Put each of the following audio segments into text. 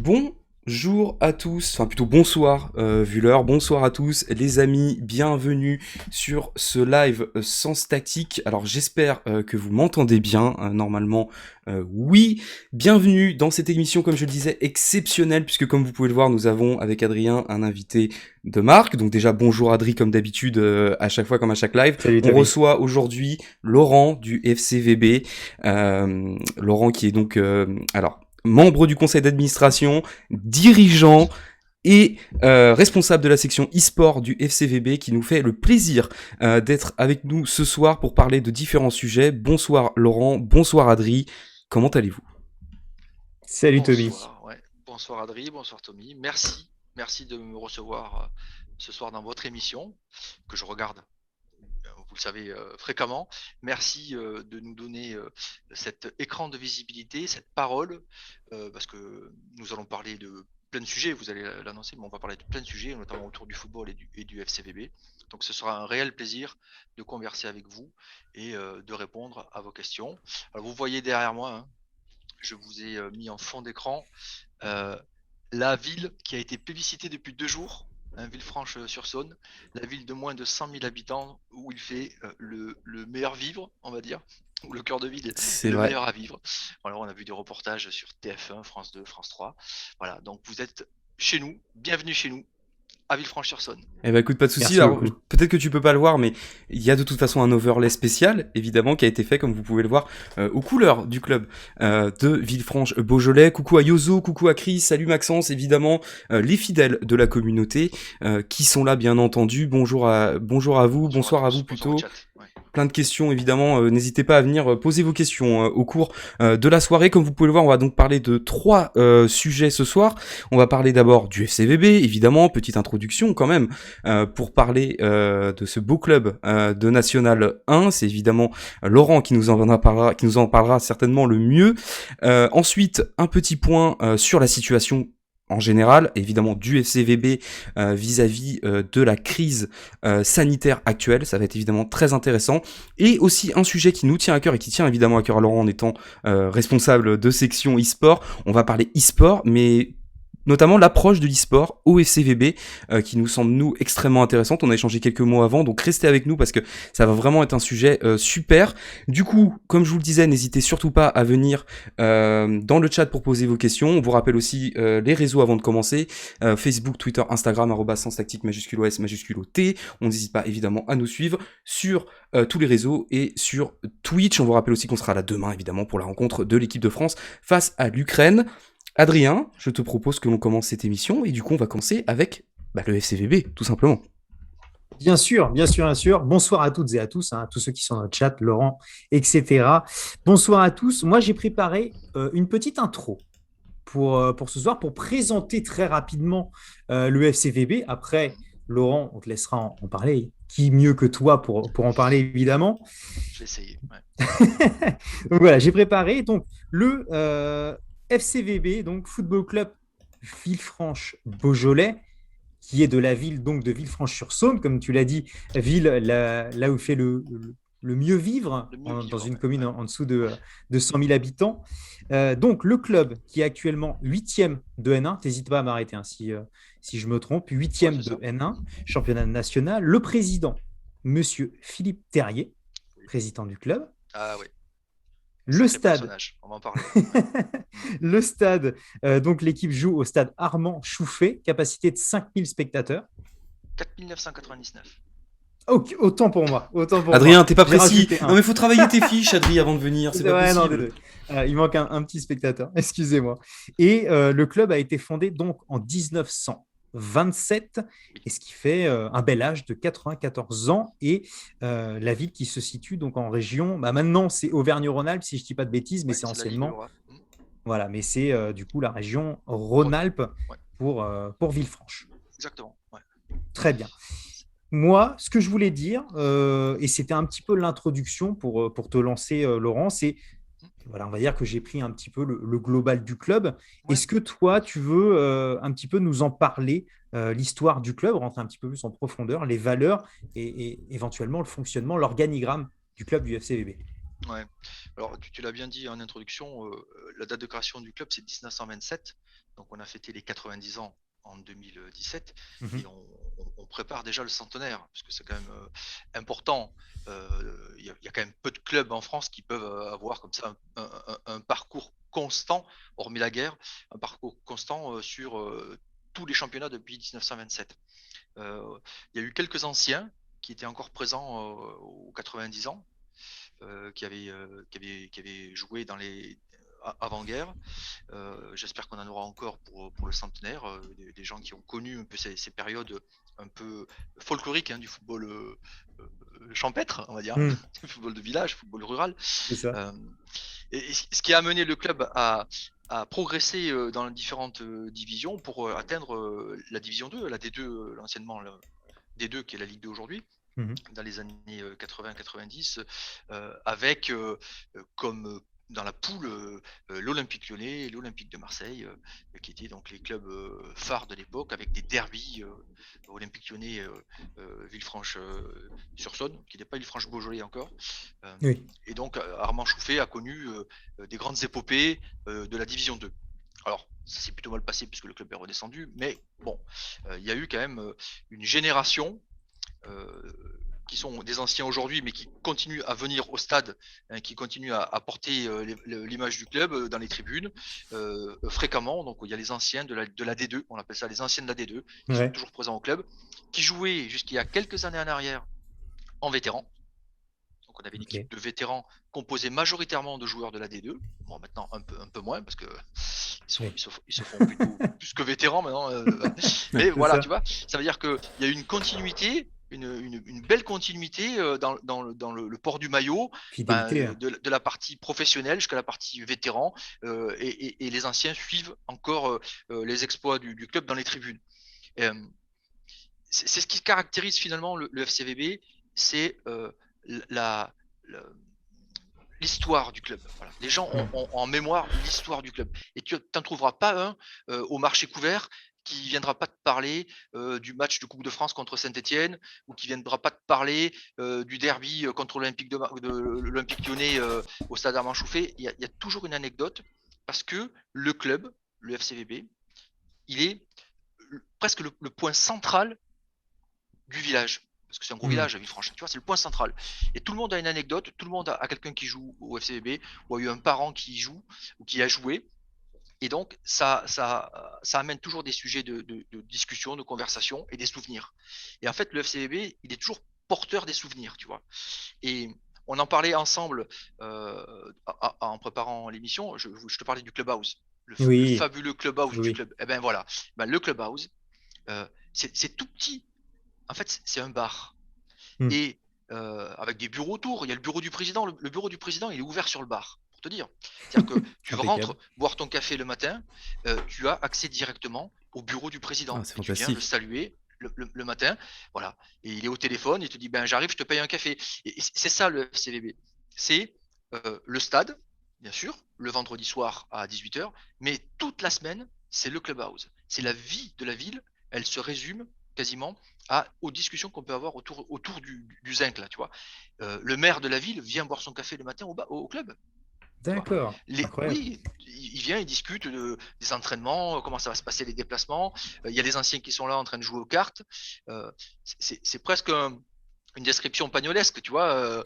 Bonjour à tous, enfin plutôt bonsoir vu l'heure, bonsoir à tous les amis, bienvenue sur ce live Sens Tactique. Alors j'espère que vous m'entendez bien, normalement oui. Bienvenue dans cette émission, comme je le disais, exceptionnelle, puisque comme vous pouvez le voir, nous avons avec Adrien un invité de marque. Donc déjà bonjour Adri, comme d'habitude, à chaque fois comme à chaque live. Salut On Toby. reçoit aujourd'hui Laurent du FCVB, Laurent qui est donc... alors membre du conseil d'administration, dirigeant et responsable de la section e-sport du FCVB, qui nous fait le plaisir d'être avec nous ce soir pour parler de différents sujets. Bonsoir Laurent, bonsoir Adri, comment allez-vous? Salut Toby. Bonsoir, ouais. Bonsoir Adri, bonsoir Tommy. Merci de me recevoir ce soir dans votre émission que je regarde, vous le savez, fréquemment. Merci de nous donner cet écran de visibilité, cette parole, parce que nous allons parler de plein de sujets, vous allez l'annoncer, mais on va parler de plein de sujets, notamment autour du football et du FCVB. Donc ce sera un réel plaisir de converser avec vous et de répondre à vos questions. Alors vous voyez derrière moi, hein, je vous ai mis en fond d'écran euh, la ville qui a été plébiscitée depuis 2 jours, hein, Villefranche-sur-Saône, la ville de moins de 100 000 habitants où il fait le meilleur vivre, on va dire, où le cœur de ville est C'est le vrai. meilleur à vivre. Alors, on a vu des reportages sur TF1, France 2, France 3. Voilà, donc vous êtes chez nous, bienvenue chez nous, à Villefranche-sur-Saône. Eh ben écoute, pas de souci. Merci Alors beaucoup. peut-être que tu peux pas le voir, mais il y a de toute façon un overlay spécial, évidemment, qui a été fait, comme vous pouvez le voir, aux couleurs du club de Villefranche-Beaujolais. Coucou à Yozo, coucou à Chris, salut Maxence, évidemment, les fidèles de la communauté qui sont là, bien entendu. Bonjour à vous, Bonjour à bonsoir à vous tous, bonsoir au plutôt. chat. Ouais. Plein de questions, évidemment. N'hésitez pas à venir poser vos questions au cours de la soirée. Comme vous pouvez le voir, on va donc parler de trois sujets ce soir. On va parler d'abord du FCVB, évidemment, petite introduction quand même, pour parler de ce beau club de National 1. C'est évidemment Laurent qui nous en parlera certainement le mieux. Ensuite, un petit point sur la situation en général, évidemment du FCVB vis-à-vis de la crise sanitaire actuelle. Ça va être évidemment très intéressant. Et aussi un sujet qui nous tient à cœur et qui tient évidemment à cœur à Laurent en étant responsable de section e-sport. On va parler e-sport, mais notamment l'approche de l'e-sport au FCVB qui nous semble nous extrêmement intéressante. On a échangé quelques mots avant, donc restez avec nous parce que ça va vraiment être un sujet super. Du coup, comme je vous le disais, n'hésitez surtout pas à venir dans le chat pour poser vos questions. On vous rappelle aussi les réseaux avant de commencer. Facebook, Twitter, Instagram, @senstactique majuscule OS majuscule OT. On n'hésite pas évidemment à nous suivre sur tous les réseaux et sur Twitch. On vous rappelle aussi qu'on sera là demain évidemment pour la rencontre de l'équipe de France face à l'Ukraine. Adrien, je te propose que l'on commence cette émission et du coup on va commencer avec le FCVB tout simplement. Bien sûr, bien sûr, bien sûr. Bonsoir à toutes et à tous, hein, à tous ceux qui sont dans le chat, Laurent, etc. Bonsoir à tous. Moi, j'ai préparé une petite intro pour ce soir, pour présenter très rapidement le FCVB. Après, Laurent, on te laissera en parler. Qui mieux que toi pour en parler, évidemment. Je vais essayer. Ouais. Donc voilà, j'ai préparé donc le FCVB, donc Football Club Villefranche-Beaujolais, qui est de la ville donc de Villefranche-sur-Saône, comme tu l'as dit, ville là où il fait le mieux vivre Le mieux dans vivre, une ouais. commune Ouais. en dessous de 100 000 habitants. Donc le club qui est actuellement huitième de N1, n'hésite pas à m'arrêter hein, si je me trompe, Ouais, huitième c'est de ça. N1, championnat national. Le président, monsieur Philippe Terrier, Oui. président du club. Ah oui, Le sacré stade, personnage, on va en parler. Ouais. Mm. le stade, donc l'équipe joue au stade Armand Chouffet, capacité de 5000 spectateurs. 4999. Ok, autant pour moi, autant pour moi. Adrien, t'es pas J'ai précis. rajouté Non un. mais faut travailler tes fiches, Adrien, avant de venir, c'est pas Ouais, non, possible. désolé. Il manque un petit spectateur, excusez-moi. Et le club a été fondé donc en 1927, Oui, et ce qui fait un bel âge de 94 ans. Et la ville qui se situe donc en région, bah maintenant c'est Auvergne-Rhône-Alpes, si je ne dis pas de bêtises, mais ouais, c'est c'est la ligne anciennement, Loire. Mm. voilà, mais c'est du coup la région Rhône-Alpes. Rhône-Alpes Ouais, pour Villefranche. exactement. Ouais. Très bien. Moi, ce que je voulais dire, et c'était un petit peu l'introduction pour te lancer, Laurent, c'est, Mm. voilà, on va dire que j'ai pris un petit peu le global du club. Ouais. Est-ce que toi, tu veux un petit peu nous en parler, l'histoire du club, rentrer un petit peu plus en profondeur, les valeurs et éventuellement le fonctionnement, l'organigramme du club du FCVB? Ouais. Alors, tu l'as bien dit en introduction, la date de création du club, c'est 1927. Donc, on a fêté les 90 ans en 2017 et Mhm. on prépare déjà le centenaire, parce que c'est quand même important. Il y a quand même peu de clubs en France qui peuvent avoir comme ça un parcours constant, hormis la guerre, un parcours constant sur tous les championnats depuis 1927. Il y a eu quelques anciens qui étaient encore présents aux 90 ans, qui avaient joué dans les avant-guerre. J'espère qu'on en aura encore pour le centenaire, des gens qui ont connu un peu ces périodes un peu folkloriques, hein, du football champêtre, on va dire, hein, Mhm. du football de village, football rural. C'est ça. Euh, et ce qui a amené le club à progresser dans les différentes divisions pour atteindre la division 2, la D2, l'anciennement D2 qui est la Ligue 2 aujourd'hui, Mhm. dans les années 80-90, avec comme dans la poule l'Olympique Lyonnais et l'Olympique de Marseille, qui étaient donc les clubs phares de l'époque, avec des derbies. Olympique Lyonnais, Villefranche-sur-Saône, qui n'est pas Villefranche-Beaujolais encore. Euh, Oui. et donc Armand Chouffet a connu des grandes épopées de la Division 2. Alors, ça s'est plutôt mal passé puisque le club est redescendu, mais bon, il y a eu quand même une génération euh, qui sont des anciens aujourd'hui, mais qui continuent à venir au stade, hein, qui continuent à porter l'image du club dans les tribunes fréquemment. Donc il y a les anciens de la D2, on appelle ça les anciens de la D2, qui sont Ouais. toujours présents au club, qui jouaient jusqu'il y a quelques années en arrière en vétéran. Donc on avait une Ok. équipe de vétérans composée majoritairement de joueurs de la D2. Bon, maintenant un peu moins parce que Oui. ils se font plutôt plus que vétérans maintenant. Mais C'est voilà, tu ça. vois, ça veut dire qu'il y a une continuité, une belle continuité dans le port du maillot, ben, Fidélité, hein. de la partie professionnelle jusqu'à la partie vétéran, et les anciens suivent encore les exploits du club dans les tribunes. Et, c'est ce qui caractérise finalement le FCVB, c'est la, la- l'histoire du club. Voilà. Les gens ont, Mhm. ont en mémoire l'histoire du club. Et tu n'en trouveras pas un au marché couvert qui ne viendra pas te parler du match de Coupe de France contre Saint-Etienne, ou qui ne viendra pas te parler du derby contre l'Olympique Lyonnais au stade Armand Chouffet. Il y a toujours une anecdote, parce que le club, le FCVB, il est presque le point central du village. Parce que c'est un gros Mhm. village à Villefranche. Tu vois, c'est le point central. Et tout le monde a une anecdote, tout le monde a quelqu'un qui joue au FCB, ou a eu un parent qui y joue, ou qui a joué. Et donc, ça amène toujours des sujets de discussion, de conversation et des souvenirs. Et en fait, le FCB, il est toujours porteur des souvenirs, tu vois. Et on en parlait ensemble en préparant l'émission. Je te parlais du Clubhouse, le Oui. fabuleux Clubhouse du Oui. club. Eh ben voilà, ben, le Clubhouse, c'est tout petit. En fait, c'est un bar. Mhm. Et avec des bureaux autour. Il y a le bureau du président. Le bureau du président, il est ouvert sur le bar, pour te dire. C'est-à-dire que tu Impeccable. rentres boire ton café le matin, tu as accès directement au bureau du Ah, président c'est et tu viens le fantastique. saluer le matin. Voilà. Et il est au téléphone, il te dit ben j'arrive, je te paye un café. Et c'est ça le FCVB. C'est le stade, bien sûr, le vendredi soir à 18h, mais toute la semaine, c'est le clubhouse. C'est la vie de la ville. Elle se résume quasiment aux discussions qu'on peut avoir autour du zinc, là, tu vois. Le maire de la ville vient boire son café le matin au club, tu vois. D'accord. Incroyable. Oui, il vient, il discute des entraînements, comment ça va se passer les déplacements. Il y a des anciens qui sont là en train de jouer aux cartes. Euh, c'est presque une description pagnolesque, tu vois.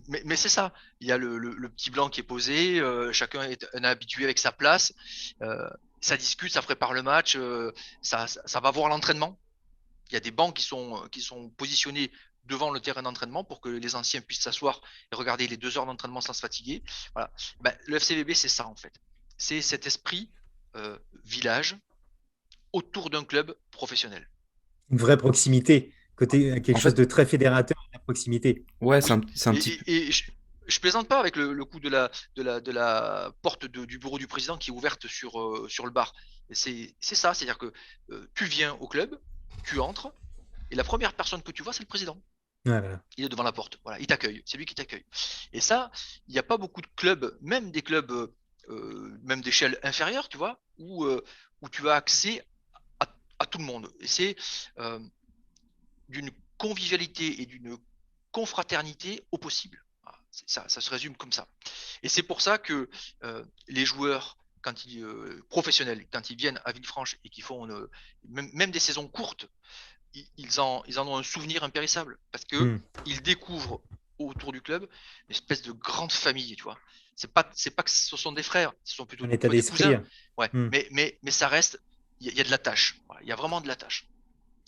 Mais c'est ça. Il y a le petit blanc qui est posé, chacun est un habitué avec sa place. Euh, Ça discute, ça prépare le match, ça va voir l'entraînement. Il y a des bancs qui sont positionnés devant le terrain d'entraînement pour que les anciens puissent s'asseoir et regarder les 2 heures d'entraînement sans se fatiguer. Voilà. Ben, le FCBB, c'est ça en fait. C'est cet esprit village autour d'un club professionnel. Une vraie proximité. Côté, quelque En chose fait, de très fédérateur, la proximité. ouais, Oui, c'est un et, petit peu. je plaisante pas avec le coup de la porte du bureau du président qui est ouverte sur le bar. C'est ça, c'est-à-dire que tu viens au club, tu entres, et la première personne que tu vois, c'est le président. Ouais, voilà. Il est devant la porte. Voilà, il t'accueille. C'est lui qui t'accueille. Et ça, il n'y a pas beaucoup de clubs, même des clubs, même d'échelle inférieure, tu vois, où tu as accès à tout le monde. Et c'est euh, d'une convivialité et d'une confraternité au possible. ça se résume comme ça. Et c'est pour ça que les joueurs professionnels, quand ils viennent à Villefranche et qu'ils font même des saisons courtes, ils en ont un souvenir impérissable parce qu'ils découvrent autour du club une espèce de grande famille, tu vois. C'est pas que ce sont des frères, ce sont plutôt Un état des d'esprit. cousins. Ouais. Mais ça reste, il y a de l'attache. Voilà. Il y a vraiment de l'attache.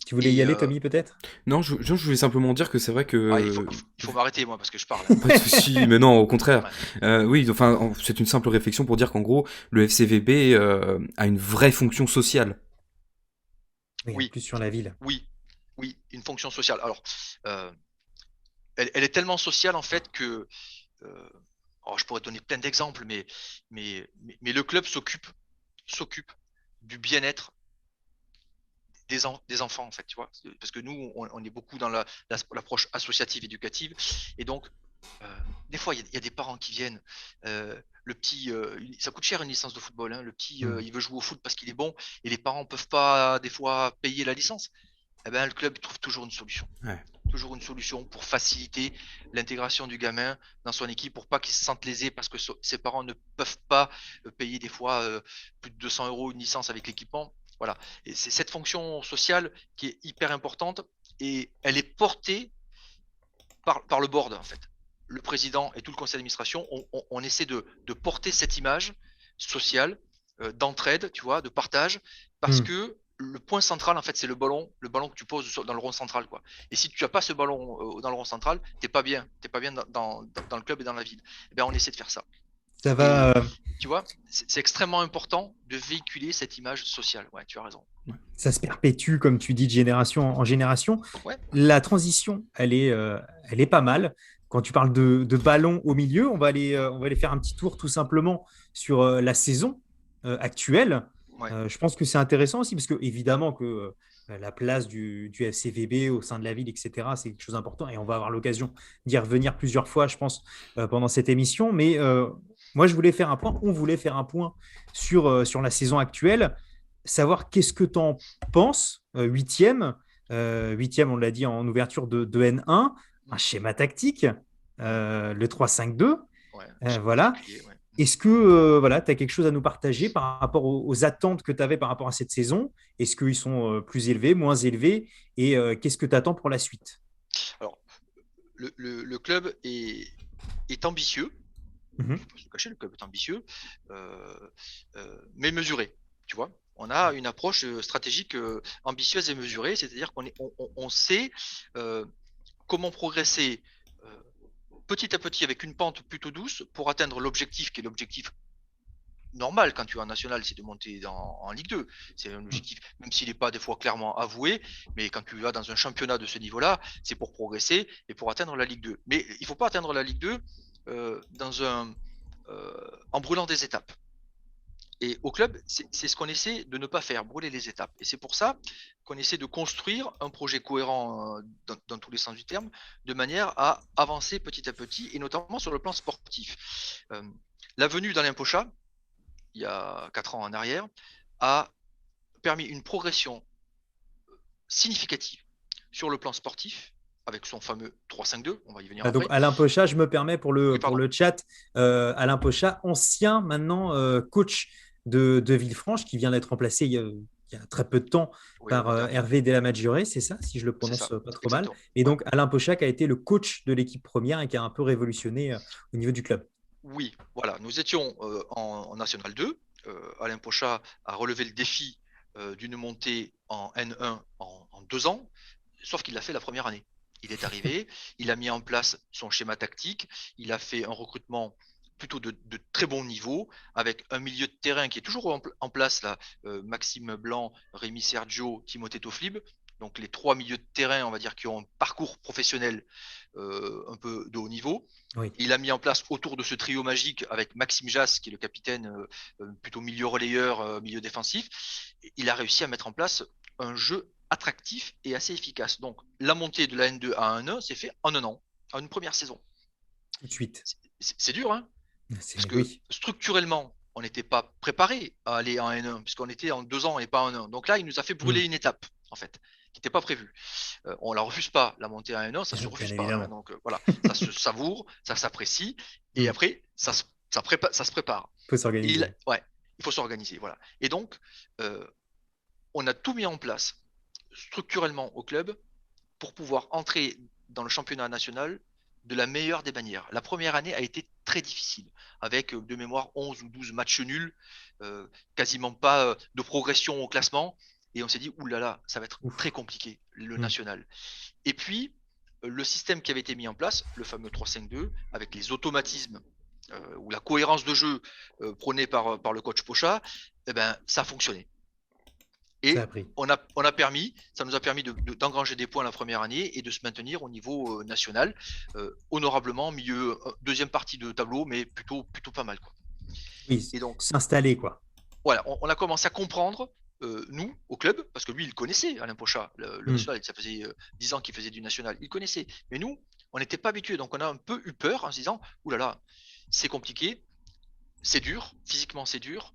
Tu voulais y aller, Tommy, peut-être? Non, je voulais simplement dire que c'est vrai que... il faut m'arrêter, moi, parce que je parle. Pas de souci, mais non, au contraire. Ouais. Oui, enfin, c'est une simple réflexion pour dire qu'en gros, le FCVB a une vraie fonction sociale. Oui, en plus sur la ville. Oui, une fonction sociale. Alors, elle est tellement sociale, en fait, que... je pourrais donner plein d'exemples, mais le club s'occupe du bien-être des enfants, en fait, tu vois. Parce que nous, on est beaucoup dans l'approche associative éducative. Et donc, des fois, il y a des parents qui viennent. Le petit, ça coûte cher une licence de football. Hein. Le petit, il veut jouer au foot parce qu'il est bon. Et les parents ne peuvent pas, des fois, payer la licence. Eh ben, le club trouve toujours une solution. Ouais. Toujours une solution pour faciliter l'intégration du gamin dans son équipe, pour pas qu'il se sente lésé parce que ses parents ne peuvent pas payer des fois plus de 200 € une licence avec l'équipement. Voilà. Et c'est cette fonction sociale qui est hyper importante et elle est portée par le board, en fait. Le président et tout le conseil d'administration, on essaie de porter cette image sociale, d'entraide, tu vois, de partage, parce que le point central, en fait, c'est le ballon que tu poses dans le rond central, quoi. Et si tu n'as pas ce ballon dans le rond central, t'es pas bien dans le club et dans la ville. Eh bien, on essaie de faire ça. Ça va. Tu vois, c'est extrêmement important de véhiculer cette image sociale. Ouais, tu as raison. Ça se perpétue, comme tu dis, de génération en génération. Ouais. La transition, elle est pas mal. Quand tu parles de ballon au milieu, on va aller faire un petit tour tout simplement sur la saison actuelle. Ouais. Je pense que c'est intéressant aussi parce que évidemment que la place du FCVB au sein de la ville, etc., c'est quelque chose d'important et on va avoir l'occasion d'y revenir plusieurs fois, je pense, pendant cette émission. Mais moi, on voulait faire un point sur la saison actuelle, savoir qu'est-ce que tu en penses, huitième, on l'a dit en ouverture de N1, un schéma tactique, le 3-5-2, voilà. Ouais. Est-ce que voilà, tu as quelque chose à nous partager par rapport aux attentes que tu avais par rapport à cette saison? Est-ce qu'ils sont plus élevés, moins élevés? Et qu'est-ce que tu attends pour la suite? Alors, le club est ambitieux. Je ne vais pas se cacher, le club est ambitieux, mais mesuré. Tu vois, on a une approche stratégique ambitieuse et mesurée, c'est-à-dire qu'on sait comment progresser petit à petit avec une pente plutôt douce pour atteindre l'objectif qui est l'objectif normal quand tu es en national, c'est de monter en Ligue 2. C'est un objectif, même s'il n'est pas des fois clairement avoué, mais quand tu vas dans un championnat de ce niveau-là, c'est pour progresser et pour atteindre la Ligue 2. Mais il ne faut pas atteindre la Ligue 2 en brûlant des étapes. Et au club, c'est ce qu'on essaie de ne pas faire, brûler les étapes. Et c'est pour ça qu'on essaie de construire un projet cohérent dans tous les sens du terme, de manière à avancer petit à petit, et notamment sur le plan sportif. La venue d'Alain Pochat, il y a 4 ans en arrière, a permis une progression significative sur le plan sportif, avec son fameux 3-5-2, on va y venir après. Donc Alain Pochat, je me permets pour le chat, Alain Pochat, ancien maintenant coach de Villefranche, qui vient d'être remplacé il y a très peu de temps par Hervé Della Maggiore, c'est ça, si je le prononce pas trop mal. Et donc Alain Pochat qui a été le coach de l'équipe première et qui a un peu révolutionné au niveau du club. Oui, voilà, nous étions en National 2. Alain Pochat a relevé le défi d'une montée en N1 en 2 ans, sauf qu'il l'a fait la première année. Il est arrivé, il a mis en place son schéma tactique, il a fait un recrutement plutôt de très bon niveau, avec un milieu de terrain qui est toujours en place là, Maxime Blanc, Rémi Sergio, Timothée Toflib, donc les 3 milieux de terrain, on va dire, qui ont un parcours professionnel un peu de haut niveau. Oui. Il a mis en place autour de ce trio magique avec Maxime Jass, qui est le capitaine, plutôt milieu relayeur, milieu défensif. Il a réussi à mettre en place un jeu attractif et assez efficace. Donc la montée de la N2 à N1 s'est fait en 1 an, en une première saison. Tout de suite. C'est dur, hein, parce que structurellement, on n'était pas préparé à aller en N1, puisqu'on était en 2 ans et pas en 1. Donc là, il nous a fait brûler une étape, en fait. n'était pas prévue. On la refuse pas, la montée à 1-1, ça se Bien refuse pas. évidemment. Donc voilà, ça se savoure, ça s'apprécie, et Mm. après, ça se prépare. Faut Et s'organiser. ouais, il faut s'organiser, voilà. Et donc, euh, on a tout mis en place structurellement au club pour pouvoir entrer dans le championnat national de la meilleure des manières. La première année a été très difficile, avec de mémoire 11 ou 12 matchs nuls, quasiment pas de progression au classement, et on s'est dit, oulala, ça va être très Ouf. compliqué, le Mm. national. Et puis, le système qui avait été mis en place, le fameux 3-5-2, avec les automatismes ou la cohérence de jeu prônée par le coach Pocha, eh ben, ça a fonctionné. Ça a Et pris. ça nous a permis d'engranger des points la première année et de se maintenir au niveau national, honorablement, deuxième partie de tableau, mais plutôt pas mal, quoi. Oui, Et donc, s'installer, quoi. voilà, on a commencé à comprendre, nous, au club, parce que lui, il connaissait Alain Pocha, le Mm. national, ça faisait 10 ans qu'il faisait du national, il connaissait. Mais nous, on n'était pas habitués, donc on a un peu eu peur en se disant, oulala, c'est compliqué, c'est dur, physiquement c'est dur,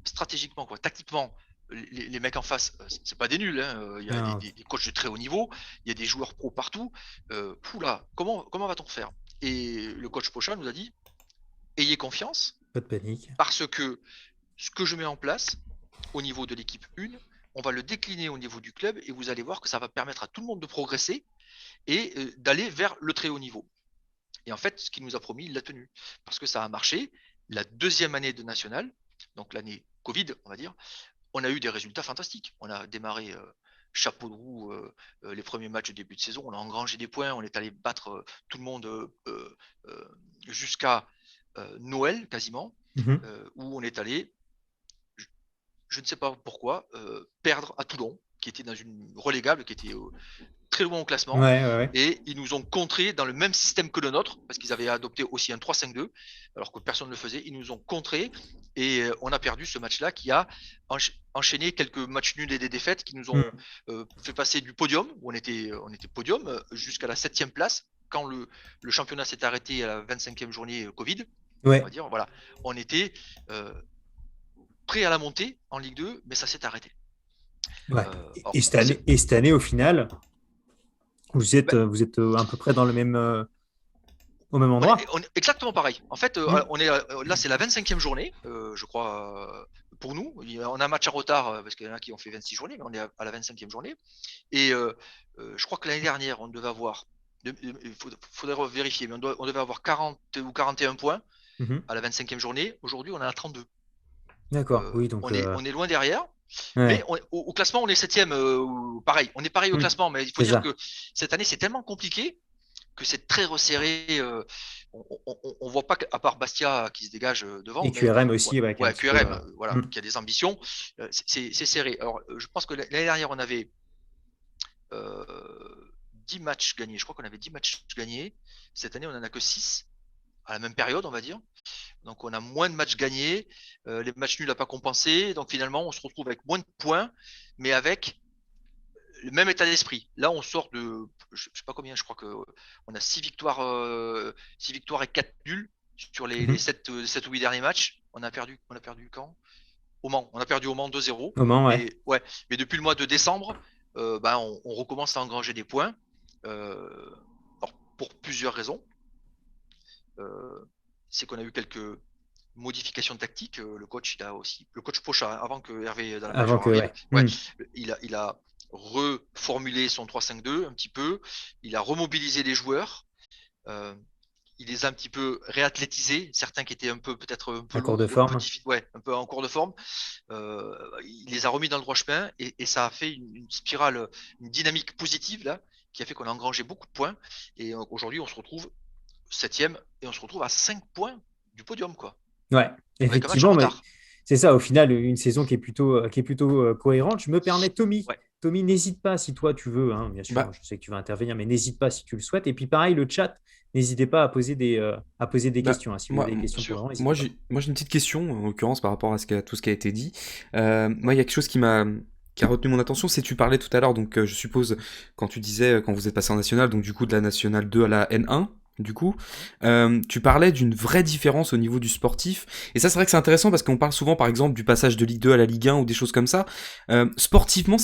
stratégiquement, quoi, tactiquement, les mecs en face, c'est pas des nuls, hein, il y a Non, des coachs de très haut niveau, il y a des joueurs pro partout. Poula, comment va-t-on faire? Et le coach Pocha nous a dit, ayez confiance, pas de panique. parce que ce que je mets en place au niveau de l'équipe 1, on va le décliner au niveau du club et vous allez voir que ça va permettre à tout le monde de progresser et d'aller vers le très haut niveau. Et en fait, ce qu'il nous a promis, il l'a tenu. Parce que ça a marché. La deuxième année de national, donc l'année Covid, on va dire, on a eu des résultats fantastiques. On a démarré chapeau de roue les premiers matchs de début de saison. On a engrangé des points. On est allé battre tout le monde jusqu'à Noël quasiment, Mhm. où on est allé, je ne sais pas pourquoi, perdre à Toulon, qui était dans une relégable, qui était très loin au classement, Ouais, ouais, ouais. et ils nous ont contrés dans le même système que le nôtre, parce qu'ils avaient adopté aussi un 3-5-2, alors que personne ne le faisait. Ils nous ont contrés, et on a perdu ce match-là, qui a enchaîné quelques matchs nuls et des défaites, qui nous ont Mm. fait passer du podium, où on était podium, jusqu'à la 7e place, quand le championnat s'est arrêté à la 25e journée Covid, on va Ouais. dire, voilà, on était euh, prêt à la montée en Ligue 2, mais ça s'est arrêté. Ouais. Alors, Et cette année, au final, ben, vous êtes à peu près dans au même endroit. on est exactement pareil. En fait, Mm. là, c'est la 25e journée, je crois, pour nous. On a un match en retard parce qu'il y en a qui ont fait 26 journées, mais on est à la 25e journée. Et je crois que l'année dernière, on devait avoir, il faudrait vérifier, mais on devait avoir 40 ou 41 points Mhm. à la 25e journée. Aujourd'hui, on est à 32. D'accord. Oui, donc On est loin derrière. Mais ouais. au classement, on est 7e. Pareil, on est pareil au Mm. classement, mais il faut C'est dire ça. que cette année, c'est tellement compliqué que c'est très resserré. On voit pas qu'à part Bastia qui se dégage devant, Et mais QRM ouais, aussi, ouais, qui est un ouais, petit peu. QRM, voilà, Mm. qui a des ambitions, c'est serré. Alors, je pense que l'année dernière, on avait 10 matchs gagnés. Je crois qu'on avait 10 matchs gagnés. Cette année, on en a que 6 à la même période, on va dire. Donc, on a moins de matchs gagnés. Les matchs nuls à pas compensé. Donc, finalement, on se retrouve avec moins de points, mais avec le même état d'esprit. Là, on sort de, je sais pas combien, je crois que on a 6 victoires et 4 nuls sur les Mhm. 7, 7 ou 8 derniers matchs. On a perdu quand? Au Mans. On a perdu au Mans 2-0. Au Mans, ouais. Mais ouais, mais depuis le mois de décembre, on recommence à engranger des points. Alors, pour plusieurs raisons. Euh, c'est qu'on a eu quelques modifications tactiques. Le coach Pocha, avant que Hervé Avant Dalmager que, arrive, ouais. ouais, Mm. il a reformulé son 3-5-2 un petit peu. Il a remobilisé les joueurs. Euh, il les a un petit peu réathlétisés, certains qui étaient peut-être un peu Accord de lourds, un peu forme. difficiles, ouais, un peu en cours de forme. Il les a remis dans le droit chemin et ça a fait une spirale, une dynamique positive là, qui a fait qu'on a engrangé beaucoup de points. Et aujourd'hui, on se retrouve 7e et on se retrouve à 5 points du podium, quoi, Ouais, avec un match en effectivement, mais retard. c'est ça, au final, une saison qui est plutôt cohérente. Je me permets, Tommy. Ouais. Tommy, n'hésite pas si toi tu veux, hein, bien sûr, Bah, je sais que tu vas intervenir, mais n'hésite pas si tu le souhaites. Et puis pareil, le chat, n'hésitez pas à poser des bah, questions, hein. Si vous moi, avez des Bien questions pour sûr. Laurent, n'hésitez pas. j'ai une petite question, en l'occurrence, par rapport à tout ce qui a été dit. Moi, il y a quelque chose qui a retenu mon attention, c'est que tu parlais tout à l'heure, donc je suppose, quand tu disais, quand vous êtes passé en national, donc du coup de la nationale 2 à la N1, Du coup, tu parlais d'une vraie différence au niveau du sportif, et ça c'est vrai que c'est intéressant parce qu'on parle souvent par exemple du passage de Ligue 2 à la Ligue 1 ou des choses comme ça. Sportivement,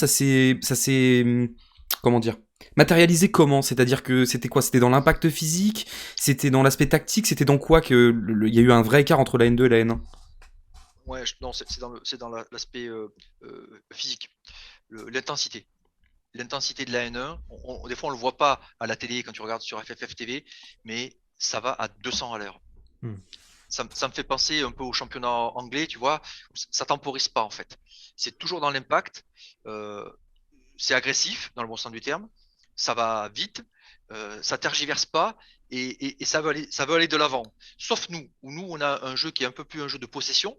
comment dire, matérialisé comment? C'est-à-dire que c'était quoi? C'était dans l'impact physique, c'était dans l'aspect tactique, c'était dans quoi que il y a eu un vrai écart entre la N2 et la N1? Ouais, non, c'est dans l'aspect physique, l'intensité. L'intensité de la N1, des fois on le voit pas à la télé quand tu regardes sur FFF TV, mais ça va à 200 à l'heure. Hmm. Ça me fait penser un peu au championnat anglais, tu vois, ça temporise pas en fait. C'est toujours dans l'impact, c'est agressif dans le bon sens du terme, ça va vite, ça tergiverse pas et ça veut aller de l'avant. Sauf nous, où nous on a un jeu qui est un peu plus un jeu de possession,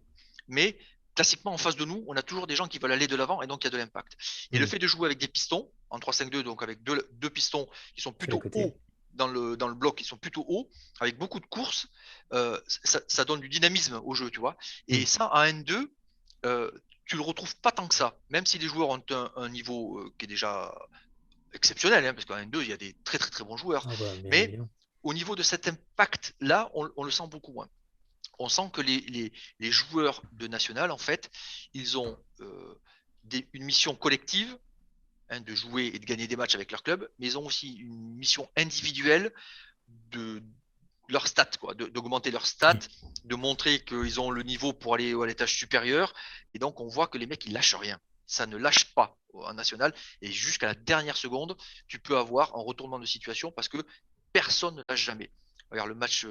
mais classiquement en face de nous, on a toujours des gens qui veulent aller de l'avant et donc il y a de l'impact. Et le fait de jouer avec des pistons en 3-5-2, donc avec deux pistons qui sont Sur les plutôt côtés. hauts dans le bloc, qui sont plutôt hauts, avec beaucoup de courses, ça donne du dynamisme au jeu, tu vois. Et ça, en N2, tu le retrouves pas tant que ça, même si les joueurs ont un niveau qui est déjà exceptionnel, hein, parce qu'en N2, il y a des très très très bons joueurs. Ah bah, bien Mais évidemment. au niveau de cet impact-là, on le sent beaucoup moins. On sent que les joueurs de National, en fait, ils ont une mission collective, hein, de jouer et de gagner des matchs avec leur club, mais ils ont aussi une mission individuelle de leur stats, quoi, d'augmenter leurs stats, de montrer qu'ils ont le niveau pour aller à l'étage supérieur. Et donc, on voit que les mecs, ils lâchent rien. Ça ne lâche pas en national. Et jusqu'à la dernière seconde, tu peux avoir un retournement de situation parce que personne ne lâche jamais. Regarde, le match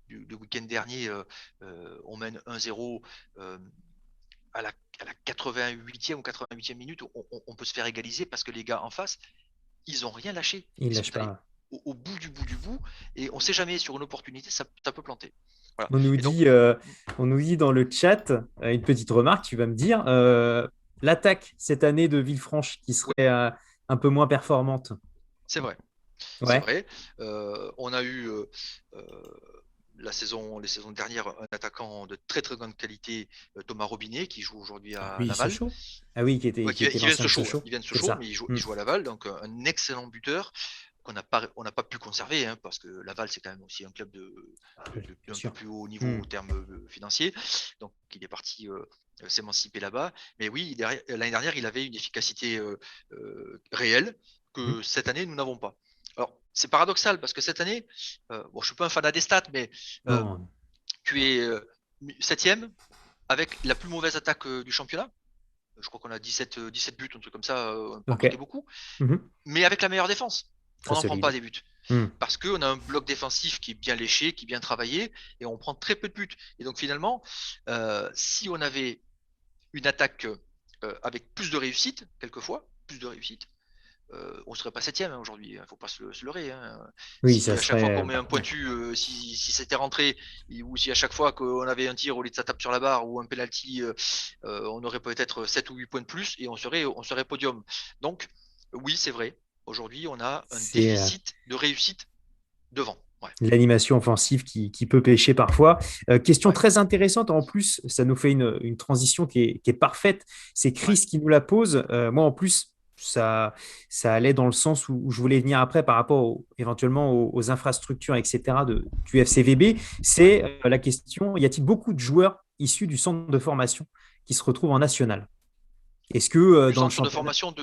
du week-end dernier, on mène 1-0 euh, à la 88e ou 88e minute. On peut se faire égaliser parce que les gars en face, ils n'ont rien lâché. Il Ils lâche sont allés pas. au bout du bout du bout, et on ne sait jamais sur une opportunité, ça peut planter. Voilà. On nous Et donc, dit, on nous dit dans le chat, une petite remarque, tu vas me dire, l'attaque cette année de Villefranche qui ouais, serait un peu moins performante. c'est vrai. C'est Ouais, vrai. On a eu les saisons dernières un attaquant de très très grande qualité, Thomas Robinet, qui joue aujourd'hui ah à oui, Laval. Sochaux. Ah oui, Ouais, qui était qui vient de l'ancien de Sochaux, hein. Sochaux. Il vient de C'est Sochaux, ça. mais il joue à Laval, donc un excellent buteur on n'a pas pu conserver, hein, parce que Laval, c'est quand même aussi un club Ah oui, bien d'un peu sûr. plus haut niveau Hmm. au terme financier. Donc, il est parti s'émanciper là-bas. Mais oui, l'année dernière, il avait une efficacité réelle Mhm. que cette année, nous n'avons pas. Alors, c'est paradoxal parce que cette année, bon, je suis pas un fan des stats, mais euh, Non. tu es septième avec la plus mauvaise attaque du championnat. Je crois qu'on a 17 buts, un truc comme ça, on n'a pas Ok. marqué beaucoup, Mhm. mais avec la meilleure défense. On Très n'en prend pas solide. des buts. Hmm. Parce qu'on a un bloc défensif qui est bien léché, qui est bien travaillé, et on prend très peu de buts. Et donc finalement, si on avait une attaque avec plus de réussite, quelquefois, plus de réussite, on ne serait pas septième, hein, aujourd'hui. Il ne faut pas se leurrer, hein. Oui, ça Si à chaque fois serait. qu'on met un Ouais. pointu, si c'était rentré, ou si à chaque fois qu'on avait un tir au lieu de ça tape sur la barre ou un penalty, on aurait peut-être 7 ou 8 points de plus et on serait podium. Donc, oui, c'est vrai. Aujourd'hui, on a un C'est déficit de réussite devant. Ouais, l'animation offensive qui peut pêcher parfois. Question ouais, très intéressante. En plus, ça nous fait une transition qui est parfaite. C'est ouais. Chris qui nous la pose. Moi, en plus, ça allait dans le sens où je voulais venir après par rapport éventuellement aux infrastructures, etc. Du FCVB. Ouais. C'est la question, y a-t-il beaucoup de joueurs issus du centre de formation qui se retrouvent en national? Est-ce que Du dans le centre de championnat, formation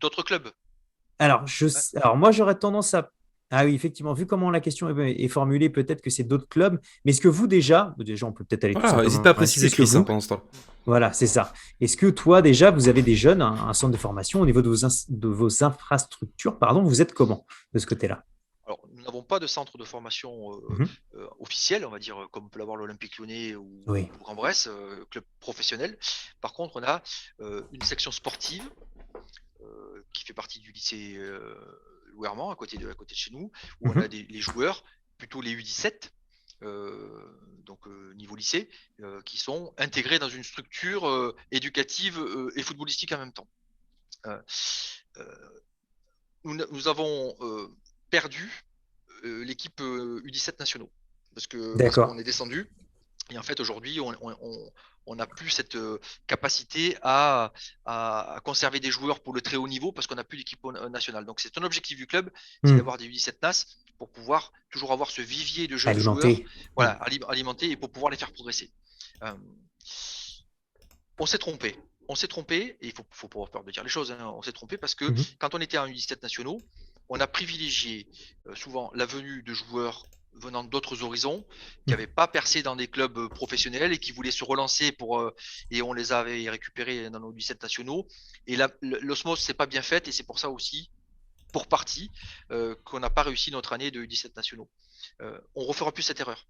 d'autres clubs. alors, Ouais. alors moi, j'aurais tendance à... Ah oui, effectivement, vu comment la question est formulée, peut-être que c'est d'autres clubs. Mais est-ce que vous déjà, on peut peut-être aller tout Voilà, n'hésite pas simplement à là-dessus. préciser Est-ce que Chris, hein, vous, pendant ce temps. voilà, c'est ça. Est-ce que toi, déjà, vous avez des jeunes, un centre de formation au niveau de vos infrastructures, pardon, vous êtes comment de ce côté-là? Alors, nous n'avons pas de centre de formation Mhm. officiel, on va dire, comme peut l'avoir l'Olympique Lyonnais ou Oui. Bourg-en-Bresse, club professionnel. Par contre, on a une section sportive qui fait partie du lycée Louermans, à côté de chez nous, où on a Mhm. les joueurs, plutôt les U17, donc niveau lycée, qui sont intégrés dans une structure éducative et footballistique en même temps. Euh, euh, nous avons perdu l'équipe U17 nationaux parce qu'on D'accord. est descendu. Et en fait, aujourd'hui, on n'a plus cette capacité à conserver des joueurs pour le très haut niveau parce qu'on n'a plus d'équipe nationale. Donc, c'est un objectif du club, c'est Hmm. d'avoir des U17 NAS pour pouvoir toujours avoir ce vivier de jeunes joueurs, Alimenté. voilà, alimentés et pour pouvoir les faire progresser. Euh, on s'est trompé. On s'est trompé, et il faut pas avoir peur de dire les choses, hein. On s'est trompé parce que quand on était en U17 nationaux, on a privilégié souvent la venue de joueurs venant d'autres horizons, qui n'avaient pas percé dans des clubs professionnels et qui voulaient se relancer et on les avait récupérés dans nos 17 nationaux. Et l'osmose s'est pas bien faite, et c'est pour ça aussi, pour partie, qu'on n'a pas réussi notre année de 17 nationaux. On refera plus cette erreur.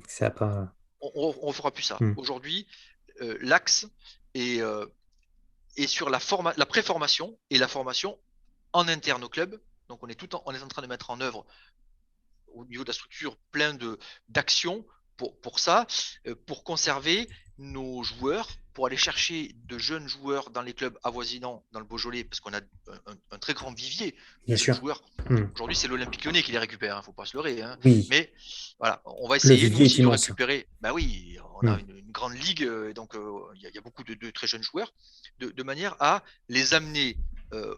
Ça pas... On refera plus ça. Aujourd'hui, l'axe est, sur la préformation et la formation en interne au club. Donc on est en train de mettre en œuvre au niveau de la structure plein d'actions pour ça, pour conserver nos joueurs, pour aller chercher de jeunes joueurs dans les clubs avoisinants dans le Beaujolais, parce qu'on a un très grand vivier de jeunes joueurs. Aujourd'hui, c'est l'Olympique Lyonnais qui les récupère, il ne faut pas se leurrer. Hein. Oui. Mais voilà, on va essayer nous aussi de récupérer. Bah oui, on a une grande ligue, donc il y a beaucoup de très jeunes joueurs, de manière à les amener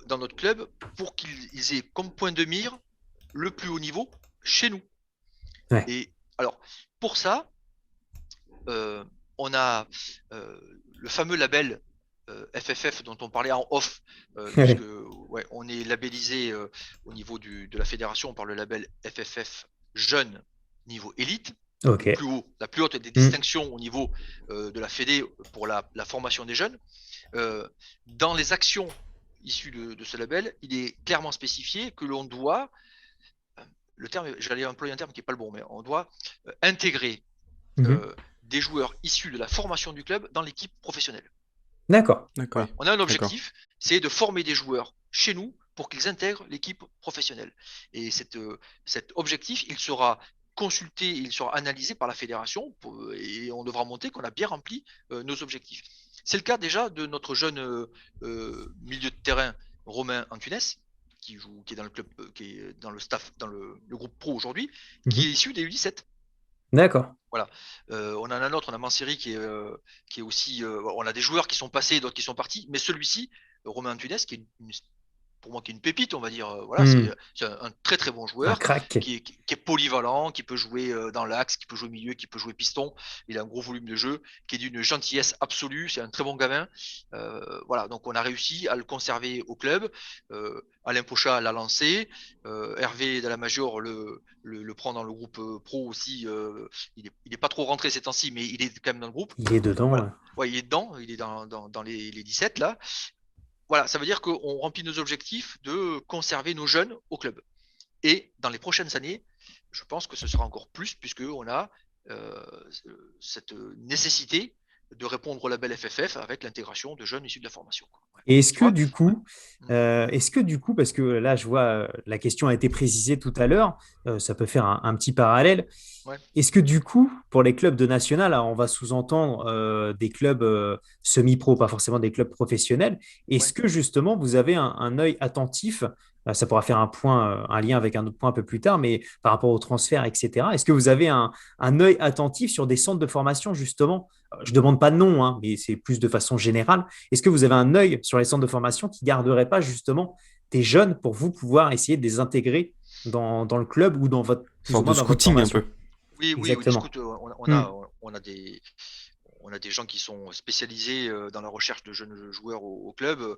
dans notre club pour qu'ils aient comme point de mire le plus haut niveau chez nous. Ouais. Et alors, pour ça, on a le fameux label FFF dont on parlait en off, puisque on est labellisé au niveau de la fédération par le label FFF jeune niveau élite. Okay. La plus haute des distinctions au niveau de la fédé pour la formation des jeunes. Dans les actions issues de ce label, il est clairement spécifié que l'on doit, j'allais employer un terme qui n'est pas le bon, mais on doit intégrer des joueurs issus de la formation du club dans l'équipe professionnelle. D'accord. Voilà. On a un objectif, c'est de former des joueurs chez nous pour qu'ils intègrent l'équipe professionnelle. Et cet objectif, il sera consulté, il sera analysé par la fédération et on devra montrer qu'on a bien rempli nos objectifs. C'est le cas déjà de notre jeune milieu de terrain Romain Antunes, qui est dans le club, qui est dans le staff, dans le groupe pro aujourd'hui, qui est issu des U17. D'accord. Voilà. On en a un autre, on a Manseri qui est aussi. On a des joueurs qui sont passés, d'autres qui sont partis, mais celui-ci, Romain Antunes, qui est pour moi qui est une pépite, on va dire. Voilà, c'est un très très bon joueur, qui est polyvalent, qui peut jouer dans l'axe, qui peut jouer milieu, qui peut jouer piston. Il a un gros volume de jeu, qui est d'une gentillesse absolue. C'est un très bon gamin. Voilà, donc on a réussi à le conserver au club. Alain Pochat l'a lancé. Hervé de la Major le prend dans le groupe pro aussi. Il est pas trop rentré ces temps-ci, mais il est quand même dans le groupe. Il est dedans. Voilà. Ouais, il est dedans. Il est dans les 17 là. Voilà, ça veut dire qu'on remplit nos objectifs de conserver nos jeunes au club. Et dans les prochaines années, je pense que ce sera encore plus, puisqu'on a cette nécessité de répondre au label FFF avec l'intégration de jeunes issus de la formation. Ouais. Et est-ce que du coup, parce que là, je vois, la question a été précisée tout à l'heure, ça peut faire un petit parallèle. Ouais. Est-ce que du coup, pour les clubs de national, on va sous-entendre des clubs semi-pro, pas forcément des clubs professionnels, est-ce que justement, vous avez un œil attentif, ça pourra faire un lien avec un autre point un peu plus tard, mais par rapport au transfert, etc., est-ce que vous avez un œil attentif sur des centres de formation, justement? Je ne demande pas de nom, hein, mais c'est plus de façon générale. Est-ce que vous avez un œil sur les centres de formation qui ne garderaient pas justement des jeunes pour vous pouvoir essayer de les intégrer dans le club ou dans votre sorte de scouting un peu? Oui, on a des gens qui sont spécialisés dans la recherche de jeunes joueurs au club.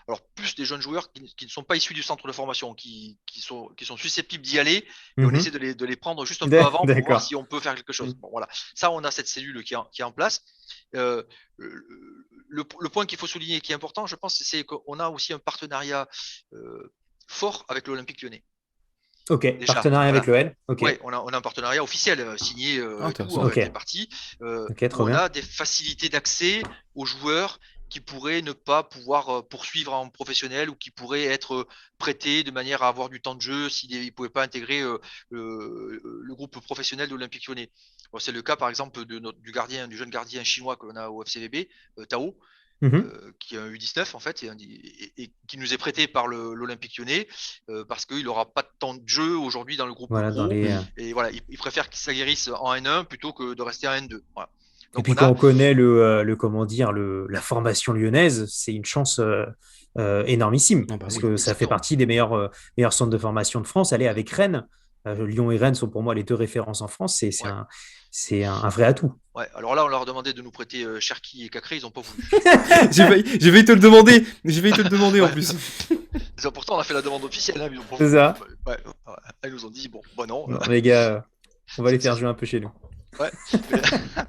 Alors plus des jeunes joueurs qui ne sont pas issus du centre de formation, qui sont susceptibles d'y aller, et on essaie de les prendre juste un peu avant pour voir si on peut faire quelque chose. Bon, voilà. Ça, on a cette cellule qui est en place. Le point qu'il faut souligner, qui est important, je pense, c'est qu'on a aussi un partenariat fort avec l'Olympique Lyonnais. Ok, déjà, partenariat avec l'OL. Okay. Oui, on a un partenariat officiel signé avec les parties. On a des facilités d'accès aux joueurs qui pourraient ne pas pouvoir poursuivre en professionnel ou qui pourraient être prêtés de manière à avoir du temps de jeu s'ils ne pouvaient pas intégrer le groupe professionnel de l'Olympique Lyonnais. Bon, c'est le cas par exemple du jeune gardien chinois que l'on a au FCVB, Tao. Qui est un U19 en fait et qui nous est prêté par l'Olympique Lyonnais parce qu'il n'aura pas de temps de jeu aujourd'hui dans le groupe pro et voilà, il préfère qu'il s'aguerrisse en N1 plutôt que de rester en N2. Voilà. Et Donc puis on quand a, on connaît comment dire, la formation lyonnaise, c'est une chance énormissime Ah bah parce oui. que ça fait exactement. partie des meilleurs centres de formation de France. Aller avec Rennes, Lyon et Rennes sont pour moi les deux références en France. Ouais. C'est un vrai atout. Ouais. Alors là, on leur a demandé de nous prêter Cherki et Cacré, ils ont pas voulu. J'ai failli te le demander en Ouais. plus. Pourtant, on a fait la demande officielle, hein, mais ils ont pas C'est voulu. ça. Ouais. Ouais. Ils nous ont dit, bon, bah non. Non, les gars, on va les faire c'est- jouer un peu chez nous. ouais. Mais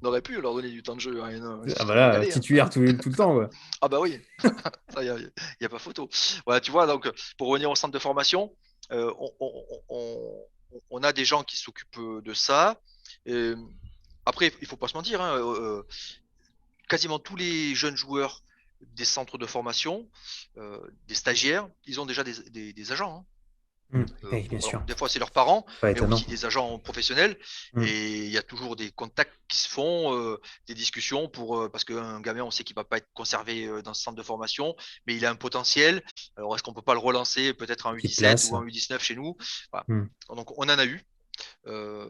on aurait pu leur donner du temps de jeu, hein, non, Ah ils bah ont là, régalé. Hein. titulaire tout le temps, quoi. Ah bah oui, ça, y a pas photo. Voilà, tu vois, donc pour revenir au centre de formation, euh, on, on- on- on a des gens qui s'occupent de ça. Et après, il faut pas se mentir, hein, quasiment tous les jeunes joueurs des centres de formation, des stagiaires, ils ont déjà des agents. Hein. Oui, bien Alors, sûr. des fois, c'est leurs parents, Pas mais étonnant. aussi des agents professionnels. Hmm. Et il y a toujours des contacts qui se font, des discussions parce qu'un gamin, on sait qu'il ne va pas être conservé dans ce centre de formation, mais il a un potentiel. Alors, est-ce qu'on ne peut pas le relancer peut-être en Petite U17 place. ou en U19 chez nous? Voilà. Hmm. Donc, on en a eu. Euh,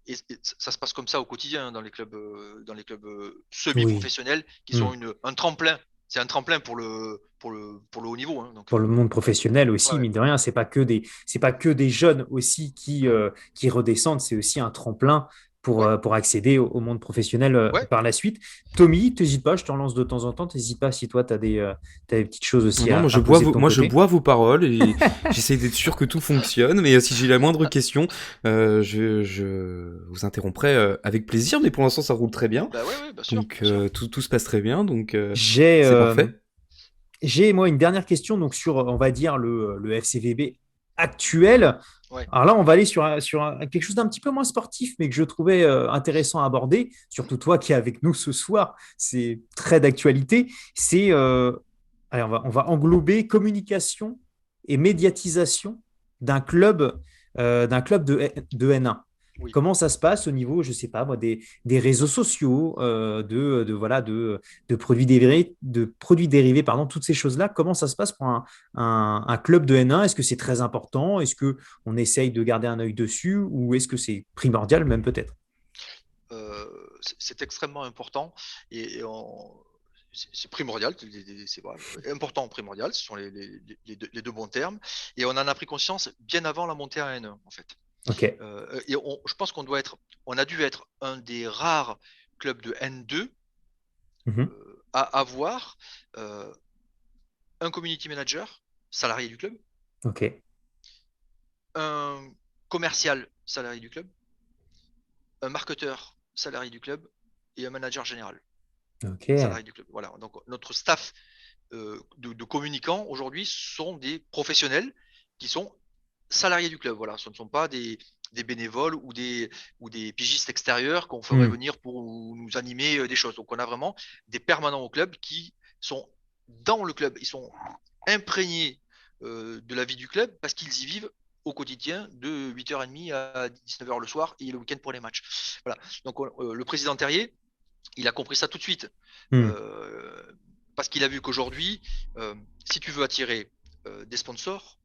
et ça se passe comme ça au quotidien hein, dans les clubs Oui. semi-professionnels qui Hmm. sont un tremplin. C'est un tremplin pour le haut niveau. Hein. Donc, Pour le monde professionnel aussi, ouais, mine de rien, c'est pas que des jeunes aussi qui redescendent, c'est aussi un tremplin pour, ouais, euh, pour accéder au monde professionnel ouais. par la suite. Tommy, n'hésite pas, je t'en lance de temps en temps, n'hésite pas si toi, tu as des petites choses aussi Non, à poser de ton moi je côté. bois vos paroles et j'essaie d'être sûr que tout fonctionne. Mais si j'ai la moindre question, je vous interromprai avec plaisir. Mais pour l'instant, ça roule très bien. Bah ouais, ouais, bien sûr, Donc bien sûr. tout se passe très bien. Donc J'ai, c'est euh, parfait. j'ai moi une dernière question donc sur, on va dire, le FCVB actuel. Ouais. Alors là, on va aller sur quelque chose d'un petit peu moins sportif, mais que je trouvais intéressant à aborder, surtout toi qui es avec nous ce soir, c'est très d'actualité. Allez, on va englober communication et médiatisation d'un club de N1. Oui. Comment ça se passe au niveau, je sais pas moi, des réseaux sociaux, voilà, de produits dérivés, pardon, toutes ces choses-là. Comment ça se passe pour un club de N1? Est-ce que c'est très important? Est-ce que on essaye de garder un œil dessus ou est-ce que c'est primordial même peut-être? C'est extrêmement important c'est primordial, c'est voilà, important, primordial, ce sont les deux bons termes. Et on en a pris conscience bien avant la montée à N1, en fait. Ok. Je pense on a dû être un des rares clubs de N2 Mhm. à avoir un community manager salarié du club, Ok. un commercial salarié du club, un marketeur salarié du club et un manager général Ok. salarié du club. Voilà. Donc notre staff de communicants aujourd'hui sont des professionnels qui sont salariés du club. Voilà, ce ne sont pas des bénévoles ou des pigistes extérieurs qu'on ferait Hmm. venir pour nous animer des choses. Donc on a vraiment des permanents au club qui sont dans le club, ils sont imprégnés de la vie du club parce qu'ils y vivent au quotidien de 8h30 à 19h le soir et le week-end pour les matchs. Voilà. Donc le président Terrier, il a compris ça tout de suite. Hmm. Euh, Parce qu'il a vu qu'aujourd'hui, si tu veux attirer des sponsors,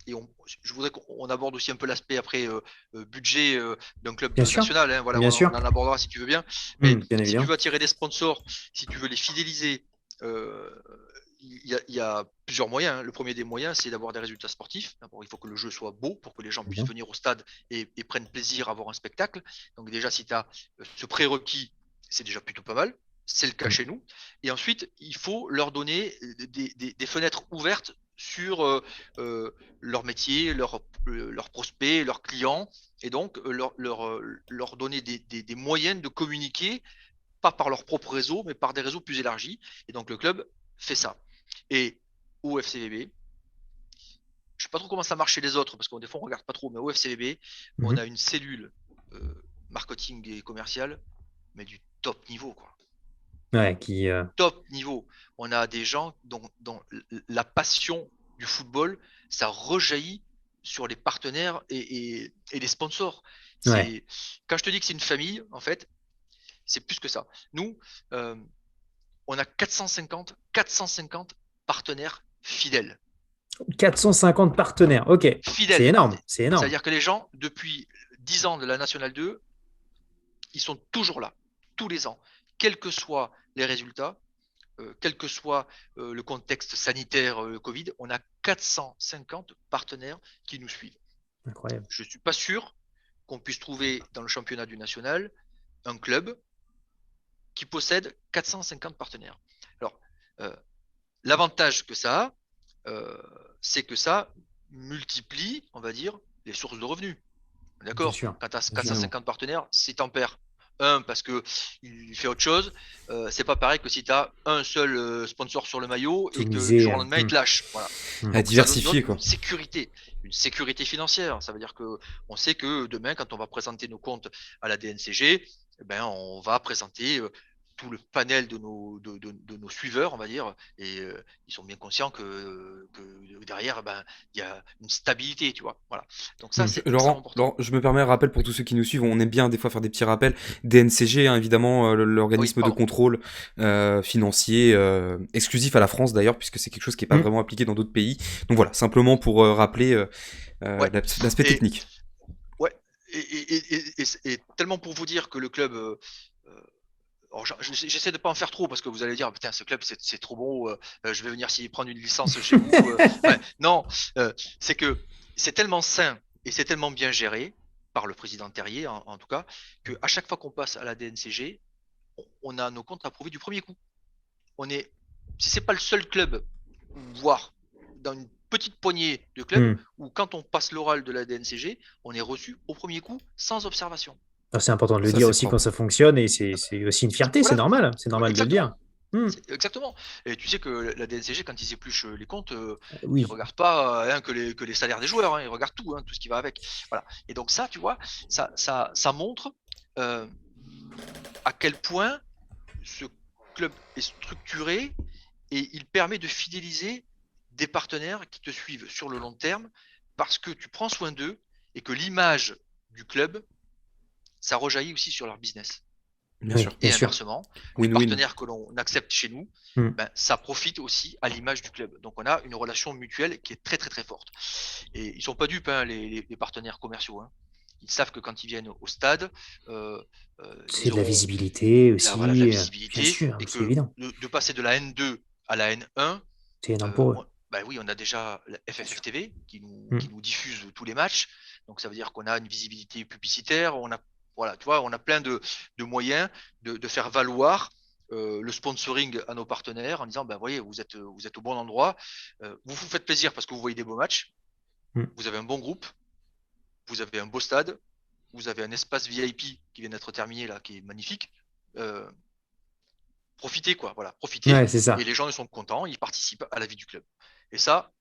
et je voudrais qu'on aborde aussi un peu l'aspect après budget d'un club Bien sûr. national, hein, voilà, Bien on sûr. en abordera si tu veux bien, mais Bien si tu évidemment. veux attirer des sponsors, si tu veux les fidéliser, euh, il y a plusieurs moyens. Hein. Le premier des moyens, c'est d'avoir des résultats sportifs. D'abord, il faut que le jeu soit beau pour que les gens puissent Mhm. venir au stade et prennent plaisir à voir un spectacle. Donc déjà, si tu as ce prérequis, c'est déjà plutôt pas mal. C'est le cas Hmm. chez nous. Et ensuite, il faut leur donner des fenêtres ouvertes sur leur métier, leurs prospects, leurs clients, et donc leur donner des moyens de communiquer, pas par leur propre réseau, mais par des réseaux plus élargis. Et donc le club fait ça. Et au FCVB, je sais pas trop comment ça marche chez les autres, parce que des fois on regarde pas trop, mais au FCVB, on a Mhm. une cellule marketing et commerciale, mais du top niveau, quoi. Ouais, Top niveau. On a des gens dont la passion du football, ça rejaillit sur les partenaires et les sponsors. ouais. Quand je te dis que c'est une famille, en fait, c'est plus que ça. Nous, euh, on a 450 partenaires fidèles. 450 partenaires. Ok. C'est Fidèles. énorme. C'est énorme. C'est-à-dire que les gens, depuis 10 ans de la Nationale 2, ils sont toujours là. tous les ans, quels que soient les résultats, quel que soit le contexte sanitaire Covid, on a 450 partenaires qui nous suivent. Incroyable. Je ne suis pas sûr qu'on puisse trouver dans le championnat du national un club qui possède 450 partenaires. Alors, l'avantage que ça a, c'est que ça multiplie, on va dire, les sources de revenus. D'accord. Quand tu as 450 partenaires, si tu en perds un parce qu'il fait autre chose, c'est pas pareil que si tu as un seul sponsor sur le maillot et que du jour au lendemain, il te lâche. Voilà. À diversifier, quoi. Une sécurité financière. Ça veut dire qu'on sait que demain, quand on va présenter nos comptes à la DNCG, eh ben, on va présenter tout le panel de nos suiveurs, on va dire, et ils sont bien conscients que derrière, ben, il y a une stabilité, tu vois. Voilà. Donc ça, c'est extrêmement important. Laurent, je me permets un rappel pour tous ceux qui nous suivent. On aime bien des fois faire des petits rappels. DNCG, hein, évidemment, l'organisme de contrôle financier exclusif à la France d'ailleurs, puisque c'est quelque chose qui n'est pas vraiment appliqué dans d'autres pays. Donc voilà, simplement pour rappeler l'aspect technique. Ouais, et tellement pour vous dire que le club... alors, j'essaie de pas en faire trop parce que vous allez dire putain ce club c'est trop bon, je vais venir s'y prendre une licence chez vous. Ouais, non, c'est que c'est tellement sain et c'est tellement bien géré par le président Terrier en tout cas que à chaque fois qu'on passe à la DNCG, on a nos comptes approuvés du premier coup. Si c'est pas le seul club, voire dans une petite poignée de clubs où quand on passe l'oral de la DNCG, on est reçu au premier coup sans observation. C'est important de le dire aussi quand ça fonctionne et c'est aussi une fierté, voilà. C'est normal de le dire. Exactement. Et tu sais que la DNCG, quand ils épluchent les comptes, ils ne regardent pas que les salaires des joueurs, ils regardent tout ce qui va avec. Voilà. Et donc ça, tu vois, ça montre à quel point ce club est structuré et il permet de fidéliser des partenaires qui te suivent sur le long terme parce que tu prends soin d'eux et que l'image du club, ça rejaillit aussi sur leur business. Bien sûr. Et inversement, les partenaires que l'on accepte chez nous, ben, ça profite aussi à l'image du club. Donc on a une relation mutuelle qui est très très très forte. Et ils ne sont pas dupes, les partenaires commerciaux. Ils savent que quand ils viennent au stade, c'est de la visibilité aussi. La visibilité, bien sûr, et que évident. De passer de la N2 à la N1, c'est énorme pour eux. Oui, on a déjà la FFF TV qui nous diffuse tous les matchs. Donc ça veut dire qu'on a une visibilité publicitaire, voilà, tu vois, on a plein de moyens de faire valoir le sponsoring à nos partenaires en disant, ben voyez, vous êtes au bon endroit, vous vous faites plaisir parce que vous voyez des beaux matchs, vous avez un bon groupe, vous avez un beau stade, vous avez un espace VIP qui vient d'être terminé là, qui est magnifique. Profitez quoi, voilà, profitez. Ouais, c'est ça. Et les gens ils sont contents, ils participent à la vie du club. Et ça,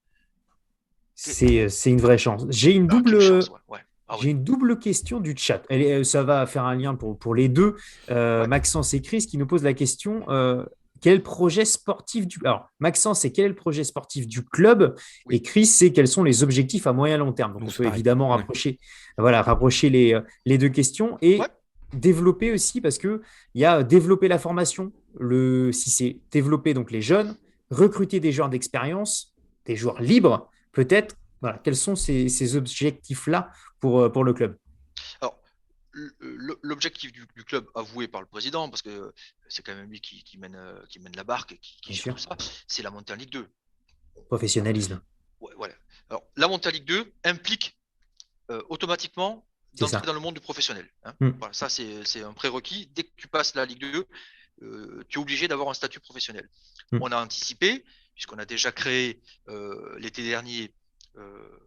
c'est une vraie chance. J'ai une double question du chat. Ça va faire un lien pour les deux. Maxence et Chris qui nous posent la question quel projet sportif du... Alors, Maxence, c'est quel est le projet sportif du club et Chris, c'est quels sont les objectifs à moyen et long terme. Donc, on peut évidemment rapprocher les deux questions et développer aussi parce qu'il y a développer la formation, si c'est développer donc les jeunes, recruter des joueurs d'expérience, des joueurs libres, peut-être. Voilà, quels sont ces objectifs-là pour le club? Alors, l'objectif du club avoué par le président, parce que c'est quand même lui qui mène la barque, qui gère tout ça, c'est la montée en Ligue 2. Professionnalisme. Voilà. Alors, la montée en Ligue 2 implique automatiquement d'entrer dans le monde du professionnel. Voilà, ça, c'est un prérequis. Dès que tu passes la Ligue 2, tu es obligé d'avoir un statut professionnel. On a anticipé, puisqu'on a déjà créé l'été dernier,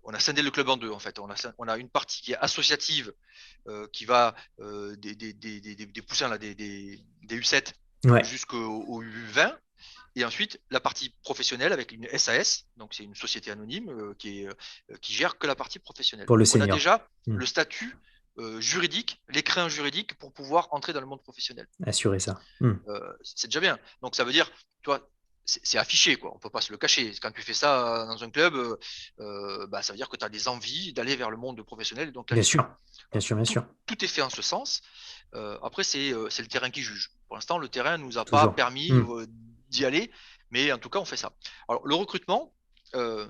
on a scindé le club en deux en fait. On a une partie qui est associative qui va des poussins là, des U7 jusqu'au U20. Et ensuite, la partie professionnelle avec une SAS, donc c'est une société anonyme qui gère que la partie professionnelle. Pour le on a déjà le statut juridique, l'écrin juridique pour pouvoir entrer dans le monde professionnel. Assurer ça. C'est déjà bien. Donc ça veut dire, tu vois, c'est affiché, quoi. On ne peut pas se le cacher. Quand tu fais ça dans un club, ça veut dire que tu as des envies d'aller vers le monde professionnel. Donc, bien sûr. Tout est fait en ce sens. Après, c'est le terrain qui juge. Pour l'instant, le terrain ne nous a pas permis d'y aller, mais en tout cas, on fait ça. Alors, le recrutement, en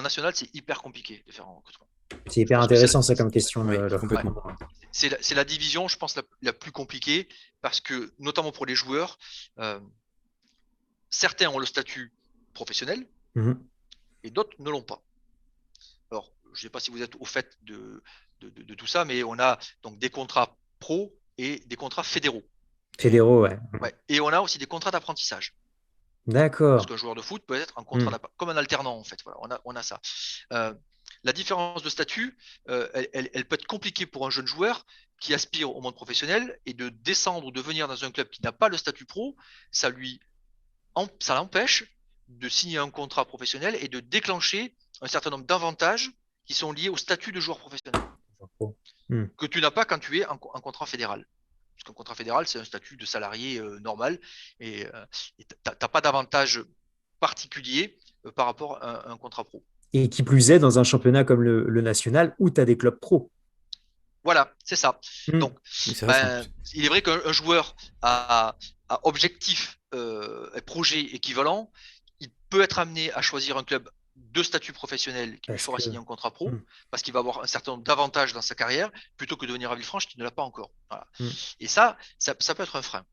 national, c'est hyper compliqué de faire un recrutement. C'est Je hyper pense que c'est intéressant ça comme question, Oui, Franchement. complètement. c'est la division, je pense, la plus compliquée, parce que, notamment pour les joueurs, certains ont le statut professionnel Mhm. et d'autres ne l'ont pas. Alors, je ne sais pas si vous êtes au fait de tout ça, mais on a donc des contrats pro et des contrats fédéraux. Fédéraux, ouais. Ouais. Et on a aussi des contrats d'apprentissage. Parce D'accord. qu'un joueur de foot peut être un contrat Mhm. comme un alternant, en fait. Voilà, on a ça. Euh, la différence de statut, elle peut être compliquée pour un jeune joueur qui aspire au monde professionnel, et de descendre ou de venir dans un club qui n'a pas le statut pro, ça l'empêche de signer un contrat professionnel et de déclencher un certain nombre d'avantages qui sont liés au statut de joueur professionnel, Mhm. que tu n'as pas quand tu es un contrat fédéral. Parce qu'un contrat fédéral, c'est un statut de salarié normal, et tu n'as pas d'avantage particulier par rapport à un contrat pro. Et qui plus est, dans un championnat comme le national où tu as des clubs pro. Voilà, c'est ça. Mhm. Donc, Oui, c'est vrai, ben, il est vrai qu'un joueur à objectif et projet équivalent, il peut être amené à choisir un club de statut professionnel qui lui Parce fera que. signer un contrat pro, Mhm. parce qu'il va avoir un certain nombre d'avantages dans sa carrière, plutôt que de venir à Villefranche qui ne l'a pas encore. Voilà. Mhm. Et ça peut être un frein.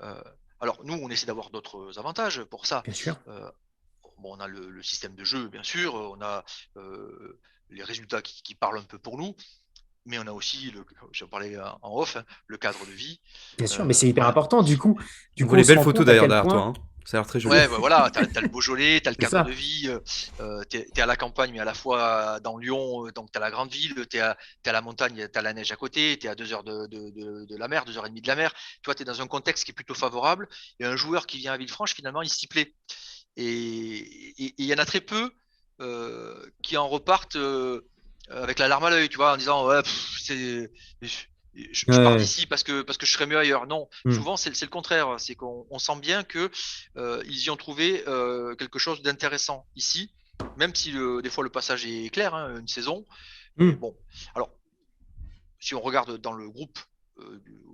Euh, alors, nous, on essaie d'avoir d'autres avantages pour ça. Bien sûr. Euh, bon, on a le système de jeu, bien sûr, on a les résultats qui parlent un peu pour nous, mais on a aussi, j'en parlais en off, hein, le cadre de vie. Bien sûr, mais c'est hyper Voilà. important. Du On voit coup, on les se belles rend photos compte à d'ailleurs quel derrière toi, point. hein. Ça a l'air très joli. Ouais, bah voilà, t'as le Beaujolais, t'as le C'est cadre de ça. vie, t'es à la campagne, mais à la fois dans Lyon, donc t'as la grande ville, t'es à la montagne, t'as la neige à côté, t'es à 2 heures de la mer, 2 heures et demie de la mer. Tu vois, t'es dans un contexte qui est plutôt favorable. Et un joueur qui vient à Villefranche, finalement, il s'y plaît. Et il y en a très peu qui en repartent avec la larme à l'œil, tu vois, en disant ouais, je pars Ouais. d'ici parce que je serais mieux ailleurs. Non, Mhm. souvent c'est le contraire. C'est qu'on sent bien que ils y ont trouvé quelque chose d'intéressant ici, même si des fois le passage est clair, hein, une saison. Mais Mhm. bon, alors si on regarde dans le groupe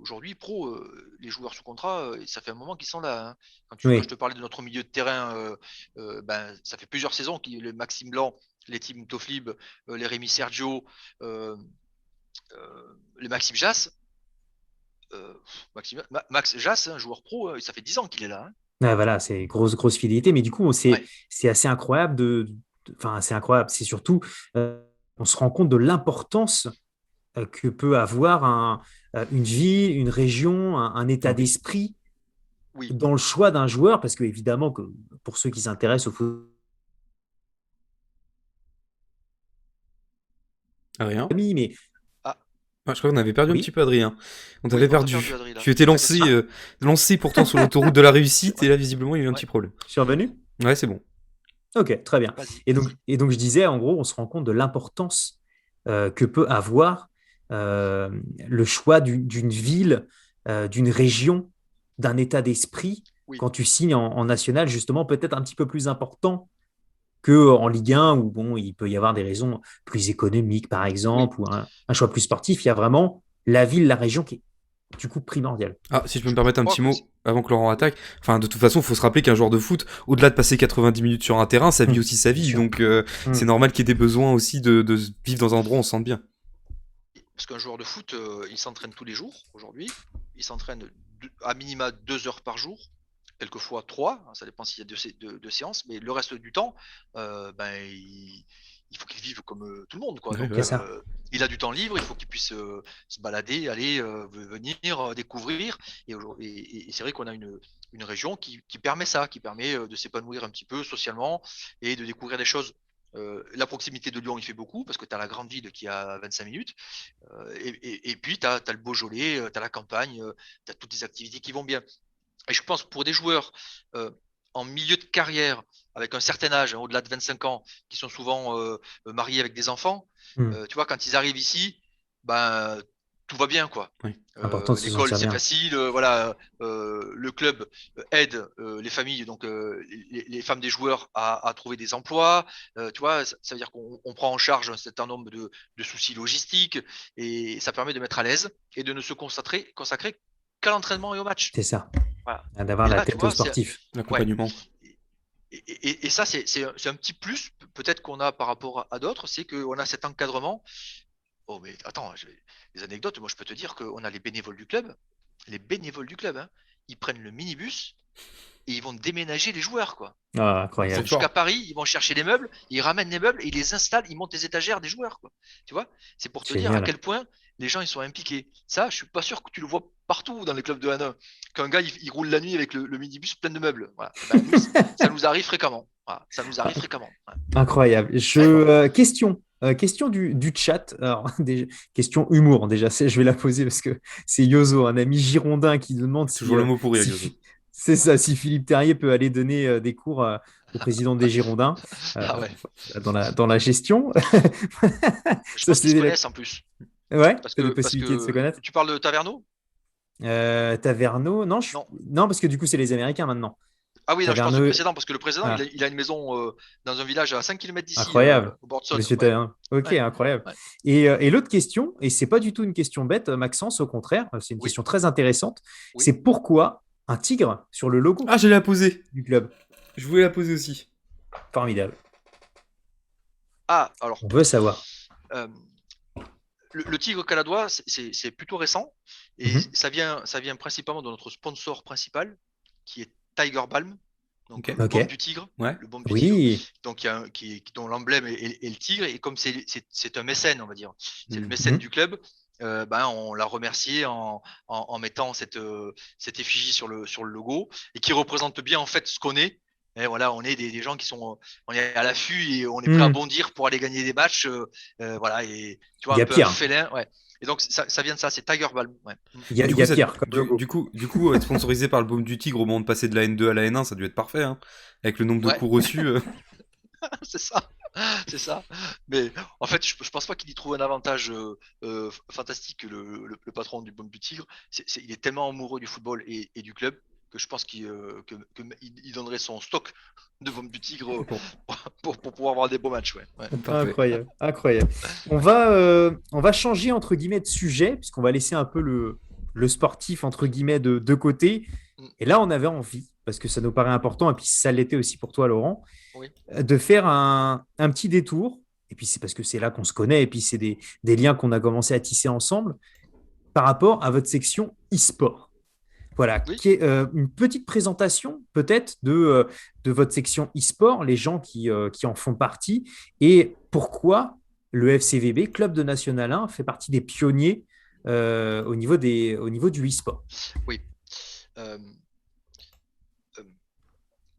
aujourd'hui pro, les joueurs sous contrat, ça fait un moment qu'ils sont là, hein. Quand je Oui. te parlais de notre milieu de terrain, ben, ça fait plusieurs saisons les Maxime Blanc, les Tim Toflib, les Rémi Sergio, euh, les Maxime Jass. Max Jass, un joueur pro, ça fait 10 ans qu'il est là, hein. Ouais, voilà, c'est grosse fidélité. Mais du coup, Ouais, c'est assez incroyable enfin, c'est incroyable. C'est surtout, on se rend compte de l'importance que peut avoir une ville, une région, un Ah état oui. d'esprit oui. dans le choix d'un joueur, parce que évidemment que pour ceux qui s'intéressent au foot, Rien. mais Ah, Ah, je crois qu'on avait perdu un petit oui, peu Adrien. On oui, t'avait on t'a perdu, perdu. Adrien, là. Tu étais Ouais, lancé, excuse-moi. lancé pourtant sur l'autoroute de la réussite, Ouais, et là visiblement il y a eu un ouais, petit problème. je suis revenu. Ouais, c'est bon. Ok, très bien. vas-y. Et donc, je disais, en gros, on se rend compte de l'importance que peut avoir euh, le choix d'une ville, d'une région, d'un état d'esprit Oui, quand tu signes en national, justement, peut-être un petit peu plus important qu'en Ligue 1, où bon, il peut y avoir des raisons plus économiques, par oui. exemple, ou un choix plus sportif. Il y a vraiment la ville, la région qui est du coup primordiale. Ah, si je peux Je me permettre un crois petit que mot avant que Laurent oui, attaque. Enfin, de toute façon, il faut se rappeler qu'un joueur de foot, au-delà de passer 90 minutes sur un terrain, ça vit aussi sa Bien vie. sûr. Donc, c'est Hum, normal qu'il y ait des besoins aussi de vivre dans un endroit où on se sente bien. parce qu'un joueur de foot, il s'entraîne tous les jours aujourd'hui. Il s'entraîne à minima 2 heures par jour, quelquefois 3, hein, ça dépend s'il y a deux séances, mais le reste du temps, ben, il faut qu'il vive comme tout le monde, quoi. Ouais, Donc, c'est ouais. ça. il a du temps libre, il faut qu'il puisse se balader, aller, venir, découvrir. Et c'est vrai qu'on a une région qui permet ça, qui permet de s'épanouir un petit peu socialement et de découvrir des choses. La proximité de Lyon, il fait beaucoup parce que tu as la grande ville qui est à 25 minutes. Et puis, tu as le Beaujolais, tu as la campagne, tu as toutes les activités qui vont bien. Et je pense pour des joueurs euh, en milieu de carrière, avec un certain âge, hein, au-delà de 25 ans, qui sont souvent mariés avec des enfants, Hum. tu vois, quand ils arrivent ici, ben, tout va bien, quoi. Oui. Important de se L'école, sentir c'est bien. facile, voilà. Le club aide les familles, donc les femmes des joueurs à trouver des emplois. Tu vois, ça veut dire qu'on prend en charge un certain nombre de soucis logistiques, et ça permet de mettre à l'aise et de ne se consacrer qu'à l'entraînement et au match. C'est ça. Voilà. D'avoir Et la là, tu tête au vois, sportif. ouais. L'accompagnement. et ça, c'est un petit plus, peut-être qu'on a par rapport à d'autres, c'est qu'on a cet encadrement. Oh, mais attends, des anecdotes, moi je peux te dire qu'on a les bénévoles du club, hein, ils prennent le minibus et ils vont déménager les joueurs, quoi. Ah, Ils vont incroyable. jusqu'à fort. Paris, ils vont chercher les meubles, ils ramènent les meubles et ils les installent, ils montent les étagères des joueurs, quoi. Tu vois? C'est pour te dire à Génial. quel point les gens ils sont impliqués. Ça, je suis pas sûr que tu le vois partout dans les clubs de N1, qu'un gars il roule la nuit avec le minibus plein de meubles. Voilà. Eh ben, nous, ça nous arrive fréquemment. Voilà. Ça nous arrive fréquemment. Ouais. Incroyable. D'accord. Question du chat. Alors, question humour, déjà. Je vais la poser parce que c'est Yozo, un ami girondin, qui nous demande Toujours le mot pour rire, Yoso. c'est ça, si Philippe Terrier peut aller donner des cours au président des Girondins euh, Ah ouais. dans la gestion. Je Ça, pense qu'ils se c'est connaissent en plus. ouais, Parce t'as des que, parce possibilités de se que connaître. tu parles de Taverneau? Taverneau, non, Non. non, parce que du coup, c'est les Américains maintenant. Ah oui, non, je pense du Taverneau, précédent, parce que le précédent, ah, il a une maison dans un village à 5 km d'ici, incroyable. au bord de Saône. Monsieur Ouais, Taverneau. Ok, ouais, incroyable. ouais. Et l'autre question, et c'est pas du tout une question bête, Maxence, au contraire, c'est une Oui, question très intéressante. C'est oui. pourquoi un tigre sur le logo Ah, j'allais la poser. du club? Je voulais la poser aussi. Formidable. Ah, alors, On veut savoir. euh, le tigre caladois, c'est plutôt récent et Mhm. ça vient principalement de notre sponsor principal qui est Tiger Balm, donc Ok. le Ok. baume du tigre, Ouais. le baume du tigre, Oui. donc dont l'emblème est le tigre et comme c'est un mécène, on va dire, c'est le mécène Mhm. du club, ben on l'a remercié en mettant cette effigie sur le logo et qui représente bien en fait ce qu'on est. Et voilà, on est des gens on est à l'affût et on est prêt à Mhm. bondir pour aller gagner des matchs. Voilà, et tu vois, Il y un a peu un Pierre. félin, ouais. Et donc, ça vient de ça, c'est Tiger Balm. Ouais. Du Il y coup, a ça, Pierre comme du, logo. du coup, du coup, être sponsorisé par le Baume du Tigre au moment de passer de la N2 à la N1, ça a dû être parfait, hein. Avec le nombre de Ouais, coups reçus. c'est ça. C'est ça. Mais en fait, je pense pas qu'il y trouve un avantage fantastique, le patron du Baume du Tigre. Il est tellement amoureux du football et du club que je pense qu'il donnerait son stock de Baume du Tigre pour pouvoir avoir des beaux matchs. Ouais. Ouais. Parfait. Incroyable, incroyable. On va changer entre guillemets de sujet, puisqu'on va laisser un peu le sportif entre guillemets de côté. Mm. Et là, on avait envie, parce que ça nous paraît important, et puis ça l'était aussi pour toi, Laurent, Oui. de faire un petit détour. Et puis c'est parce que c'est là qu'on se connaît, et puis c'est des liens qu'on a commencé à tisser ensemble par rapport à votre section e-sport. Voilà, Oui. qui est une petite présentation peut-être de votre section e-sport, les gens qui en font partie, et pourquoi le FCVB, Club de National 1, fait partie des pionniers au niveau du e-sport. Oui. Euh, euh,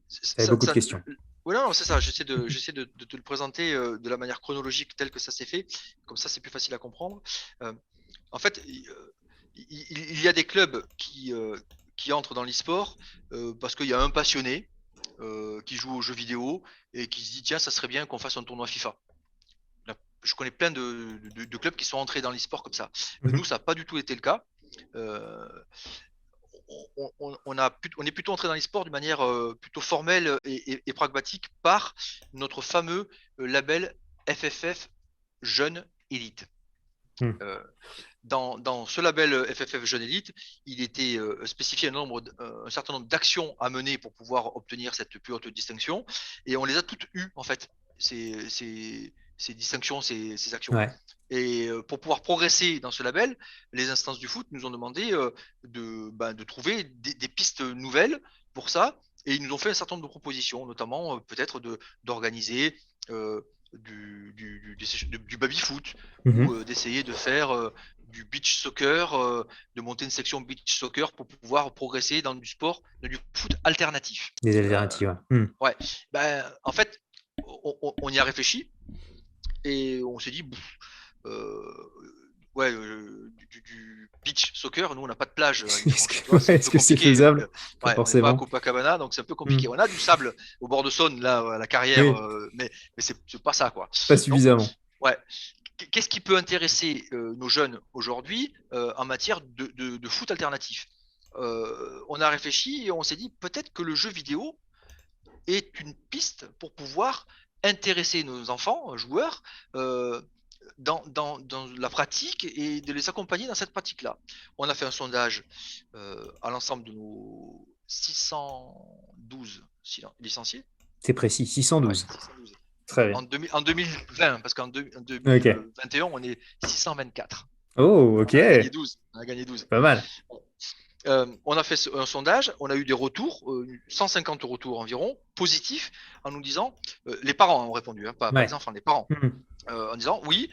Ça avait beaucoup de questions. ouais, non, c'est ça. J'essaie de te le présenter de la manière chronologique telle que ça s'est fait. Comme ça, c'est plus facile à comprendre. Euh, En fait, il y a des clubs qui entrent dans l'e-sport parce qu'il y a un passionné qui joue aux jeux vidéo et qui se dit tiens, ça serait bien qu'on fasse un tournoi FIFA. Là, je connais plein de clubs qui sont entrés dans l'e-sport comme ça. Nous, Mhm. ça n'a pas du tout été le cas. Euh, on est plutôt entré dans l'e-sport d'une manière plutôt formelle et pragmatique par notre fameux label FFF Jeune Elite. Mhm. Euh, dans ce label FFF Jeune Elite, il était spécifié un certain nombre d'actions à mener pour pouvoir obtenir cette plus haute distinction, et on les a toutes eues en fait, ces distinctions, ces actions. Ouais. Et pour pouvoir progresser dans ce label, les instances du foot nous ont demandé de trouver des pistes nouvelles pour ça, et ils nous ont fait un certain nombre de propositions, notamment peut-être d'organiser euh, du baby-foot, ou Mhm. d'essayer de faire du beach soccer, de monter une section beach soccer pour pouvoir progresser dans du sport, dans du foot alternatif. Des Euh, alternatives. Ouais. Mhm. ouais, en fait, on y a réfléchi et on s'est dit, euh, ouais, du beach soccer, nous on n'a pas de plage à Est-ce Villefranche, tu vois, que, c'est un est-ce peu que c'est compliqué. faisable? Pas Ouais, on n'est pas à forcément. Copacabana, donc c'est un peu compliqué. Mhm. On a du sable au bord de Saône, là, à la carrière, Oui, mais c'est pas ça, quoi. pas Donc, suffisamment. ouais, qu'est-ce qui peut intéresser nos jeunes aujourd'hui en matière de foot alternatif? On a réfléchi et on s'est dit peut-être que le jeu vidéo est une piste pour pouvoir intéresser nos enfants, joueurs, euh, dans la pratique et de les accompagner dans cette pratique-là. On a fait un sondage à l'ensemble de nos 612 licenciés. C'est précis, Ouais, 612. 612. Très bien. En 2020, parce qu'en Ok. 2021, on est 624. Oh, ok. On a gagné 12. On a gagné 12. Pas mal. On a fait un sondage, on a eu des retours, 150 retours environ, positifs, en nous disant, les parents ont répondu, hein, pas les Ouais. enfants, les parents, Mhm. en disant oui,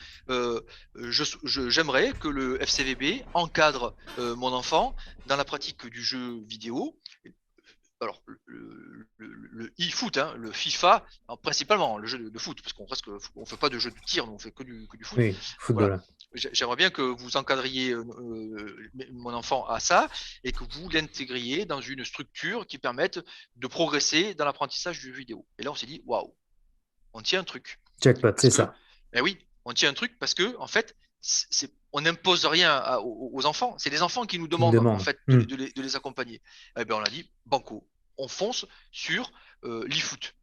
j'aimerais que le FCVB encadre mon enfant dans la pratique du jeu vidéo. Alors, le e-foot, hein, le FIFA, principalement le jeu de foot, parce on fait pas de jeu de tir, on fait que du foot. Oui, Donc voilà, football. j'aimerais bien que vous encadriez mon enfant à ça et que vous l'intégriez dans une structure qui permette de progresser dans l'apprentissage du jeu vidéo. Et là, on s'est dit, waouh, on tient un truc. Jackpot, Parce c'est que, ça. eh oui, on tient un truc parce que, en fait, on n'impose rien aux enfants. C'est les enfants qui nous Qui me demandent, en demande. fait, de les accompagner. Eh bien, on a dit, banco, on fonce sur l'e-foot.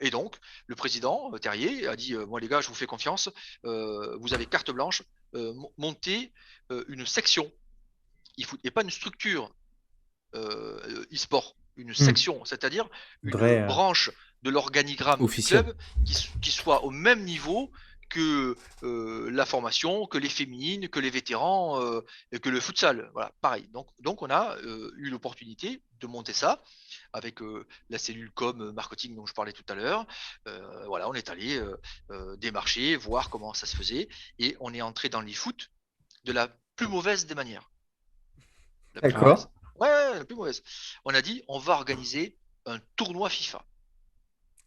Et donc, le président Terrier a dit, moi les gars, je vous fais confiance, vous avez carte blanche, montez une section e-foot, et pas une structure e-sport, une Hmm. section, c'est-à-dire une Vrai. branche de l'organigramme du Officiel. club qui soit au même niveau que la formation, que les féminines, que les vétérans, et que le futsal. Voilà, pareil. Donc on a eu l'opportunité de monter ça avec la cellule com marketing dont je parlais tout à l'heure. Voilà, on est allé démarcher, voir comment ça se faisait, et on est entré dans l'e-foot de la plus mauvaise des manières. La plus D'accord. mauvaise. Ouais, la plus mauvaise. On a dit, on va organiser un tournoi FIFA.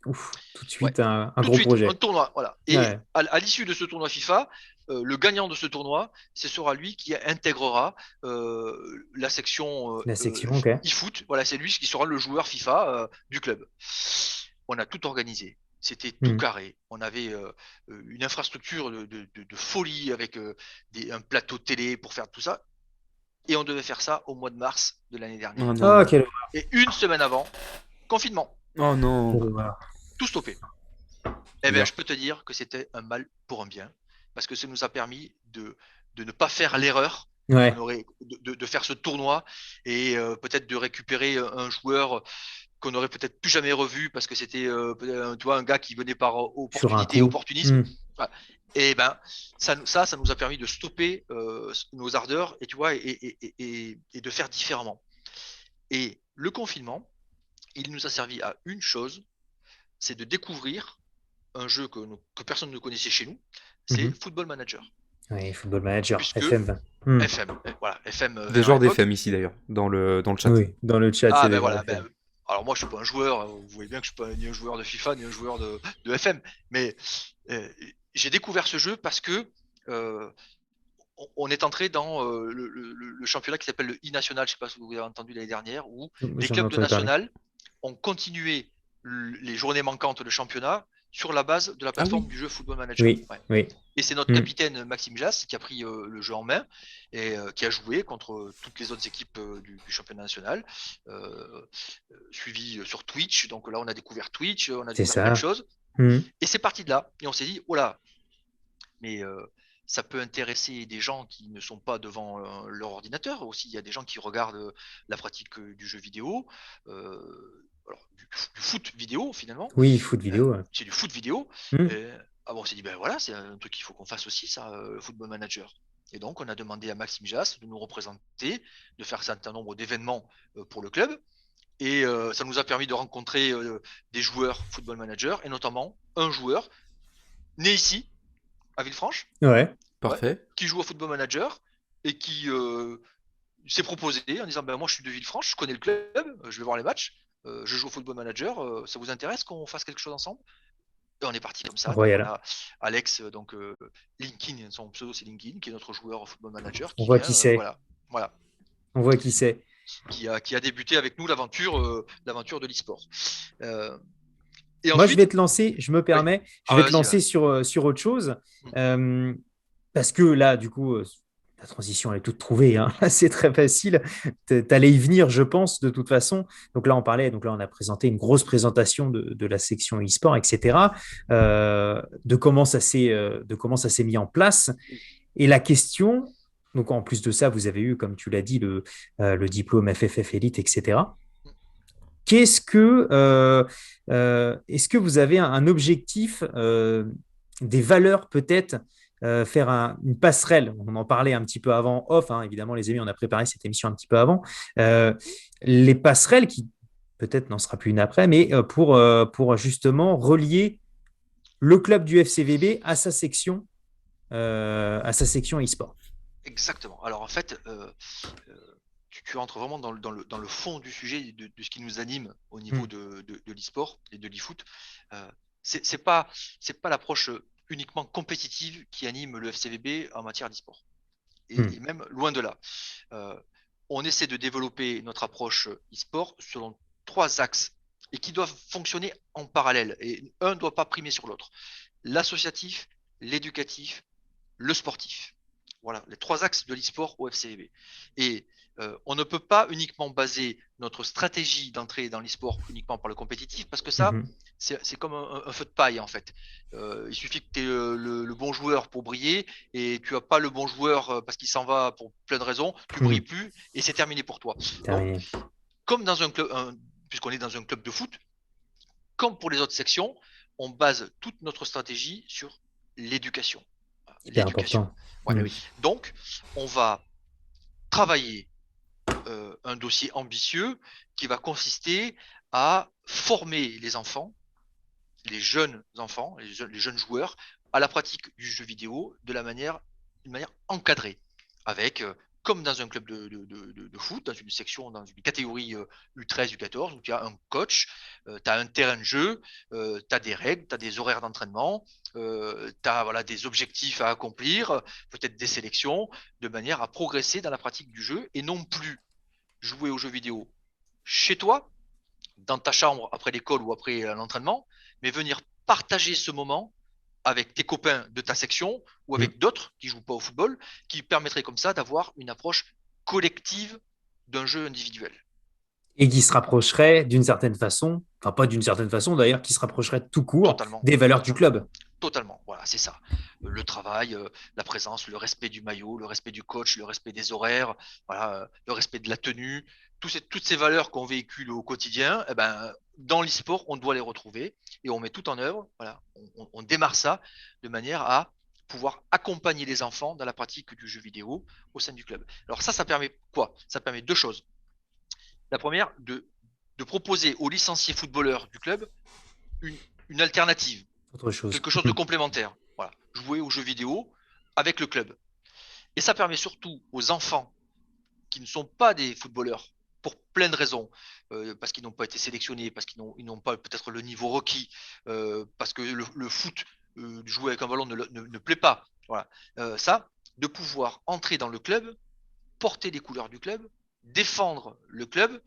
Ouf, tout de Ouais, suite, un tout de gros suite, un projet. tournoi. Voilà. Et Ouais. à l'issue de ce tournoi FIFA, le gagnant de ce tournoi, ce sera lui qui intégrera la section La section, ok. e-foot. Voilà, c'est lui qui sera le joueur FIFA du club. On a tout organisé. C'était tout Hmm. carré. On avait une infrastructure de folie avec un plateau télé pour faire tout ça. Et on devait faire ça au mois de mars de l'année Oh dernière. Oh, non. quelle Et une semaine avant, confinement, Oh non. horreur. tout stoppé. Eh bien, Dur. je peux te dire que c'était un mal pour un bien, parce que ça nous a permis de ne pas faire l'erreur qu'on Ouais, aurait de faire ce tournoi et peut-être de récupérer un joueur qu'on aurait peut-être plus jamais revu parce que c'était un gars qui venait par sur un opportunité et coup. opportunisme. Hmm. Voilà. Et ben ça nous a permis de stopper nos ardeurs et tu vois et de faire différemment. Et le confinement, il nous a servi à une chose, c'est de découvrir un jeu que personne ne connaissait chez nous, c'est Mhm. Football Manager. Oui, Football Manager, Puisque FM20. Hmm. FM, voilà, FM Des 20 à joueurs l'époque. d'FM ici d'ailleurs, dans le chat. Oui, dans le chat, il y Ah a des ben joueurs voilà, FM. alors moi je suis pas un joueur, vous voyez bien que je suis pas ni un joueur de FIFA ni un joueur de FM, mais euh, j'ai découvert ce jeu parce que euh, on est entré dans le championnat qui s'appelle le e-national, je sais pas si vous avez entendu l'année dernière, où les J'en ai clubs de entendu parler. national ont continué les journées manquantes de championnat sur la base de la Ah plateforme oui. du jeu Football Manager. Oui, Ouais. oui. Et c'est notre Hmm. capitaine Maxime Jass qui a pris le jeu en main et qui a joué contre toutes les autres équipes du championnat national, suivi sur Twitch. Donc là, on a découvert Twitch, on a C'est découvert plein de ça. choses. Hmm. Et c'est parti de là. Et on s'est dit, oh là, mais ça peut intéresser des gens qui ne sont pas devant leur ordinateur aussi. Il y a des gens qui regardent la pratique du jeu vidéo, alors, du foot vidéo finalement. Oui, foot vidéo. Ouais. C'est du foot vidéo. Hmm. Et, ah bon, on s'est dit, ben voilà, c'est un truc qu'il faut qu'on fasse aussi, ça, Football Manager. Et donc, on a demandé à Maxime Jass de nous représenter, de faire un certain nombre d'événements pour le club. Et ça nous a permis de rencontrer des joueurs Football Manager, et notamment un joueur né ici, à Villefranche, Ouais. ouais, Parfait. qui joue au Football Manager et qui s'est proposé en disant ben, moi je suis de Villefranche, je connais le club, je vais voir les matchs, je joue au Football Manager, ça vous intéresse qu'on fasse quelque chose ensemble? Et on est parti comme ça. Donc on Royal. a Alex, donc Linkin, son pseudo c'est Linkin, qui est notre joueur au Football Manager, On qui voit vient, qui c'est. voilà, On voit qui c'est. qui a débuté avec nous l'aventure de l'e-sport. Euh, et Moi, je vais ensuite, te lancer, je me oui, permets, je ah vais bah te vas-y, lancer va. sur autre chose. Euh, Parce que là, du coup, la transition elle est toute trouvée, hein. C'est très facile. Tu allais y venir, je pense, de toute façon. Donc là, on parlait, donc là, on a présenté une grosse présentation de la section e-sport, etc., de comment ça s'est mis en place. Et la question, donc en plus de ça, vous avez eu, comme tu l'as dit, le diplôme FFF Elite, etc. Est-ce que vous avez un objectif, des valeurs peut-être, faire une passerelle? On en parlait un petit peu avant off, hein, évidemment les amis, on a préparé cette émission un petit peu avant. Euh, les passerelles qui peut-être n'en sera plus une après, mais pour justement relier le club du FCVB à sa section e-sport. Exactement. Alors en fait, tu entres vraiment dans le fond du sujet de ce qui nous anime au niveau de l'e-sport et de l'e-foot. C'est pas l'approche uniquement compétitive qui anime le FCVB en matière d'e-sport. Et même loin de là. On essaie de développer notre approche e-sport selon 3 axes et qui doivent fonctionner en parallèle. Et un ne doit pas primer sur l'autre. L'associatif, l'éducatif, le sportif. Voilà, les 3 axes de l'e-sport au FCVB. Et on ne peut pas uniquement baser notre stratégie d'entrée dans l'e-sport uniquement par le compétitif, parce que ça, c'est comme un feu de paille en fait. Il suffit que tu aies le bon joueur pour briller, et tu n'as pas le bon joueur parce qu'il s'en va pour plein de raisons, tu ne brilles plus, et c'est terminé pour toi. Donc, comme dans un club, puisqu'on est dans un club de foot, comme pour les autres sections, on base toute notre stratégie sur l'éducation. L'éducation. Ouais. Donc, on va travailler un dossier ambitieux qui va consister à former les enfants, les jeunes enfants, les jeunes joueurs à la pratique du jeu vidéo d'une manière encadrée, avec comme dans un club de foot, dans une section, dans une catégorie U13, U14, où tu as un coach, tu as un terrain de jeu, tu as des règles, tu as des horaires d'entraînement, tu as des objectifs à accomplir, peut-être des sélections, de manière à progresser dans la pratique du jeu et non plus jouer aux jeux vidéo chez toi, dans ta chambre après l'école ou après l'entraînement, mais venir partager ce moment avec tes copains de ta section ou avec d'autres qui ne jouent pas au football, qui permettrait comme ça d'avoir une approche collective d'un jeu individuel. Et qui se rapprocherait d'une certaine façon, enfin pas d'une certaine façon d'ailleurs, qui se rapprocherait tout court des valeurs du club. Totalement, voilà, c'est ça. Le travail, la présence, le respect du maillot, le respect du coach, le respect des horaires, voilà, le respect de la tenue, toutes ces valeurs qu'on véhicule au quotidien, eh ben, dans l'e-sport, on doit les retrouver et on met tout en œuvre. Voilà, on démarre ça de manière à pouvoir accompagner les enfants dans la pratique du jeu vidéo au sein du club. Alors ça permet quoi? Ça permet 2 choses. La première, de proposer aux licenciés footballeurs du club une alternative. Autre chose. Quelque chose de complémentaire. Voilà. Jouer aux jeux vidéo avec le club. Et ça permet surtout aux enfants qui ne sont pas des footballeurs, pour plein de raisons, parce qu'ils n'ont pas été sélectionnés, parce qu'ils n'ont pas peut-être le niveau requis, parce que le foot, jouer avec un ballon ne plaît pas. Voilà. Ça, de pouvoir entrer dans le club, porter les couleurs du club, défendre le club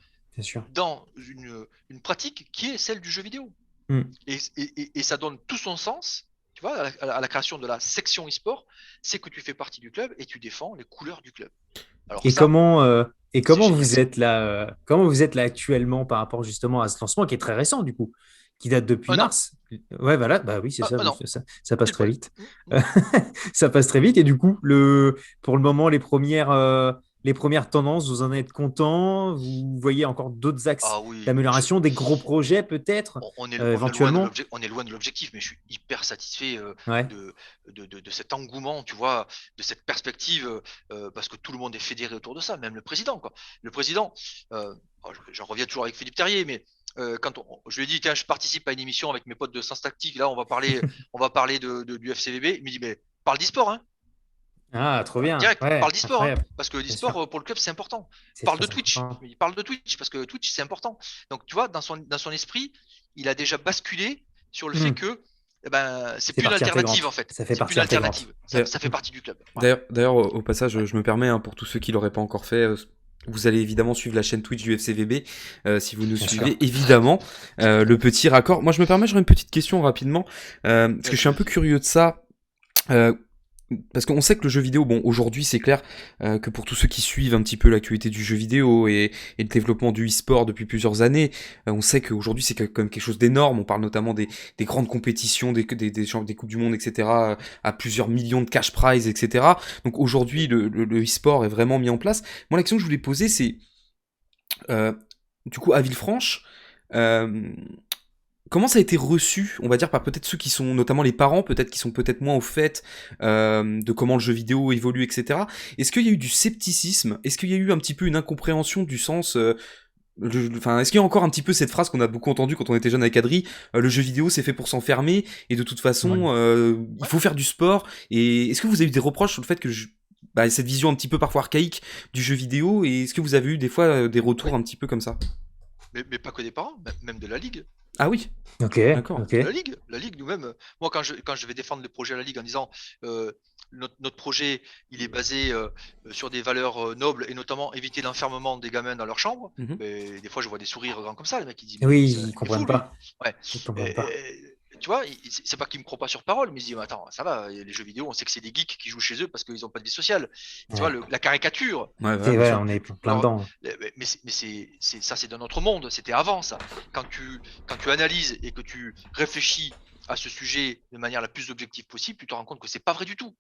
dans une pratique qui est celle du jeu vidéo. Et ça donne tout son sens, tu vois, à la création de la section e-sport, c'est que tu fais partie du club et tu défends les couleurs du club. Alors comment vous êtes là actuellement par rapport justement à ce lancement qui est très récent du coup, qui date depuis mars. Ouais, voilà, bah oui, c'est ça passe très vite. Ça passe très vite et du coup, pour le moment, les premières tendances, vous en êtes content? Vous voyez encore d'autres axes d'amélioration, des gros projets peut-être éventuellement? On est loin de l'objectif, mais je suis hyper satisfait de cet engouement, tu vois, de cette perspective, parce que tout le monde est fédéré autour de ça, même le président, quoi. Le président, j'en reviens toujours avec Philippe Terrier, mais quand je lui ai dit, tiens, je participe à une émission avec mes potes de Sens Tactique, là, on va parler du FCVB, il me dit, mais parle d'e-sport, hein. Ah, trop bien. Direct, parle d'e-sport, hein, parce que l'e-sport pour le club c'est important. Parle de Twitch, il parle de Twitch parce que Twitch c'est important. Donc tu vois, dans son esprit, il a déjà basculé sur le fait que c'est plus une alternative en fait. Ça fait partie alternative. Ça fait partie du club. D'ailleurs, au passage, je me permets, pour tous ceux qui l'auraient pas encore fait, vous allez évidemment suivre la chaîne Twitch du FCVB si vous nous suivez, évidemment. Le petit raccord. Moi, je me permets, j'aurais une petite question rapidement, parce que je suis un peu curieux de ça. Parce qu'on sait que le jeu vidéo, bon, aujourd'hui, c'est clair que pour tous ceux qui suivent un petit peu l'actualité du jeu vidéo et le développement du e-sport depuis plusieurs années, on sait qu'aujourd'hui, c'est quand même quelque chose d'énorme. On parle notamment des grandes compétitions, des Coupes du Monde, etc., à plusieurs millions de cash prize, etc. Donc aujourd'hui, le e-sport est vraiment mis en place. Moi, la question que je voulais poser, c'est, du coup, à Villefranche, Euh, Comment ça a été reçu, on va dire, par peut-être ceux qui sont, notamment les parents, peut-être qui sont peut-être moins au fait de comment le jeu vidéo évolue, etc. Est-ce qu'il y a eu du scepticisme? Est-ce qu'il y a eu un petit peu une incompréhension du sens enfin, est-ce qu'il y a encore un petit peu cette phrase qu'on a beaucoup entendue quand on était jeune avec Adri, le jeu vidéo c'est fait pour s'enfermer et de toute façon Ouais. il faut faire du sport. Et est-ce que vous avez eu des reproches sur le fait que cette vision un petit peu parfois archaïque du jeu vidéo, et est-ce que vous avez eu des fois des retours Ouais. un petit peu comme ça? Mais pas que des parents, même de la Ligue. Ah oui, Ok, d'accord. ok. La Ligue nous-mêmes, moi quand je vais défendre le projet à la Ligue en disant euh, notre projet il est basé sur des valeurs nobles et notamment éviter l'enfermement des gamins dans leur chambre, Mhm. mais des fois je vois des sourires grands comme ça, les mecs qui disent mais Oui, ils il est fou comprennent lui. pas. Ouais. Ils comprennent pas. Tu vois, c'est pas qu'ils me croient pas sur parole, mais ils se disent mais attends, ça va, les jeux vidéo, on sait que c'est des geeks qui jouent chez eux parce qu'ils ont pas de vie sociale. Tu vois, Ouais. la caricature. Ouais, voilà, C'est bien vrai, sûr. on est plein Alors, dedans. mais ça, c'est dans notre monde. C'était avant ça. Quand tu analyses et que tu réfléchis à ce sujet de manière la plus objective possible, tu te rends compte que c'est pas vrai du tout.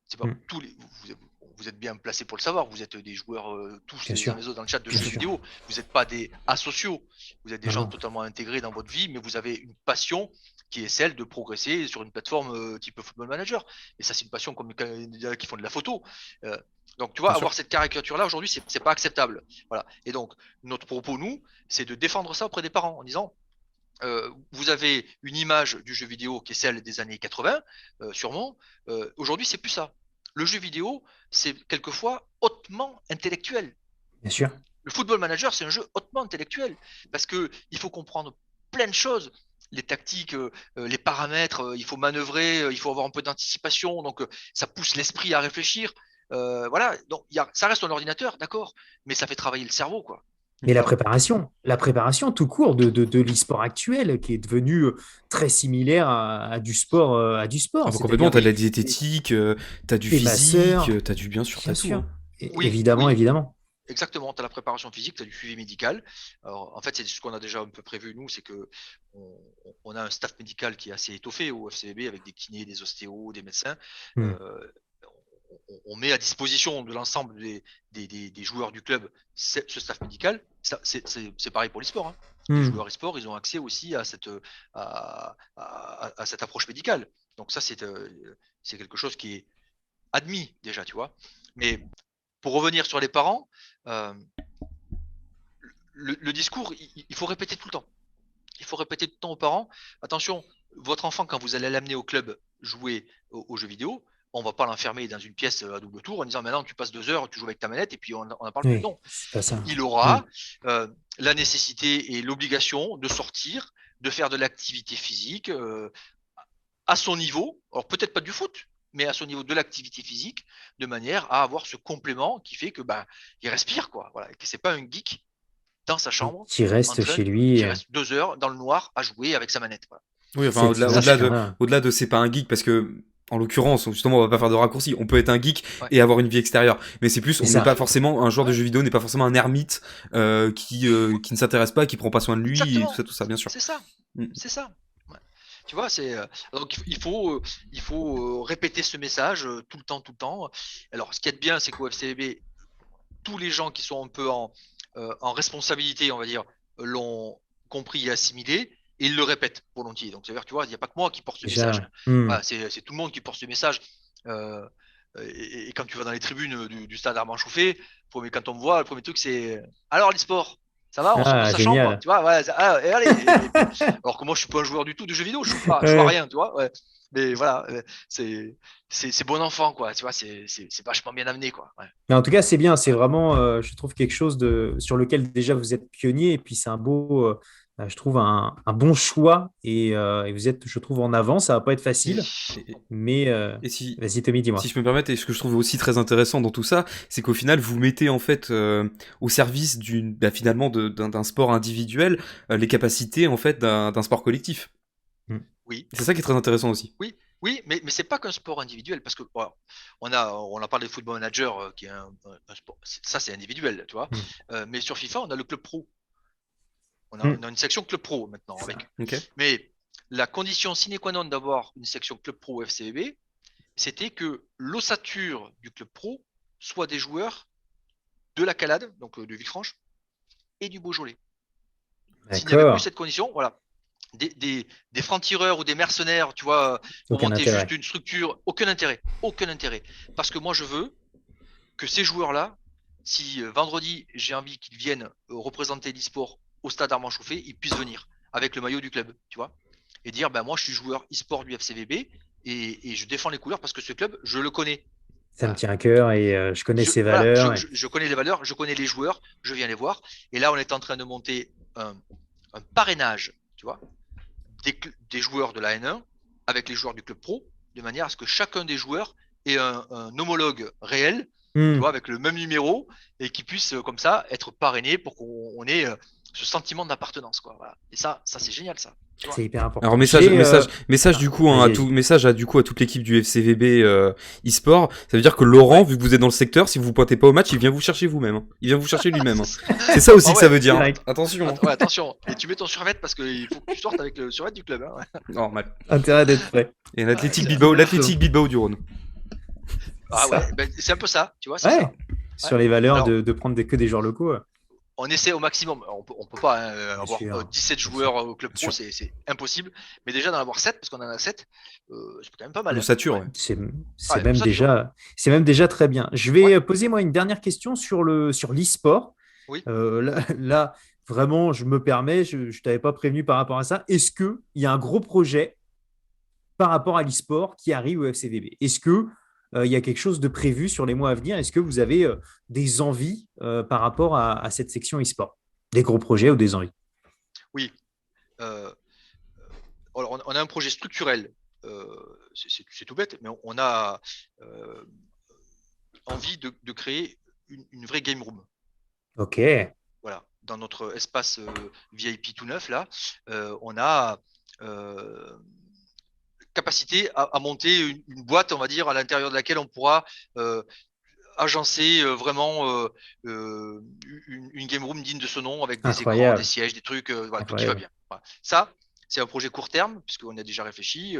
C'est pas Mm. tous les. Vous êtes bien placés pour le savoir. Vous êtes des joueurs tous Bien les uns sûr, les autres dans le chat de bien jeux sûr. vidéo. Vous n'êtes pas des asociaux. Vous êtes des Non, gens non. totalement intégrés dans votre vie, mais vous avez une passion qui est celle de progresser sur une plateforme type Football Manager. Et ça, c'est une passion comme les candidats qui font de la photo. Euh, donc, tu vois, Bien sûr. avoir cette caricature-là aujourd'hui, c'est pas acceptable. Voilà. Et donc, notre propos, nous, c'est de défendre ça auprès des parents en disant vous avez une image du jeu vidéo qui est celle des années 80, sûrement. Aujourd'hui, c'est plus ça. Le jeu vidéo, c'est quelquefois hautement intellectuel. Bien sûr. Le Football Manager, c'est un jeu hautement intellectuel parce que il faut comprendre plein de choses. Les tactiques, les paramètres, il faut manœuvrer, il faut avoir un peu d'anticipation. Donc, ça pousse l'esprit à réfléchir. Voilà. Donc, ça reste un ordinateur, d'accord, mais ça fait travailler le cerveau, quoi. Mais Tu vois. la préparation tout court de l'e-sport actuel, qui est devenu très similaire à du Ah sport, bah complètement, c'est-à-dire t'as de la diététique, t'as du des physique, masseurs, t'as du bien sûr, t'as bien tout, sûr. hein. Oui, Évidemment, oui, évidemment. exactement, tu as la préparation physique, tu as du suivi médical. Alors, en fait, c'est ce qu'on a déjà un peu prévu, nous, c'est que on a un staff médical qui est assez étoffé au FCB avec des kinés, des ostéos, des médecins. Hmm. Euh, on met à disposition de l'ensemble des joueurs du club ce staff médical. C'est pareil pour l'e-sport, hein. Les Hmm. joueurs e-sport, ils ont accès aussi à cette approche médicale. Donc ça, c'est quelque chose qui est admis déjà, tu vois. Mais pour revenir sur les parents, euh, le discours, il faut répéter tout le temps. Il faut répéter tout le temps aux parents. Attention, votre enfant, quand vous allez l'amener au club jouer aux jeux vidéo, on ne va pas l'enfermer dans une pièce à double tour en disant maintenant tu passes 2 heures, tu joues avec ta manette et puis on n'en parle plus. Oui, Non, c'est pas ça. il Hmm. aura la nécessité et l'obligation de sortir, de faire de l'activité physique à son niveau. Alors peut-être pas du foot, mais à son niveau de l'activité physique, de manière à avoir ce complément qui fait que ben il respire quoi. Voilà, et que c'est pas un geek dans sa chambre Qui en reste train chez lui. qui reste 2 heures dans le noir à jouer avec sa manette. Voilà. Oui, enfin, C'est Ça, dans c'est ce faux. cas-là. au-delà de c'est pas un geek, parce que, en l'occurrence, justement, on va pas faire de raccourci. On peut être un geek Ouais. et avoir une vie extérieure. Mais c'est plus, C'est on n'est pas ça. forcément, un joueur de Ouais. jeux vidéo n'est pas forcément un ermite, qui ne s'intéresse pas, qui prend pas soin de lui, et Exactement. tout ça, bien sûr. C'est ça. Mm. C'est ça. Ouais. Tu vois, donc il faut répéter ce message tout le temps, tout le temps. Alors, ce qui est bien, c'est qu'au FCB, tous les gens qui sont un peu en responsabilité, on va dire, l'ont compris et assimilé, et ils le répètent volontiers. Donc, c'est-à-dire, tu vois, il n'y a pas que moi qui porte ce Déjà, message. ouais. Hmm. Voilà, c'est tout le monde qui porte ce message. Euh, et quand tu vas dans les tribunes du stade Armand Chauffé, quand on me voit, le premier truc, c'est alors les sports, ça va, on sort de Ah, sa chambre, génial. tu vois, ouais, et allez. Alors que moi, je suis pas un joueur du tout de jeux vidéo, je joue à Ouais. rien, tu vois. Ouais. Mais voilà, c'est bon enfant, quoi. Tu vois, c'est vachement bien amené, quoi. Ouais. Mais en tout cas, c'est bien. C'est Ouais. vraiment, je trouve, quelque chose sur lequel déjà vous êtes pionnier. Et puis, c'est un beau, je trouve, un bon choix. Et vous êtes, je trouve, en avant. Ça va pas être Et, facile. Et, Mais et si, vas-y, Tommy, si dis-moi. je peux me permettre, et ce que je trouve aussi très intéressant dans tout ça, c'est qu'au final, vous mettez en fait au service finalement d'un sport individuel les capacités en fait d'un sport collectif. Hmm. oui, C'est ça qui est très intéressant aussi. oui, oui, mais c'est pas qu'un sport individuel parce que voilà, on a parlé de Football Manager qui est un sport, ça c'est individuel, tu vois. Hmm. Mais sur FIFA, on a le club pro. Hmm. On a une section club pro maintenant C'est avec. ça. Ok. Mais la condition sine qua non d'avoir une section club pro au FCB, c'était que l'ossature du club pro soit des joueurs de la Calade, donc de Villefranche, et du Beaujolais. S'il n'y avait plus D'accord. cette condition, voilà, des francs-tireurs ou des mercenaires, tu vois, pour Aucun monter intérêt. juste une structure, aucun intérêt. Aucun intérêt. Parce que moi, je veux que ces joueurs-là, si vendredi, j'ai envie qu'ils viennent représenter l'e-sport au stade Armand Chauffé, ils puissent venir avec le maillot du club, tu vois, et dire, ben moi, je suis joueur e-sport du FCVB et je défends les couleurs parce que ce club, je le connais. Ça me Voilà. tient à cœur et je connais ses Voilà, valeurs. je connais les valeurs, je connais les joueurs, je viens les voir. Et là, on est en train de monter un parrainage, tu vois, des joueurs de la N1 avec les joueurs du club pro, de manière à ce que chacun des joueurs ait un homologue réel, tu Hmm, vois, avec le même numéro, et qui puisse comme ça être parrainé pour qu'on ait ce sentiment d'appartenance, quoi. Voilà. Et ça c'est génial, ça. Tu vois. c'est hyper Alors important. J'ai. message Ah, du coup vas-y, à vas-y. tout message à du coup à toute l'équipe du FCVB e-sport. Ça veut dire que Laurent, Ouais. vu que vous êtes dans le secteur, si vous pointez pas au match, il vient vous chercher vous-même. Hein. Il vient vous chercher lui-même. Hein. C'est ça. C'est ça aussi Ah que ça ouais, veut dire. Hein. Direct. Attention. Hein. ouais, attention. Et tu mets ton survêt parce qu'il faut que tu sortes avec le survêt du club. Hein. Normal. Intérêt d'être prêt. Et Ah, Exactement. l'Athletic Bilbao du Rhône. ah ouais, Ça. ben, c'est un peu ça, tu vois, c'est Ouais. ça. Ouais. Sur les valeurs Alors, de prendre que des joueurs locaux. on essaie au maximum. On peut pas Bien avoir sûr. 17 Bien sûr. joueurs au club Bien pro, sûr. c'est impossible. Mais déjà d'en avoir 7, parce qu'on en a 7, c'est quand même pas mal. Le Hein. sature. Ouais. Ouais. C'est Ah c'est ouais, même ça tue. c'est même déjà très bien. Je Ouais, vais poser moi une dernière question sur l'e-sport. oui. Là, vraiment, je me permets, je ne t'avais pas prévenu par rapport à ça. Est-ce qu'il y a un gros projet par rapport à l'e-sport qui arrive au FCVB? Est-ce que il y a quelque chose de prévu sur les mois à venir? Est-ce que vous avez des envies par rapport à cette section e-sport? Des gros projets ou des envies? Oui. Euh, alors, on a un projet structurel. C'est tout bête, mais on a envie de créer une vraie game room. Ok, Voilà. Dans notre espace VIP tout neuf, là, on a capacité à monter une boîte, on va dire, à l'intérieur de laquelle on pourra agencer vraiment une game room digne de ce nom avec des écrans, des incroyable, sièges, des trucs, voilà, tout qui va incroyable. bien. Voilà. Ça, c'est un projet court terme, puisqu'on a déjà réfléchi,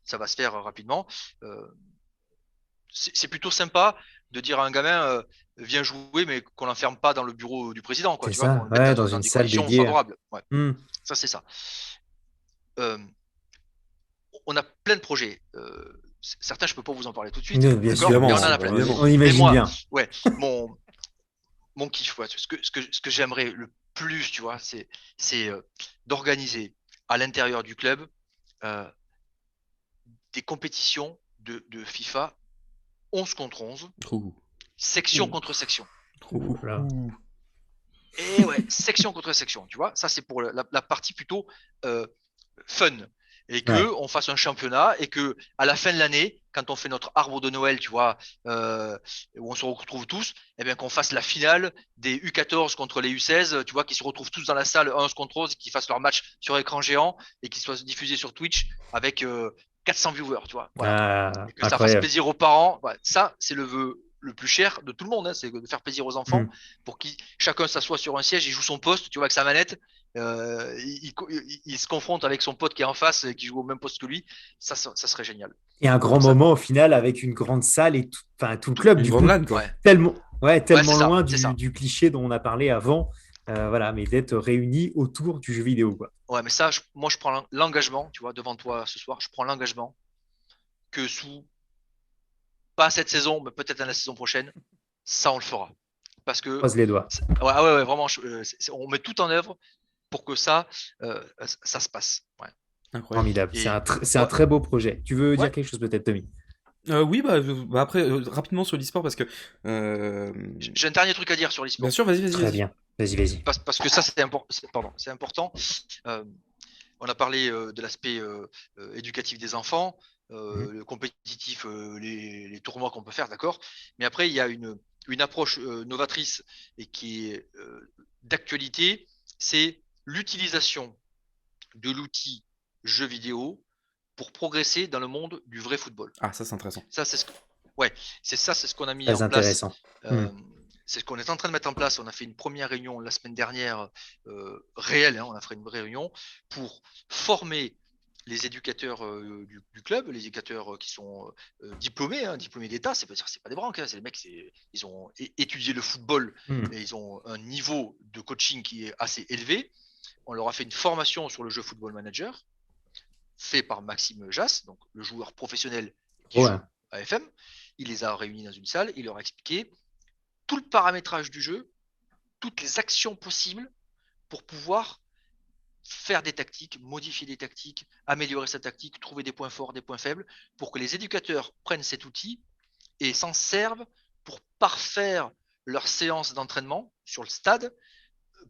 ça va se faire rapidement. Euh, c'est plutôt sympa de dire à un gamin, viens jouer, mais qu'on l'enferme pas dans le bureau du président, quoi, C'est tu vois, qu'on ça, le mette ouais, dans dans une des salle conditions dédiée. favorables. Ouais. Hmm. Ça, c'est ça. Euh, on a plein de projets. Certains, je peux pas vous en parler tout de suite, Bien d'accord, sûr, mais bien on Évidemment. en sûr. a plein. Évidemment. On Mais imagine moi, bien. ouais, mon kiff, ouais, ce que j'aimerais le plus, tu vois, c'est d'organiser à l'intérieur du club euh, des compétitions de FIFA 11 contre 11, Ouh. section Ouh, contre section. ouh là. Ouh. Et ouais, section contre section, tu vois, ça c'est pour la partie plutôt euh, fun. Et que Ouais, on fasse un championnat et que à la fin de l'année, quand on fait notre arbre de Noël, tu vois, où on se retrouve tous, eh bien qu'on fasse la finale des U14 contre les U16, tu vois, qui se retrouvent tous dans la salle 11 contre 11, qui fassent leur match sur écran géant et qui soient diffusés sur Twitch avec 400 viewers, tu vois, voilà. ah, Et que ça fasse incroyable. plaisir aux parents. Ouais, ça, c'est le vœu le plus cher de tout le monde, hein, c'est de faire plaisir aux enfants Hmm. pour que chacun s'assoie sur un siège, il joue son poste, tu vois, avec sa manette, il se confronte avec son pote qui est en face et qui joue au même poste que lui, ça serait génial. Et un grand Alors ça, moment au final avec une grande salle et tout, enfin, tout le club, Une du grande coup, LAN, quoi. ouais, ouais, tellement loin c'est ça. du cliché dont on a parlé avant. Voilà, mais d'être réunis autour du jeu vidéo, quoi. Ouais, mais ça, moi, je prends l'engagement, tu vois, devant toi ce soir, je prends l'engagement que sous, pas cette saison, mais peut-être la saison prochaine, ça, on le fera. Parce que, Croise les doigts. ouais, ouais, ouais, vraiment, on met tout en œuvre pour que ça se passe. Ouais. Incroyable. Formidable. Et C'est un ouais, très beau projet. Tu veux ouais, dire quelque chose peut-être, Tommy? Oui, bah après, rapidement sur l'e-sport parce que. euh, j'ai un dernier truc à dire sur Bien l'e-sport. sûr, vas-y, vas-y, Très vas-y. bien. Vas-y, vas-y. Parce que ça, c'est important. Euh, on a parlé de l'aspect éducatif des enfants, Mhm. le compétitif, les tournois qu'on peut faire, d'accord. Mais après, il y a une approche novatrice et qui est d'actualité, c'est l'utilisation de l'outil jeu vidéo pour progresser dans le monde du vrai football. Ah, ça, c'est intéressant. Ça, ouais, c'est ce qu'on a mis Très en place. intéressant. Hmm. Euh, c'est ce qu'on est en train de mettre en place. On a fait une première réunion la semaine dernière, réelle, hein, on a fait une vraie réunion pour former les éducateurs du club, les éducateurs qui sont diplômés, hein, diplômés d'État, c'est pas des branques, hein, c'est des mecs, ils ont étudié le football Hmm. et ils ont un niveau de coaching qui est assez élevé. on leur a fait une formation sur le jeu Football Manager, fait par Maxime Jass, donc le joueur professionnel qui joue à FM. Il les a réunis dans une salle, il leur a expliqué tout le paramétrage du jeu, toutes les actions possibles pour pouvoir faire des tactiques, modifier des tactiques, améliorer sa tactique, trouver des points forts, des points faibles, pour que les éducateurs prennent cet outil et s'en servent pour parfaire leur séance d'entraînement sur le stade,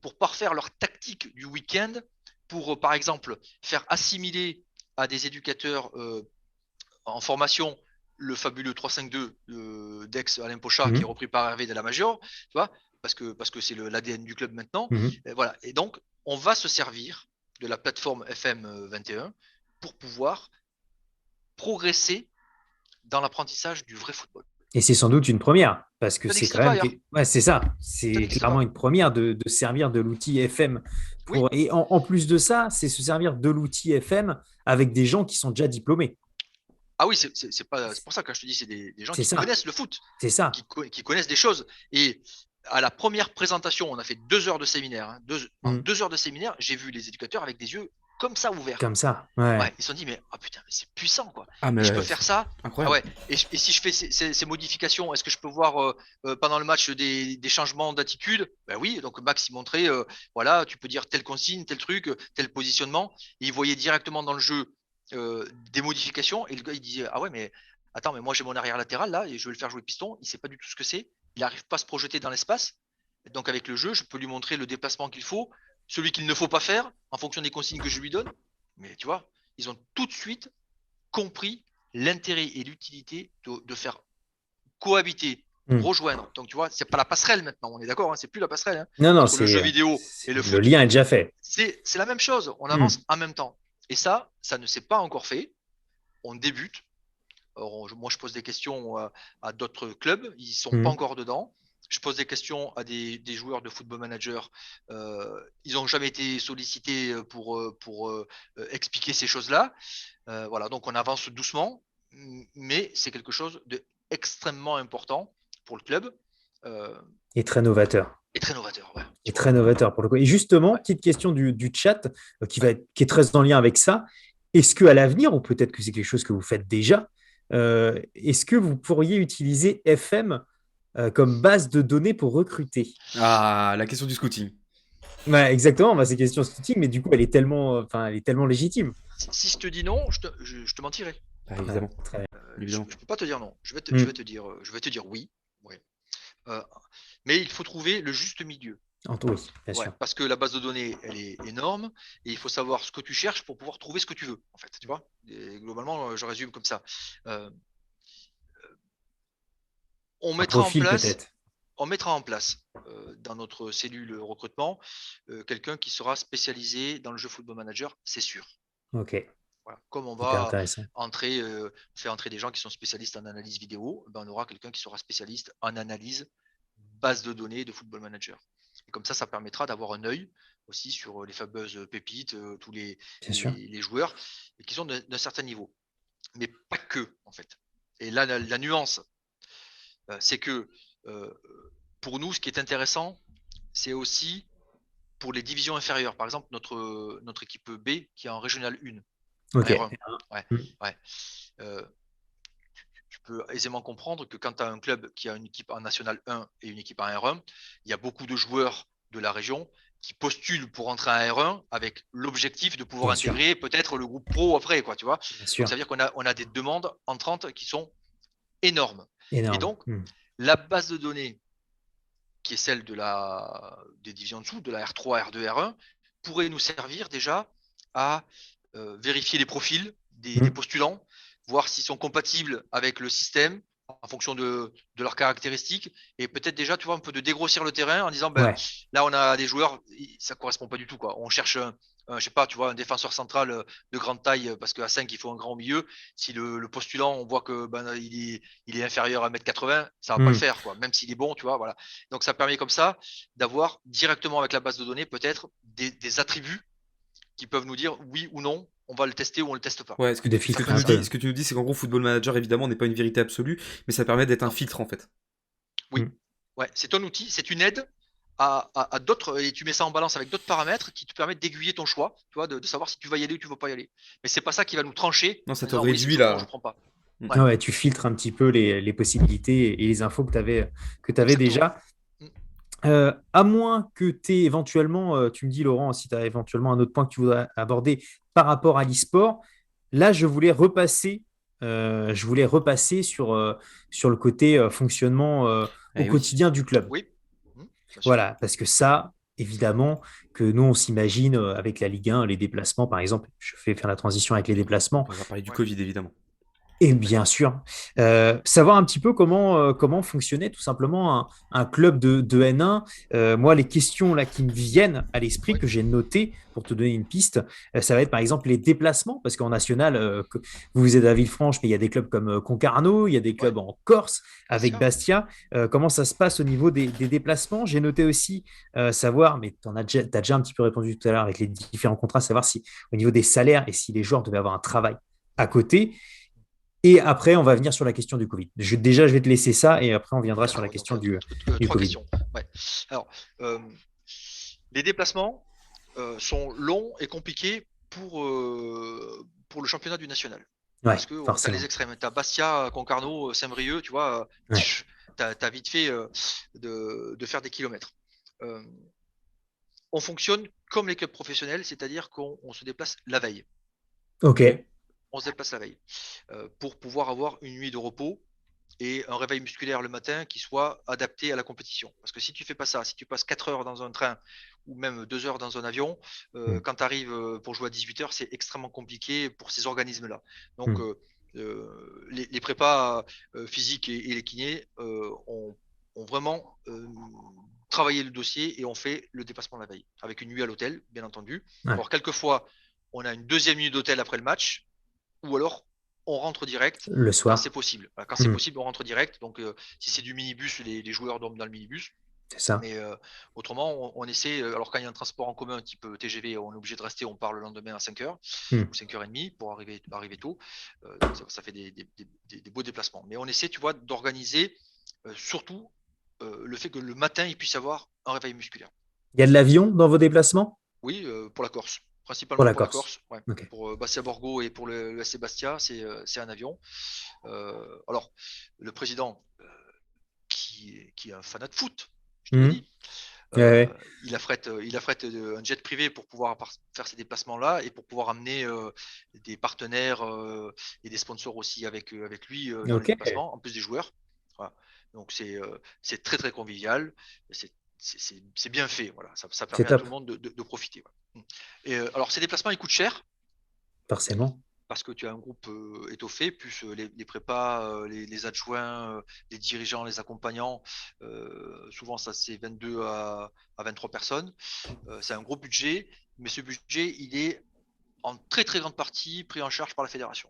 pour parfaire leur tactique du week-end, pour par exemple faire assimiler à des éducateurs en formation le fabuleux 3-5-2 d'ex Alain Pochat qui est repris par Hervé de la Major, tu vois, parce que c'est l'ADN du club maintenant. Et voilà. Et donc, on va se servir de la plateforme FM 21 pour pouvoir progresser dans l'apprentissage du vrai football. Et c'est sans doute une première, parce que c'est quand même. Ouais, c'est ça. C'est clairement une première de servir de l'outil FM. Et en plus de ça, c'est se servir de l'outil FM avec des gens qui sont déjà diplômés. Ah oui, c'est pour ça que je te dis, c'est des gens qui connaissent le foot. C'est ça. Qui connaissent des choses. Et à la première présentation, on a fait 2 heures de séminaire. En 2 heures de séminaire, j'ai vu les éducateurs avec des yeux comme ça ouverts. Comme ça, ouais. Ils se sont dit, mais putain, mais c'est puissant, quoi. Mais je peux faire ça. Incroyable. Et si je fais ces modifications, est-ce que je peux voir pendant le match des changements d'attitude? Ben oui, donc Max, il montrait, voilà, tu peux dire telle consigne, tel truc, tel positionnement. Et il voyait directement dans le jeu des modifications. Et le gars, il disait, ah ouais, mais attends, mais moi j'ai mon arrière latéral là, et je vais le faire jouer piston. Il sait pas du tout ce que c'est. Il n'arrive pas à se projeter dans l'espace. Donc avec le jeu, je peux lui montrer le déplacement qu'il faut, celui qu'il ne faut pas faire, en fonction des consignes que je lui donne. Mais tu vois, ils ont tout de suite compris l'intérêt et l'utilité de faire cohabiter, rejoindre. Donc tu vois, c'est pas la passerelle maintenant, on est d'accord, hein, c'est plus la passerelle. Hein, non, c'est le jeu vidéo et le foot. Le lien est déjà fait. C'est la même chose, on avance en même temps. Et ça ne s'est pas encore fait. On débute. Alors, moi, je pose des questions à d'autres clubs, ils sont pas encore dedans. Je pose des questions à des joueurs de Football Manager. Ils n'ont jamais été sollicités pour expliquer ces choses-là. Voilà, donc on avance doucement, mais c'est quelque chose d'extrêmement important pour le club. Et très novateur. Et très novateur, ouais. Et très novateur pour le coup. Et justement, petite question du chat qui est très en lien avec ça. Est-ce qu'à l'avenir, ou peut-être que c'est quelque chose que vous faites déjà, est-ce que vous pourriez utiliser FM comme base de données pour recruter? Ah, la question du scouting. Ouais, exactement, c'est question scouting, mais du coup, elle est tellement légitime. Si je te dis non, je te mentirai. Évidemment. Je ne peux pas te dire non. Je vais te dire oui. Ouais. Mais il faut trouver le juste milieu. Oui, bien sûr. Parce que la base de données, elle est énorme et il faut savoir ce que tu cherches pour pouvoir trouver ce que tu veux, en fait. Tu vois, et globalement, je résume comme ça. On mettra en place dans notre cellule recrutement quelqu'un qui sera spécialisé dans le jeu Football Manager, c'est sûr. Ok. Voilà. Comme on va entrer des gens qui sont spécialistes en analyse vidéo, on aura quelqu'un qui sera spécialiste en analyse base de données de Football Manager. Et comme ça permettra d'avoir un œil aussi sur les fameuses pépites, tous les joueurs qui sont d'un certain niveau. Mais pas que, en fait. Et là, la nuance, c'est que pour nous, ce qui est intéressant, c'est aussi pour les divisions inférieures. Par exemple, notre équipe B qui est en Régional 1. Ok. Tu peux aisément comprendre que quand tu as un club qui a une équipe en National 1 et une équipe en R1, il y a beaucoup de joueurs de la région qui postulent pour entrer en R1 avec l'objectif de pouvoir intégrer peut-être le groupe pro après, quoi, tu vois. Donc, ça veut dire qu'on a des demandes entrantes qui sont énormes. Et donc, la base de données qui est celle des divisions en dessous, de la R3, R2, R1, pourrait nous servir déjà à vérifier les profils des postulants, voir s'ils sont compatibles avec le système en fonction de leurs caractéristiques et peut-être déjà, tu vois, un peu de dégrossir le terrain en disant, là, on a des joueurs, ça correspond pas du tout, quoi. On cherche je sais pas, tu vois, un défenseur central de grande taille parce qu'à 5, il faut un grand au milieu. Si le postulant, on voit que il est inférieur à 1m80, ça va pas le faire, quoi. Même s'il est bon, tu vois, voilà. Donc, ça permet comme ça d'avoir directement avec la base de données peut-être des attributs qui peuvent nous dire oui ou non, on va le tester ou on le teste pas. Ouais, ce que tu nous dis, c'est qu'en gros, Football Manager, évidemment, n'est pas une vérité absolue, mais ça permet d'être un filtre, en fait. Oui, ouais, c'est un outil, c'est une aide à d'autres, et tu mets ça en balance avec d'autres paramètres qui te permettent d'aiguiller ton choix, tu vois, de savoir si tu vas y aller ou tu ne vas pas y aller. Mais c'est pas ça qui va nous trancher Non, ça en te disant oui, c'est réduit je prends, je là. prends pas. Mm. Ouais, Ouais, tu filtres un petit peu les possibilités et les infos que tu avais exactement. déjà. À moins que tu aies éventuellement, tu me dis Laurent, si tu as éventuellement un autre point que tu voudrais aborder par rapport à l'e-sport, là je voulais repasser sur le côté fonctionnement au Eh oui. quotidien du club. Oui, bien sûr. Voilà, parce que ça, évidemment, que nous, on s'imagine avec la Ligue 1, les déplacements, par exemple, je fais faire la transition avec les déplacements, On va parler du Ouais. Covid, évidemment. et bien sûr, savoir un petit peu comment fonctionnait tout simplement un club de N1. Moi, les questions là qui me viennent à l'esprit, Oui, que j'ai notées pour te donner une piste, ça va être par exemple les déplacements, parce qu'en national, vous êtes à Villefranche, mais il y a des clubs comme Concarneau, il y a des ouais, clubs en Corse avec Bastia. Bastia. Comment ça se passe au niveau des déplacements? J'ai noté aussi savoir, mais tu as déjà un petit peu répondu tout à l'heure avec les différents contrats, savoir si au niveau des salaires et si les joueurs devaient avoir un travail à côté. Et après, on va venir sur la question du Covid. Déjà, je vais te laisser ça et après, on viendra sur la D'accord, donc question du trois Covid. questions. Ouais. Alors, euh, les déplacements sont longs et compliqués pour le championnat du national. Ouais, Parce que tu as les forcément. extrêmes. Tu as Bastia, Concarneau, Saint-Brieuc, tu vois, Ouais. tu as vite fait de faire des kilomètres. Euh, on fonctionne comme les clubs professionnels, c'est-à-dire qu'on se déplace la veille. Ok. On se déplace la veille pour pouvoir avoir une nuit de repos et un réveil musculaire le matin qui soit adapté à la compétition. Parce que si tu fais pas ça, si tu passes 4 heures dans un train ou même 2 heures dans un avion, Hmm. quand tu arrives pour jouer à 18 heures, c'est extrêmement compliqué pour ces organismes-là. Donc, Hmm. les prépas physiques et les kinés ont vraiment travaillé le dossier et ont fait le déplacement la veille, avec une nuit à l'hôtel, bien entendu. Ouais. Alors, quelquefois, on a une deuxième nuit d'hôtel après le match, ou alors on rentre direct Le quand c'est soir. possible. Quand c'est Hmm. possible, on rentre direct. Donc, si c'est du minibus, les joueurs dorment dans le minibus. C'est ça. Mais autrement, on essaie. Alors, quand il y a un transport en commun type TGV, on est obligé de rester. On part le lendemain à 5h Hmm. ou 5h30 pour arriver tôt. Donc ça fait des beaux déplacements. Mais on essaie, tu vois, d'organiser surtout le fait que le matin, il puisse y avoir un réveil musculaire. Il y a de l'avion dans vos déplacements? Oui, pour la Corse. Pour Principalement la pour la Corse. Corse. Ouais. Ok. Pour Bastia Borgo et pour le SC Bastia, c'est un avion. Alors, le président, qui est un fanat de foot, je te le Hmm. dis, Ouais, ouais. il affrète un jet privé pour pouvoir faire ces déplacements-là et pour pouvoir amener des partenaires et des sponsors aussi avec lui dans les Ok. déplacements, en plus des joueurs. Voilà. Donc c'est très très convivial, c'est bien fait, voilà. Ça C'est permet à tout top. le monde de profiter. Voilà. Et alors ces déplacements ils coûtent cher, Forcément. parce que tu as un groupe étoffé, plus les prépas, les adjoints, les dirigeants, les accompagnants. Souvent, ça c'est 22 à 23 personnes. C'est un gros budget, mais ce budget, il est en très très grande partie pris en charge par la fédération.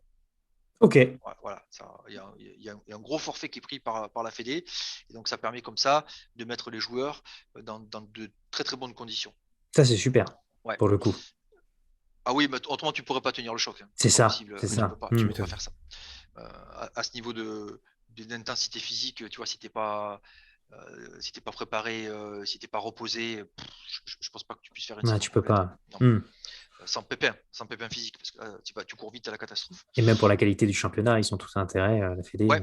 Ok. Ouais, voilà, il y a un gros forfait qui est pris par la Fédé, et donc ça permet comme ça de mettre les joueurs dans de très très bonnes conditions. Ça, c'est super Ouais. pour le coup. Ah oui, mais autrement tu pourrais pas tenir le choc, hein. C'est C'est pas ça. possible, C'est tu ça. peux pas, tu Hmm. peux pas m'étonnes. faire ça. À ce niveau d'intensité physique, tu vois, si t'es pas préparé, si t'es pas reposé, je pense pas que tu puisses faire une Ouais, saison tu peux complète. pas. Non. Hmm. Sans pépin physique, parce que tu cours vite à la catastrophe. Et même pour la qualité du championnat, ils sont tous intérêts, la Fédé. Ouais.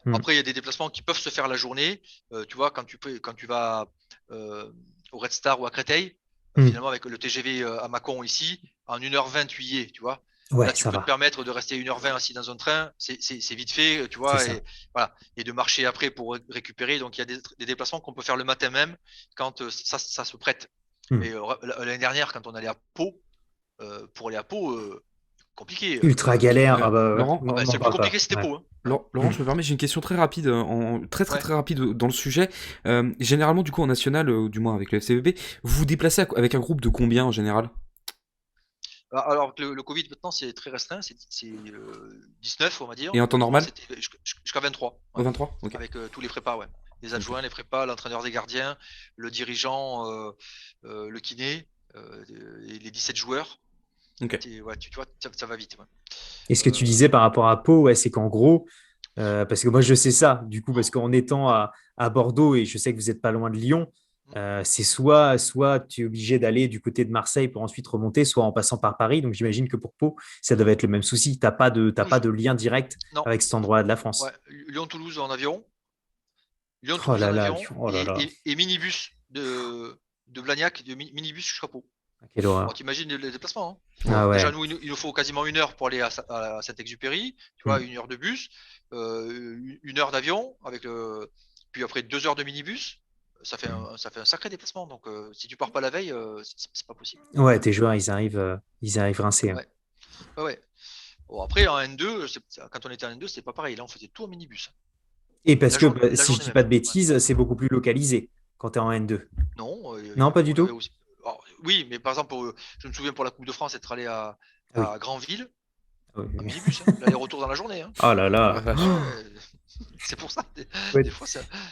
Hmm. Après, il y a des déplacements qui peuvent se faire la journée. Tu vois, quand tu vas euh, au Red Star ou à Créteil, Hmm. finalement, avec le TGV à Mâcon ici, en 1h20, tu y es, tu vois. Là, Ouais, tu ça peux te va. permettre de rester 1h20 assis dans un train, c'est vite fait, tu C'est vois, ça. et, voilà, et de marcher après pour récupérer. Donc, il y a des déplacements qu'on peut faire le matin même quand ça se prête. Hmm. Mais l'année dernière, quand on allait à Pau, pour aller à Pau, compliqué. Ultra galère. Ah bah, ouais. Laurent, On Ah ben, n'en c'est plus parle pas. compliqué, c'était Ouais. Pau, hein. Ouais. Laurent, Hmm. je me permets, j'ai une question très rapide, très très Ouais. très rapide dans le sujet. Généralement, du coup, en national, du moins avec le FCVB, vous vous déplacez avec un groupe de combien en général? Alors que le Covid maintenant c'est très restreint, c'est 19 on va dire. Et en temps Autrement normal? c'était jusqu'à 23, Au ouais. 23? Ok. Avec tous les prépas, ouais. Les Ok. adjoints, les prépas, l'entraîneur des gardiens, le dirigeant, le kiné, et les 17 joueurs. Ok. Ouais, tu vois, ça va vite. Ouais. Et ce que tu Euh, disais par rapport à Pau, ouais, c'est qu'en gros, parce que moi je sais ça, du coup, parce qu'en étant à Bordeaux et je sais que vous n'êtes pas loin de Lyon, C'est soit tu es obligé d'aller du côté de Marseille pour ensuite remonter, soit en passant par Paris. Donc j'imagine que pour Pau, ça devait être le même souci. T'as pas Toulouse. de lien direct Non. avec cet endroit de la Ouais. France. Lyon-Toulouse en avion. Oh Lyon-Toulouse en là là, avion oh là là, et minibus de Blagnac, minibus jusqu'à Pau. quelle Bon, horreur. t'imagines les déplacements, hein. Ouais. Ah Déjà, ouais. nous, il nous faut quasiment 1 heure pour aller à Saint-Exupéry, tu vois, Hmm. 1 heure de bus, 1 heure d'avion, puis après 2 heures de minibus. Ça fait un sacré déplacement. Donc, si tu pars pas la veille, c'est pas possible. Ouais, tes joueurs, ils arrivent rincés, hein. Ouais, ouais, ouais. Bon, après, en N2, quand on était en N2, c'était pas pareil. Là, on faisait tout en minibus. Et parce La, que jour- la si je journée dis pas même. de Ouais. bêtises, c'est beaucoup plus localisé quand tu es en N2. Non, Non, pas du on avait tout? aussi. Alors, oui, mais par exemple, je me souviens pour la Coupe de France, être allé Ah oui. à Granville Ah oui, en oui. minibus, hein, l'aller-retour dans la journée, hein. Oh là Oh la là. Ah vache. ouais, c'est pour ça. Faut Des être, fois,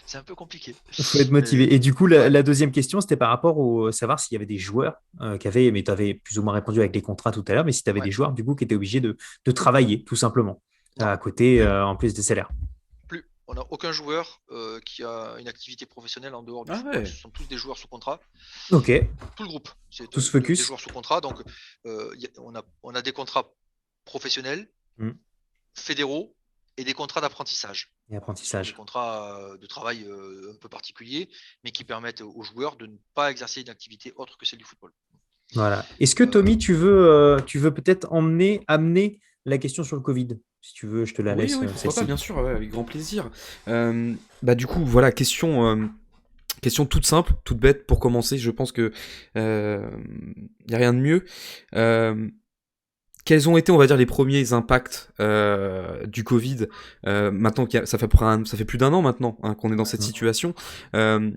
c'est un peu compliqué. faut être Mais motivé. Et du coup, ouais, la deuxième question, c'était par rapport au savoir s'il y avait des joueurs qui avaient, mais tu avais plus ou moins répondu avec les contrats tout à l'heure, mais si tu avais ouais, des joueurs du coup qui étaient obligés de travailler tout simplement non, à côté plus, en plus des salaires. plus. On n'a aucun joueur qui a une activité professionnelle en dehors du Ah football. ouais. Ce sont tous des joueurs sous contrat. Ok, Tout le groupe, c'est tous des focus. joueurs sous contrat. Donc, on a des contrats professionnels, Hmm. fédéraux et des contrats d'apprentissage, Et qui sont des apprentissage. contrats de travail un peu particuliers, mais qui permettent aux joueurs de ne pas exercer une activité autre que celle du football. Voilà. Est-ce que Euh, Tommy, tu veux peut-être amener la question sur le Covid? Si tu veux, je te la Oui, laisse, oui, pourquoi pas, celle-ci. bien sûr, ouais, avec grand plaisir. Bah du coup, voilà, question toute simple, toute bête pour commencer. Je pense que y a rien de mieux. Euh, Quels ont été, on va dire, les premiers impacts du Covid maintenant ça fait ça fait plus d'1 an maintenant hein, qu'on est dans cette Mhm. situation. Euh,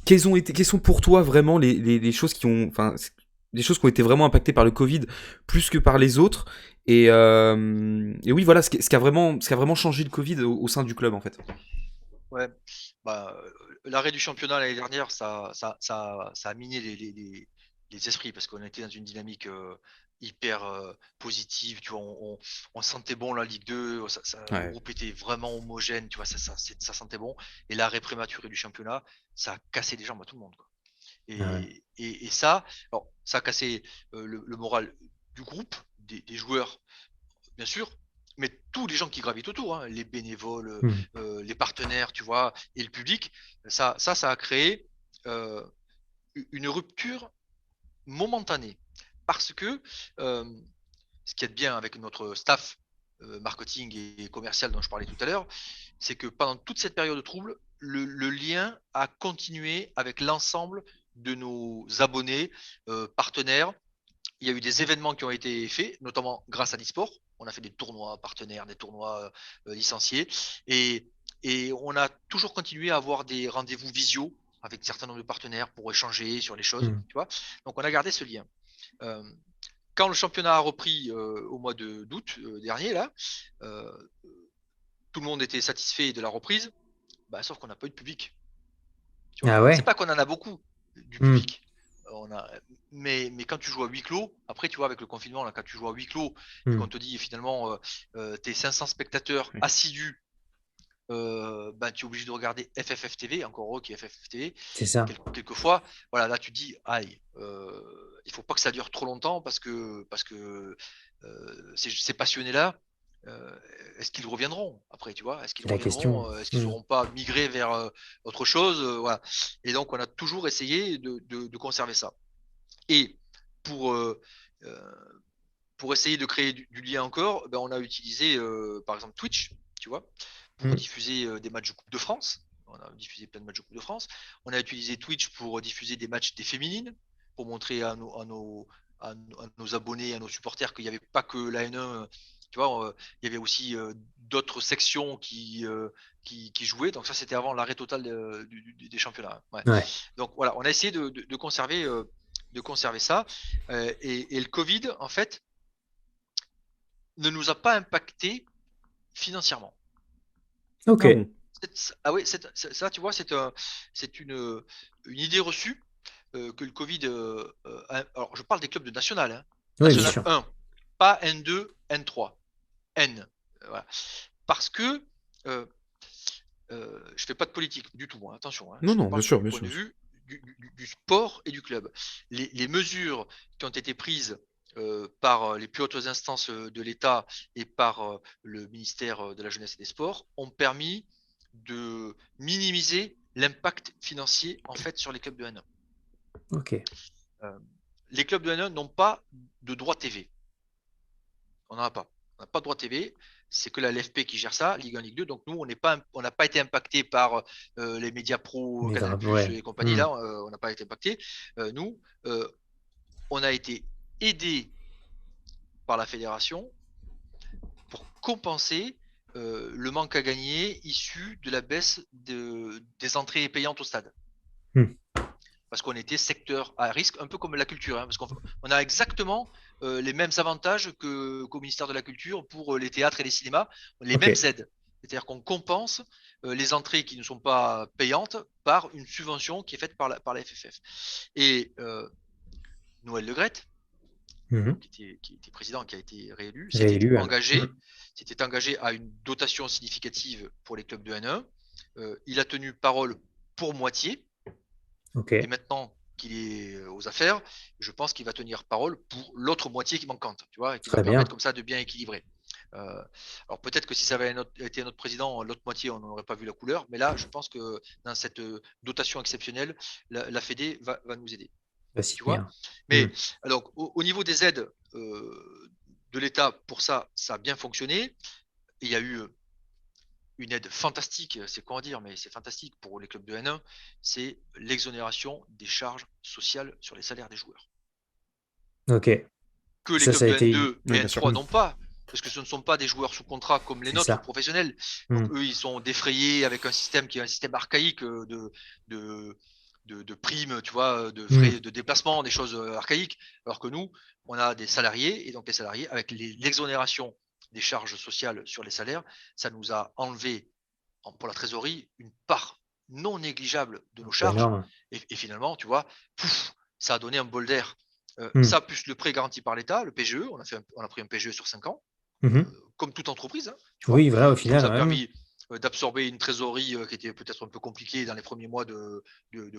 quelles sont pour toi vraiment les choses qui ont, enfin, les choses qui ont été vraiment impactées par le Covid plus que par les autres et oui, voilà, ce qui a vraiment changé le Covid au sein du club en fait. ouais, bah, l'arrêt du championnat l'année dernière, ça a miné les esprits parce qu'on était dans une dynamique hyper positive. Tu vois, on sentait bon la Ligue 2, le Ouais, groupe était vraiment homogène, tu vois, ça sentait bon. Et l'arrêt prématuré du championnat, ça a cassé les jambes à tout le monde, quoi. Ah ouais. Et ça, alors, ça a cassé le moral du groupe, des joueurs bien sûr, mais tous les gens qui gravitent autour, hein, les bénévoles, Mhm. les partenaires, tu vois, et le public, ça a créé euh, une rupture momentanée. Parce que euh, ce qui est bien avec notre staff marketing et commercial dont je parlais tout à l'heure, c'est que pendant toute cette période de trouble, le lien a continué avec l'ensemble de nos abonnés, partenaires. Il y a eu des événements qui ont été faits, notamment grâce à l'e-sport. On a fait des tournois partenaires, des tournois licenciés. Et, et on a toujours continué à avoir des rendez-vous visio avec un certain nombre de partenaires pour échanger sur les choses. Mhm. Tu vois. Donc on a gardé ce lien. Euh, quand le championnat a repris au mois d'août dernier, là, euh, tout le monde était satisfait de la reprise, bah, sauf qu'on n'a pas eu de public. Tu vois. Ah C'est ouais. pas qu'on en a beaucoup du Mhm. public. On a, mais quand tu joues à huis clos, après tu vois avec le confinement, là, quand tu joues à huis clos et qu'on Mhm. te dit finalement tes 500 spectateurs ouais, assidus, bah, tu es obligé de regarder FFF TV, encore heureux qu'il y ait FFF TV, C'est ça. quelquefois, voilà, là tu dis, aïe, il faut pas que ça dure trop longtemps parce que ces passionnés-là, euh, est-ce qu'ils reviendront après, tu vois? Est-ce qu'ils C'est la question. reviendront? Est-ce qu'ils ne Mhm. seront pas migrés vers autre chose? Voilà. Et donc, on a toujours essayé de conserver ça. Et pour, euh, euh, pour essayer de créer du lien encore, ben, on a utilisé par exemple Twitch, tu vois, pour Mhm. diffuser des matchs de Coupe de France. On a diffusé plein de matchs de Coupe de France. On a utilisé Twitch pour diffuser des matchs des féminines, pour montrer à nos abonnés, à nos supporters qu'il n'y avait pas que la N1. Tu vois, il y avait aussi d'autres sections qui jouaient. Donc ça, c'était avant l'arrêt total des championnats. Ouais. Ouais. Donc voilà, on a essayé de conserver ça. Et le Covid, en fait, ne nous a pas impacté financièrement. Ok. ah bon, Ah oui, ça, tu vois, c'est une idée reçue que le Covid. Alors, je parle des clubs de national, hein. Oui, bien National sûr. 1, pas N2, N3, N. Voilà. Parce que je fais pas de politique du tout, hein, attention, hein, non je te non, parle bien sûr, du bien point sûr, de bien sûr. vue du sport et du club. Les mesures qui ont été prises par les plus hautes instances de l'État et par le ministère de la Jeunesse et des Sports ont permis de minimiser l'impact financier en fait sur les clubs de N1. Ok. Les clubs de N1 n'ont pas de droit TV. On n'en a pas. On n'a pas de droit TV. C'est que la LFP qui gère ça, Ligue 1, Ligue 2. Donc nous, on n'a pas été impacté par les médias pro, Canal+, et compagnie. Là, on n'a pas été impacté. Nous, on a été aidé par la fédération pour compenser le manque à gagner issu de la baisse des entrées payantes au stade. Parce qu'on était secteur à risque, un peu comme la culture, parce qu'on a exactement les mêmes avantages qu'au ministère de la Culture pour les théâtres et les cinémas, les mêmes aides. C'est-à-dire qu'on compense les entrées qui ne sont pas payantes par une subvention qui est faite par la FFF. Et Noël Le Graët, qui était président, qui a été réélu, s'était engagé à une dotation significative pour les clubs de N1. Il a tenu parole pour moitié. Et maintenant qu'il est aux affaires, je pense qu'il va tenir parole pour l'autre moitié qui manquante, tu vois, et qui va permettre comme ça de bien équilibrer. Alors peut-être que si ça avait été un autre président, l'autre moitié, on n'aurait pas vu la couleur, mais là, je pense que dans cette dotation exceptionnelle, la Fédé va nous aider. Tu vois. Mais alors, au niveau des aides de l'État, pour ça a bien fonctionné. Il y a eu une aide fantastique, c'est quoi dire, mais c'est fantastique pour les clubs de N1, c'est l'exonération des charges sociales sur les salaires des joueurs. Ok. Que les clubs de N2 et N3 n'ont pas, parce que ce ne sont pas des joueurs sous contrat comme les nôtres professionnels. Donc eux, ils sont défrayés avec un système qui est un système archaïque de primes, tu vois, de frais de déplacement, des choses archaïques, alors que nous, on a des salariés, et donc les salariés, avec l'exonération des charges sociales sur les salaires, ça nous a enlevé pour la trésorerie une part non négligeable de nos charges. Et finalement, tu vois, ça a donné un bol d'air. Ça, plus le prêt garanti par l'État, le PGE, on a pris un PGE sur 5 ans, comme toute entreprise. Hein, tu vois. Voilà, au final. Ça a permis d'absorber une trésorerie qui était peut-être un peu compliquée dans les premiers mois de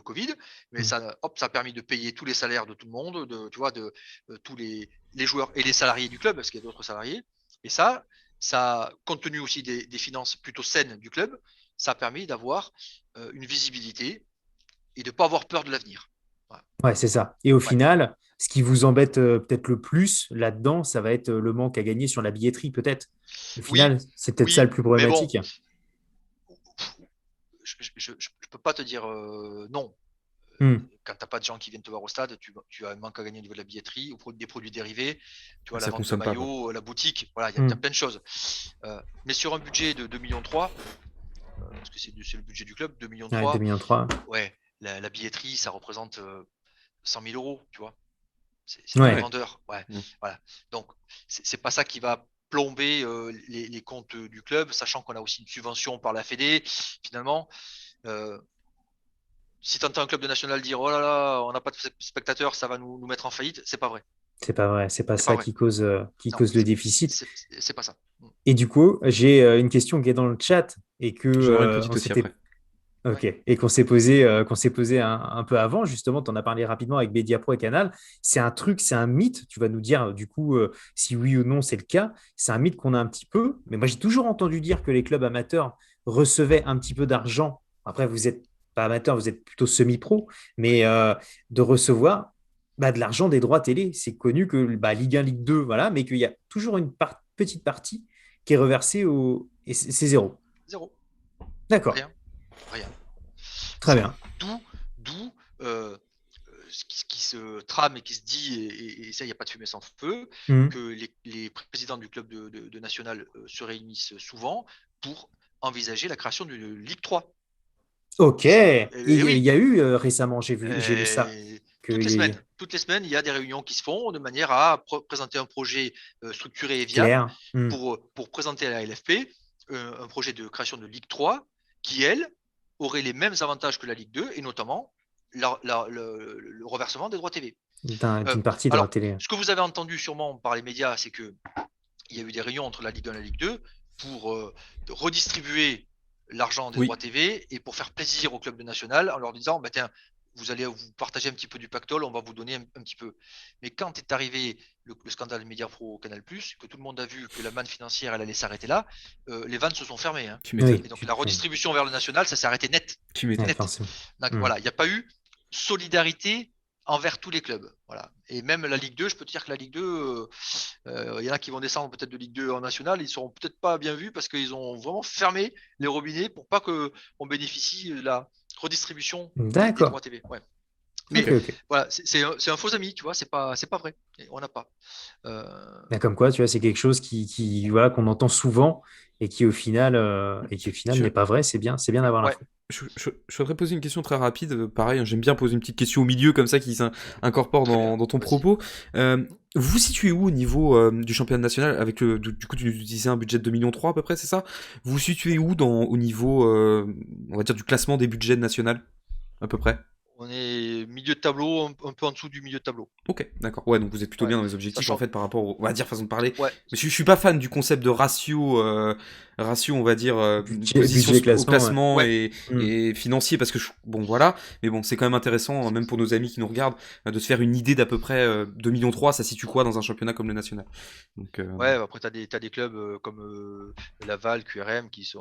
Covid, mais ça a permis de payer tous les salaires de tout le monde, tu vois, de tous les joueurs et les salariés du club, parce qu'il y a d'autres salariés. Et ça, compte tenu aussi des finances plutôt saines du club, ça a permis d'avoir une visibilité et de ne pas avoir peur de l'avenir. Ouais, c'est ça. Et au final, ce qui vous embête peut-être le plus là-dedans, ça va être le manque à gagner sur la billetterie, peut-être. Au final, c'est peut-être ça le plus problématique. Bon, je ne peux pas te dire non. Quand tu n'as pas de gens qui viennent te voir au stade, tu as un manque à gagner au niveau de la billetterie, ou des produits dérivés, tu vois, la vente de maillots, la boutique, voilà, il y a plein de choses. Mais sur un budget de 2,3 millions, parce que c'est le budget du club, 2,3 millions, 2,3 millions. Ouais, la billetterie, ça représente 100 000 euros, tu vois. C'est un vendeur. Voilà. Donc, c'est pas ça qui va plomber les comptes du club, sachant qu'on a aussi une subvention par la Fédé, finalement. Si tu entends un club de national dire oh là là, on n'a pas de spectateurs, ça va nous mettre en faillite, c'est pas vrai. C'est pas vrai, c'est pas ça qui cause le déficit. C'est pas ça. Et du coup, j'ai une question qui est dans le chat et que j'aurai une petite aussi après. Ok. Et qu'on s'est posé un peu avant, justement, tu en as parlé rapidement avec Mediapro et Canal. C'est un mythe, tu vas nous dire du coup si oui ou non c'est le cas. C'est un mythe qu'on a un petit peu, mais moi j'ai toujours entendu dire que les clubs amateurs recevaient un petit peu d'argent. Après, vous n'êtes pas amateur, vous êtes plutôt semi-pro, mais de recevoir de l'argent des droits télé. C'est connu que Ligue 1, Ligue 2, voilà, mais qu'il y a toujours une petite partie qui est reversée et c'est zéro. Zéro. D'accord. Rien. Très bien. D'où ce qui se trame et qui se dit, et ça, il n'y a pas de fumée sans feu, que les présidents du club de national se réunissent souvent pour envisager la création d'une Ligue 3. Ok. Il y a eu récemment, j'ai lu ça. Toutes les semaines, il y a des réunions qui se font de manière à présenter un projet structuré et viable pour présenter à la LFP un projet de création de Ligue 3 qui, elle, aurait les mêmes avantages que la Ligue 2 et notamment le reversement des droits TV. D'une partie de la télé. Ce que vous avez entendu sûrement par les médias, c'est qu'il y a eu des réunions entre la Ligue 1 et la Ligue 2 pour redistribuer l'argent des droits TV et pour faire plaisir au club de national en leur disant tiens, vous allez vous partager un petit peu du pactole, on va vous donner un petit peu. Mais quand est arrivé le scandale Mediapro Canal+, que tout le monde a vu que la manne financière elle allait s'arrêter là, les vannes se sont fermées. Hein. Tu m'étonnes. Oui, Et donc la redistribution vers le national, ça s'est arrêté net. Tu m'étonnes. Net. forcément. Donc voilà, il n'y a pas eu solidarité envers tous les clubs. Voilà. Et même la Ligue 2, je peux te dire que la Ligue 2, il y en a qui vont descendre peut-être de Ligue 2 en national, ils seront peut-être pas bien vus parce qu'ils ont vraiment fermé les robinets pour pas qu'on bénéficie de la redistribution des D'accord. droits TV. Ouais. Mais Ok. voilà, c'est un faux ami, tu vois, c'est pas vrai. On n'a pas. Ben, comme quoi, tu vois, c'est quelque chose voilà, qu'on entend souvent et qui au final, Je- n'est pas vrai. C'est bien d'avoir Ouais. l'info. Je voudrais poser une question très rapide. Pareil, hein, j'aime bien poser une petite question au milieu comme ça qui s'incorpore Très bien. dans ton Vas-y. propos. Vous vous situez où au niveau du championnat national avec du coup tu nous disais un budget de 2,3 millions à peu près, c'est ça? Vous vous situez où au niveau on va dire du classement des budgets nationaux à peu près? On est milieu de tableau, un peu en dessous du milieu de tableau. Ok, d'accord. Ouais, donc vous êtes plutôt Ouais. bien dans les objectifs en Sachant. fait par rapport on va dire façon de parler. Ouais. Mais je suis pas fan du concept de ratio on va dire position Budget au classement, ouais. classement Ouais. et financier parce que bon voilà, mais bon c'est quand même intéressant même pour nos amis qui nous regardent de se faire une idée d'à peu près 2,3 millions, ça situe quoi dans un championnat comme le national. Donc Ouais, après, tu as des clubs comme Laval, QRM qui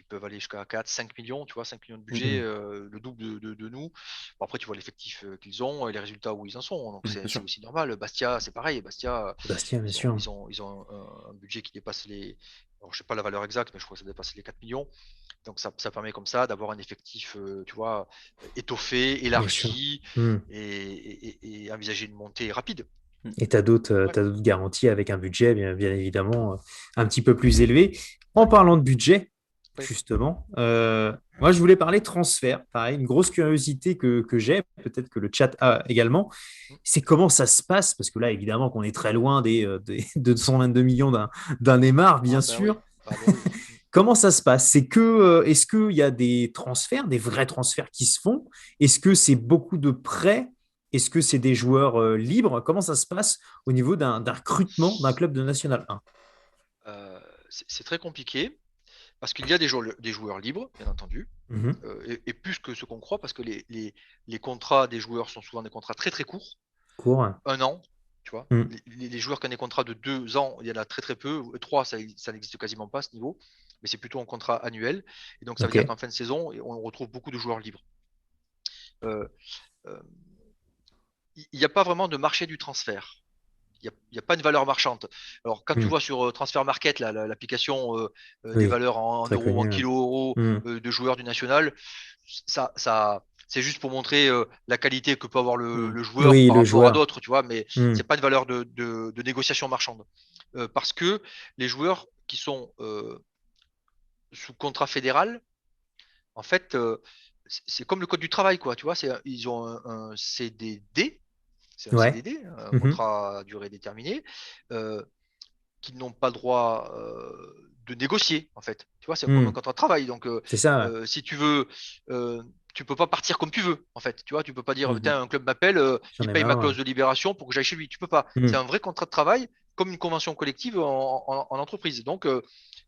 peuvent aller jusqu'à 4, 5 millions, tu vois, 5 millions de budget, le double de nous. Bon, après, tu vois l'effectif qu'ils ont et les résultats où ils en sont. Donc, bien c'est sûr. aussi normal. Bastia, c'est pareil. Bastia, Bastien, bien sûr. ils ont un budget qui dépasse les. Alors, je sais pas la valeur exacte, mais je crois que ça dépasse les 4 millions. Donc, ça permet comme ça d'avoir un effectif, tu vois, étoffé, Bien sûr. élargi et envisager une montée rapide. Et tu as d'autres garanties avec un budget, bien évidemment, un petit peu plus élevé. En parlant de budget, Oui. justement, moi, je voulais parler transfert. Pareil, une grosse curiosité que j'ai, peut-être que le chat a également, c'est comment ça se passe, parce que là, évidemment, qu'on est très loin des 222 millions d'un Neymar, bien Ah, ben oui. sûr. Ah, ben oui. Comment ça se passe? Est-ce qu'il y a des transferts, des vrais transferts qui se font? Est-ce que c'est beaucoup de prêts? Est-ce que c'est des joueurs libres? Comment ça se passe au niveau d'un recrutement d'un club de National 1? C'est très compliqué parce qu'il y a des joueurs libres, bien entendu, Mhm. et plus que ce qu'on croit, parce que les contrats des joueurs sont souvent des contrats très très courts, Court. Hein. 1 an, tu vois. Mhm. Les joueurs qui ont des contrats de 2 ans, il y en a très très peu, 3, ça n'existe quasiment pas à ce niveau, mais c'est plutôt un contrat annuel, et donc ça veut dire Ok. qu'en fin de saison, on retrouve beaucoup de joueurs libres. Euh, euh, il n'y a pas vraiment de marché du transfert. Il n'y a pas une valeur marchande. Alors, quand tu Mhm. vois sur Transfer Market, l'application des Oui, valeurs en très euros, en connu. kilo-euros Mhm. de joueurs du national, c'est juste pour montrer la qualité que peut avoir Mhm. le joueur Oui, par le rapport à joueur. d'autres, tu vois, mais Mhm. c'est pas une valeur de négociation marchande. Parce que les joueurs qui sont sous contrat fédéral, en fait, c'est comme le code du travail, quoi, tu vois, ils ont un CDD, c'est un Ouais. CDD, un Mhm. contrat à durée déterminée, euh, qui n'ont pas le droit de négocier, en fait. Tu vois, c'est comme un Mhm. contrat de travail. Donc, C'est ça. si tu veux, tu peux pas partir comme tu veux, en fait. Tu vois, tu peux pas dire, Mhm. un club m'appelle, J'en il ai paye ma marre. clause de libération pour que j'aille chez lui. Tu peux pas. C'est Mhm. un vrai contrat de travail, comme une convention collective en entreprise. Donc,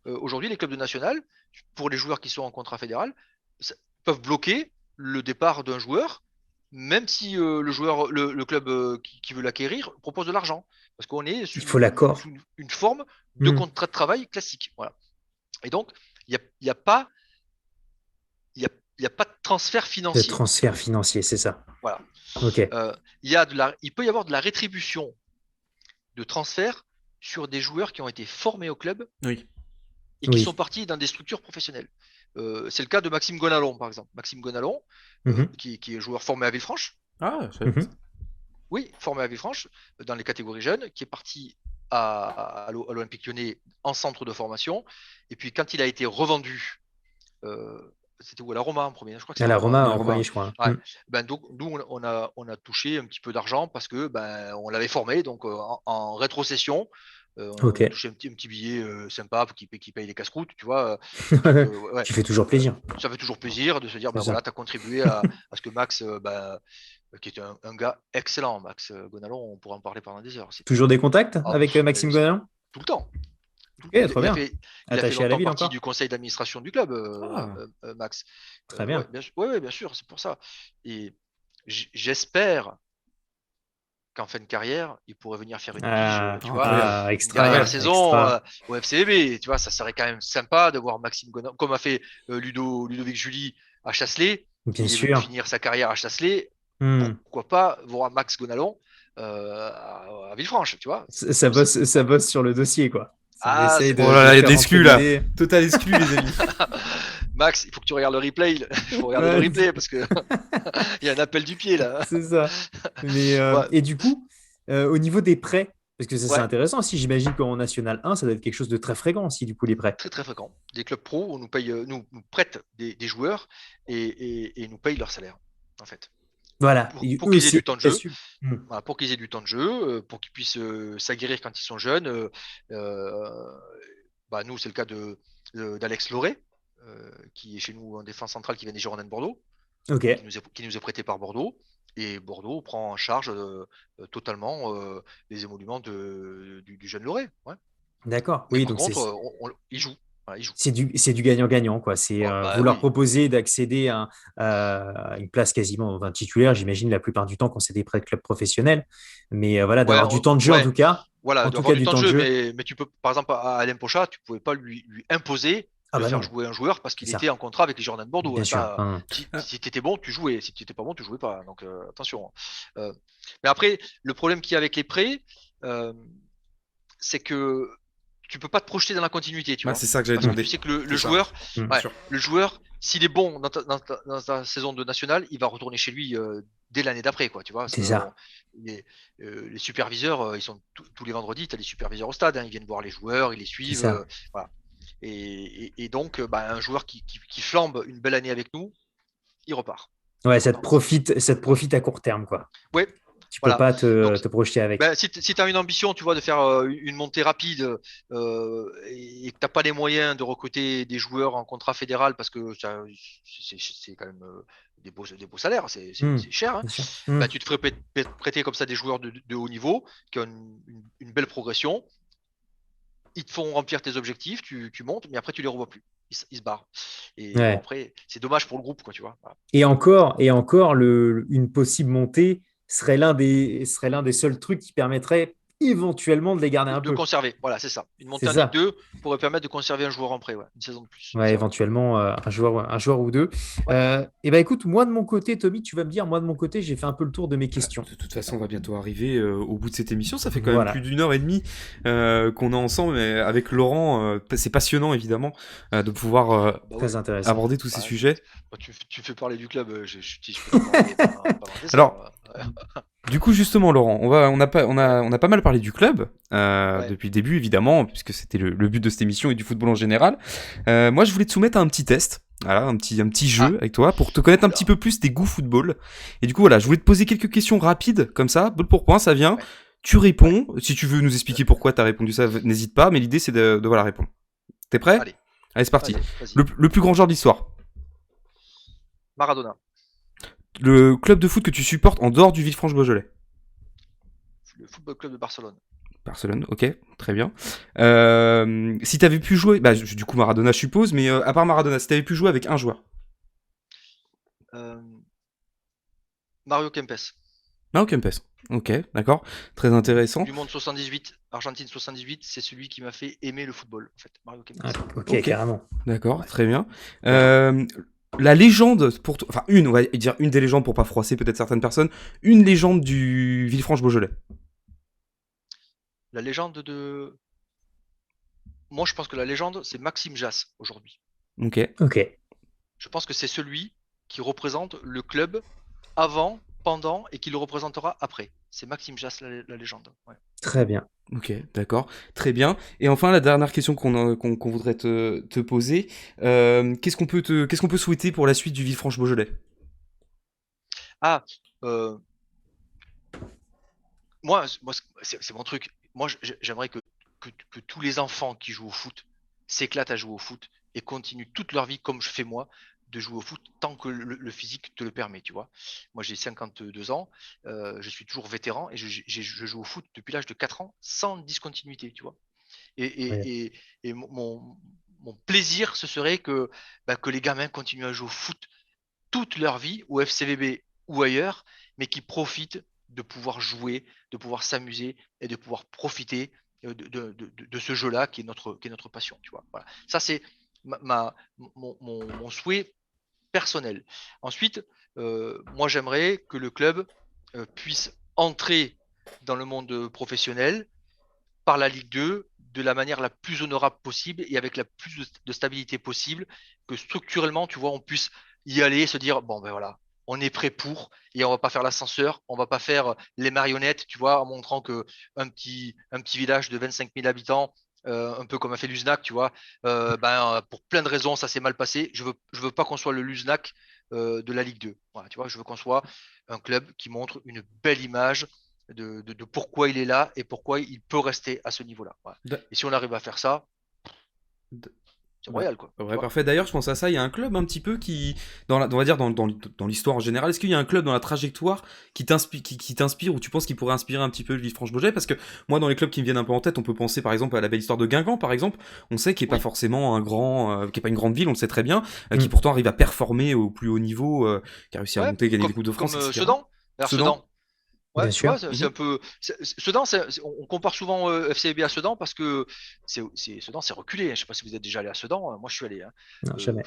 aujourd'hui, les clubs de national, pour les joueurs qui sont en contrat fédéral, peuvent bloquer le départ d'un joueur, même si le club qui veut l'acquérir propose de l'argent. Parce qu'on est Il faut l'accord. sous une forme de Mhm. contrat de travail classique. Voilà. Et donc, il y a pas, il y a pas de transfert De financier. transfert financier, c'est ça. Voilà. Ok. Il peut y avoir de la rétribution de transfert sur des joueurs qui ont été formés au club Oui. et qui sont Oui. partis dans des structures professionnelles. C'est le cas de Maxime Gonalon, par exemple. Maxime Gonalon, Mhm. qui est joueur formé à Villefranche. Ah, je savais pas ça. Mhm. Oui, formé à Villefranche, dans les catégories jeunes, qui est parti à l'Olympique Lyonnais en centre de formation. Et puis quand il a été revendu, c'était où, à la Roma en premier? Je crois que c'est À la la Roma. Roma La en premier, Roma. je crois. Ouais. Mhm. Ben, donc, nous, on a touché un petit peu d'argent parce que on l'avait formé, donc en rétrocession. On a Ok. touché un petit billet sympa qui paye les casse-croûtes, tu vois. Donc, ouais, Qui fait toujours plaisir. ça fait toujours plaisir de se dire, C'est voilà, ça. tu as contribué à ce que Max, qui est un gars excellent, Max Gonalon, on pourra en parler pendant des heures. Toujours des contacts Ah, avec Maxime Gonalon? tout le temps. Ok, trop bien. Il a fait Attaché à la longtemps ville partie encore? du conseil d'administration du club, Ah, Max. Très Ouais, bien. bien sûr, c'est pour ça. Et J'espère qu'en fin de carrière, il pourrait venir faire une pige, Ah, tu Oh, vois, incroyable. une dernière extra, saison extra. au FCB. Tu vois, ça serait quand même sympa de voir Maxime Gonalon, comme a fait Ludovic Julie à Chasselet. Bien Il est venu sûr. finir sa carrière à Chasselet. Hmm. Pourquoi pas voir Max Gonalon à Villefranche, tu vois, c'est possible. Ça bosse sur le dossier, quoi. Ça Ah, essaye c'est Oh là de là, il y a de faire l'exclu rentrer là. l'idée. Total exclu, les amis. Max, il faut que tu regardes le replay. Il faut regarder le Ouais, replay parce que il y a un appel du pied là. c'est ça. Mais, Ouais, et du coup, au niveau des prêts, parce que ça c'est ouais, intéressant aussi, j'imagine qu'en National 1, ça doit être quelque chose de très fréquent aussi, du coup, les prêts. très très fréquent. Des clubs pro, on nous paye, nous prêtent des joueurs et nous payent leur salaire, en fait, Voilà. Et pour eux, qu'ils aient c'est du temps de eux, jeu. assument. Hmm. Voilà, pour qu'ils aient du temps de jeu, pour qu'ils puissent s'aguerrir quand ils sont jeunes. Euh, Bah, nous, c'est le cas d'Alex Loré, qui est chez nous en défense centrale, qui vient des Girondins de Bordeaux, Ok, qui nous est prêté par Bordeaux. Et Bordeaux prend en charge totalement les émoluments du jeune Loré. Ouais. d'accord. Mais Oui, par donc contre, il joue. Voilà, il joue. c'est du gagnant-gagnant, quoi. C'est Oh, vous bah leur oui, proposez d'accéder à une place quasiment enfin, titulaire, j'imagine, la plupart du temps quand c'est des prêts de clubs professionnels. Mais voilà, ouais, d'avoir du temps de jeu, en ouais, tout cas. voilà, En il doit tout avoir cas, du du temps de temps de jeu, jeu. mais tu peux, par exemple, à Alain Pochat, tu pouvais pas lui imposer Ah de bah faire non, jouer un joueur parce c'est qu'il ça. était en contrat avec les Girondins de Bordeaux. Bien Hein. sûr. Ça, Hein. Ah, si tu étais bon, tu jouais. Si tu n'étais pas bon, tu jouais pas. Donc attention. Euh, mais après, le problème qu'il y a avec les prêts, euh, c'est que tu peux pas te projeter dans la continuité, tu bah, vois. c'est ça que j'allais Parce que tu demander. sais que C'est ça. Bien ouais, sûr. le joueur, s'il est bon dans ta saison de national, il va retourner chez lui dès l'année d'après, quoi, tu vois. Parce C'est que ça. les superviseurs, ils sont tous les vendredis, tu as les superviseurs au stade, hein, ils viennent voir les joueurs, ils les C'est suivent, ça. voilà. Et donc, bah, un joueur qui flambe une belle année avec nous, il repart. Il est Ouais, content. ça te profite à court terme, quoi. Ouais, Tu peux voilà. pas Donc, te projeter avec. ben, si tu as une ambition, tu vois, de faire une montée rapide et que tu n'as pas les moyens de recruter des joueurs en contrat fédéral parce que c'est quand même des beaux salaires, Hmm, c'est cher, hein, bien sûr. Hmm. ben, tu te ferais prêter comme ça des joueurs de haut niveau qui ont une belle progression. Ils te font remplir tes objectifs, tu montes, mais après tu les revois plus. Ils se barrent. Et bon, Ouais. après, c'est dommage pour le groupe, quoi, tu vois. Voilà. Et encore, une possible montée serait l'un des seuls trucs qui permettrait éventuellement de les garder un De peu. conserver, voilà, c'est ça. Une C'est montée en Ligue ça. 2 pourrait permettre de conserver un joueur en prêt, ouais, une saison de plus, Ouais, c'est vrai. éventuellement un joueur ou deux. Ouais, Et ben écoute, moi de mon côté, Tommy, tu vas me dire, moi de mon côté, j'ai fait un peu le tour de mes Bah, questions. de toute façon, on va bientôt arriver au bout de cette émission. Ça fait quand même plus Voilà, d'1 heure et demie qu'on est ensemble. Mais avec Laurent, c'est passionnant évidemment de pouvoir bah ouais. très intéressant. aborder tous ces Bah, sujets. tu fais parler du club, je peux t'en parler pendant des heures. Alors, du coup, justement, Laurent, on a pas mal parlé du club Ouais, depuis le début, évidemment, puisque c'était le but de cette émission et du football en général. Moi, je voulais te soumettre à un petit test, voilà, un petit jeu ah, avec toi pour te connaître un petit oula, peu plus tes goûts football. Et du coup, voilà, je voulais te poser quelques questions rapides, comme ça, boule pour point, ça vient. ouais, Tu ouais. réponds. Si tu veux nous expliquer pourquoi tu as répondu ça, n'hésite pas. Mais l'idée, c'est de voilà répondre. T'es prêt? Allez, Allez, c'est parti. vas-y. Le plus grand joueur de l'histoire. Maradona, Le club de foot que tu supportes en dehors du Villefranche-Beaujolais. le Football Club de Barcelone. Barcelone, ok, très bien. Si t'avais pu jouer, bah du coup Maradona je suppose, mais à part Maradona, si t'avais pu jouer avec un joueur. Euh, Mario Kempes, Ah ok, Kempes. Ok, d'accord, très intéressant. du monde 78, Argentine 78, c'est celui qui m'a fait aimer le football, en fait, Mario Ah, Kempes. ok, Ok, carrément. d'accord, Ouais. très bien. Euh, la légende pour toi, enfin une, on va dire une des légendes pour pas froisser peut-être certaines personnes, une légende du Villefranche-Beaujolais. La légende de... Moi, je pense que la légende, c'est Maxime Jass, aujourd'hui. Ok, Ok, Je pense que c'est celui qui représente le club avant, pendant et qui le représentera après. C'est Maxime Jass, la légende. Ouais. très bien. ok, d'accord, très bien. Et enfin la dernière question qu'on voudrait te poser, qu'est-ce qu'on peut souhaiter pour la suite du Villefranche-Beaujolais? Ah, euh, moi c'est mon truc. Moi, j'aimerais que tous les enfants qui jouent au foot s'éclatent à jouer au foot et continuent toute leur vie, comme je fais moi, de jouer au foot tant que le physique te le permet, tu vois. Moi, j'ai 52 ans, je suis toujours vétéran et je joue au foot depuis l'âge de 4 ans sans discontinuité, tu vois. Et, Ouais. et, et, et mon plaisir, ce serait que les gamins continuent à jouer au foot toute leur vie au FCVB ou ailleurs, mais qui profitent de pouvoir jouer, de pouvoir s'amuser et de pouvoir profiter de ce jeu-là qui est notre passion. Tu vois. Voilà. Ça, c'est mon souhait personnel. Ensuite, moi, j'aimerais que le club puisse entrer dans le monde professionnel par la Ligue 2 de la manière la plus honorable possible et avec la plus de stabilité possible, que structurellement, tu vois, on puisse y aller et se dire, bon, ben voilà, on est prêt pour, et on va pas faire l'ascenseur, on va pas faire les marionnettes, tu vois, en montrant que un petit village de 25 000 habitants, un peu comme a fait l'USNAC, tu vois, pour plein de raisons, ça s'est mal passé. Je veux pas qu'on soit le l'USNAC de la Ligue 2. Voilà, tu vois, je veux qu'on soit un club qui montre une belle image, de pourquoi il est là et pourquoi il peut rester à ce niveau-là. Voilà. D- Et si on arrive à faire ça, d- c'est Bah, royal, quoi. Tu ouais, vois. parfait. D'ailleurs, je pense à ça. Il y a un club un petit peu qui, on va dire dans l'histoire en général, est-ce qu'il y a un club dans la trajectoire qui t'inspire ou tu penses qu'il pourrait inspirer un petit peu le Villefranche-Bourget? Parce que moi, dans les clubs qui me viennent un peu en tête, on peut penser par exemple à la belle histoire de Guingamp, par exemple. On sait qu'il est pas Oui. forcément qui est pas une grande ville, on le sait très bien, qui Mm. pourtant arrive à performer au plus haut niveau, qui a réussi à Ouais, monter, gagner des coupes de France, comme etc. Sedan. Alors, Sedan. Sedan, ouais, Bien tu vois, sûr. c'est un Mhm. peu. Sedan, on compare souvent FCB à Sedan parce que Sedan, c'est reculé. Je sais pas si vous êtes déjà allé à Sedan. Moi, je suis allé. Hein. Non, jamais.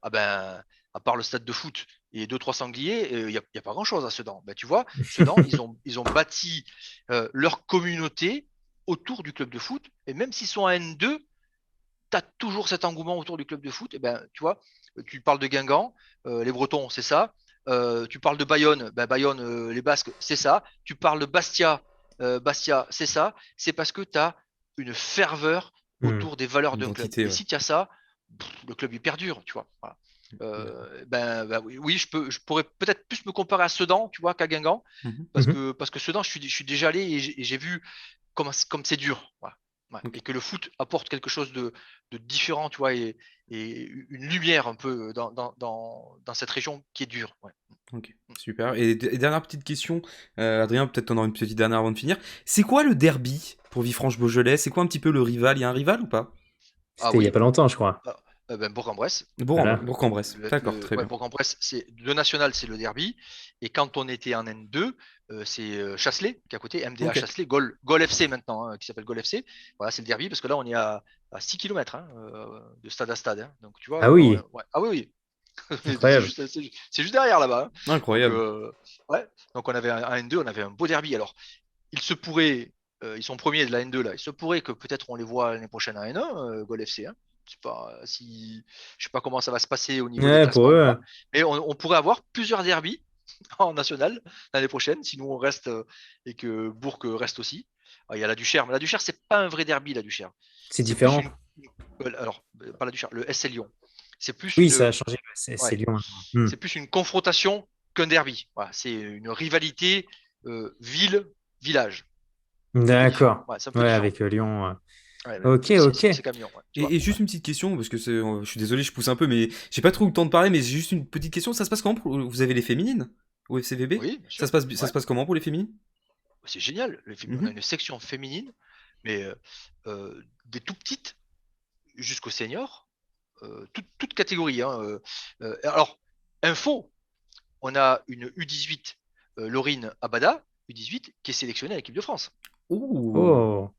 Ah ben, à part le stade de foot et deux, trois sangliers, y a pas grand-chose à Sedan. Ben, tu vois, Sedan, ils ont bâti leur communauté autour du club de foot. Et même s'ils sont en N2, tu as toujours cet engouement autour du club de foot. Et ben, tu vois, tu parles de Guingamp, les Bretons, c'est ça. Tu parles de Bayonne, ben Bayonne, les Basques, c'est ça. Tu parles de Bastia, Bastia, c'est ça. C'est parce que tu as une ferveur Mm. autour des valeurs d'un club. Identité, Et ouais. si tu as ça, le club il perdure, tu vois. Voilà. D'accord. Oui, oui, je pourrais peut-être plus me comparer à Sedan, tu vois, qu'à Guingamp, Mhm. Mhm. parce que Sedan, je suis déjà allé et j'ai vu comme c'est dur. Voilà. Ouais. Ok. Et que le foot apporte quelque chose de différent, tu vois, et une lumière un peu dans cette région qui est dure. Ouais. Ok, super. Et dernière petite question, Adrien, peut-être t'en auras une petite dernière avant de finir. C'est quoi le derby pour Villefranche-Beaujolais? C'est quoi un petit peu le rival? Il y a un rival ou pas? Ah C'était il y a oui, pas longtemps, je crois. Bourg-en-Bresse. Voilà. Bourg-en-Bresse. D'accord, très Ouais, bien. Bourg-en-Bresse, c'est le national, c'est le derby. Et quand on était en N2, c'est Chasselet qui est à côté, MDA Ok. Chasselet, Gol FC maintenant, qui s'appelle Gol FC. Voilà, c'est le derby parce que là, on est à 6 km de stade à stade. Hein. Donc tu vois, Ah oui, ouais. Ah oui, oui. incroyable. C'est juste derrière là-bas. Hein. Donc, Incroyable. ouais. Donc on avait un N2, on avait un beau derby. Alors, il se pourrait, ils sont premiers de la N2 là, il se pourrait que peut-être on les voit l'année prochaine en N1, Gol FC. Hein. Je sais pas si, je sais pas comment ça va se passer au niveau des Ouais, pour classements eux. là-bas, mais on pourrait avoir plusieurs derbys en national l'année prochaine si nous on reste et que Bourg reste aussi. Ah, il y a la Duchère, mais la Duchère c'est pas un vrai derby la Duchère. C'est C'est plus différent. une, alors pas la Duchère, le SC Lyon. C'est plus Oui, ça une, a changé. C'est ouais, Lyon maintenant. Hmm. c'est plus une confrontation qu'un derby. Voilà, c'est une rivalité ville-village. C'est un peu différent. D'accord. Ouais, c'est un peu Ouais, différent. avec Lyon. Ouais, ouais. Ok, ok. C'est camion, ouais, tu vois. Et juste Ouais. une petite question, parce que je suis désolé, je pousse un peu, mais j'ai pas trop eu le temps de parler, mais j'ai juste une petite question. Ça se passe comment vous avez les féminines au FCVB? Oui, bien Ça sûr. ça Ouais. se passe comment pour les féminines? C'est génial. On a Mhm. une section féminine, mais des tout petites jusqu'aux seniors, toute catégorie. Hein, alors, info, on a une U18, Laurine Abada, U18, qui est sélectionnée à l'équipe de France. Ouh, Oh,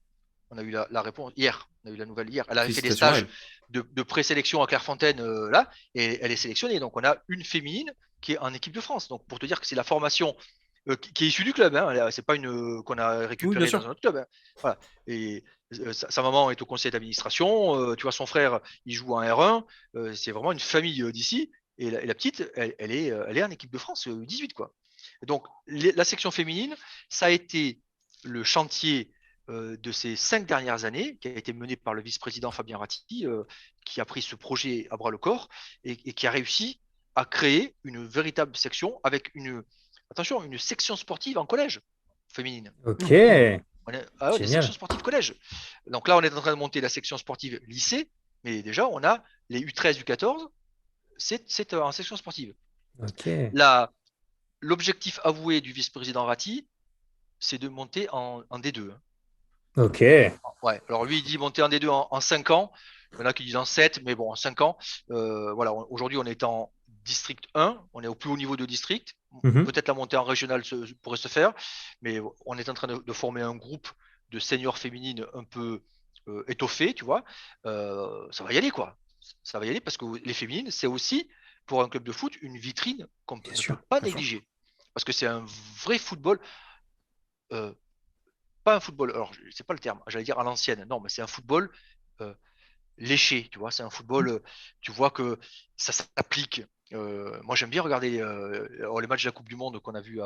On a eu la réponse hier. On a eu la nouvelle hier. Elle avait fait des félicitations à stages elle. de présélection à Clairefontaine là, et elle est sélectionnée. Donc on a une féminine qui est en équipe de France. Donc pour te dire que c'est la formation qui est issue du club. Hein. C'est pas une qu'on a Oui, bien récupérée dans sûr. un autre club. Hein. Voilà. Et sa maman est au conseil d'administration. Tu vois, son frère, il joue en R1. C'est vraiment une famille d'ici. Et la petite, elle est en équipe de France 18 quoi. Et donc la section féminine, ça a été le chantier de ces 5 dernières années, qui a été mené par le vice-président Fabien Ratti, qui a pris ce projet à bras le corps et qui a réussi à créer une véritable section avec attention, une section sportive en collège féminine. ok. Ah ouais, des sections Génial. sportives collège. Donc là, on est en train de monter la section sportive lycée, mais déjà, on a les U13, U14, c'est en section sportive. Ok. Là, l'objectif avoué du vice-président Ratti, c'est de monter en D2. Hein. Ok. Ouais, alors lui, il dit monter en D2 en 5 ans. Il y en a qui disent en 7, mais bon, en 5 ans. Voilà, aujourd'hui, on est en District 1, on est au plus haut niveau de district. Mhm. Peut-être la montée en régional pourrait se faire, mais on est en train de former un groupe de seniors féminines un peu étoffé, tu vois. Ça va y aller, quoi. Ça va y aller parce que les féminines, c'est aussi, pour un club de foot, une vitrine qu'on Bien ne sûr, peut pas bien sûr. négliger. Parce que c'est un vrai football, euh, pas un football, alors c'est pas le terme, j'allais dire à l'ancienne, non, mais c'est un football euh, léché, tu vois, c'est un football, tu vois que ça s'applique. Moi, j'aime bien regarder les matchs de la Coupe du Monde qu'on a vu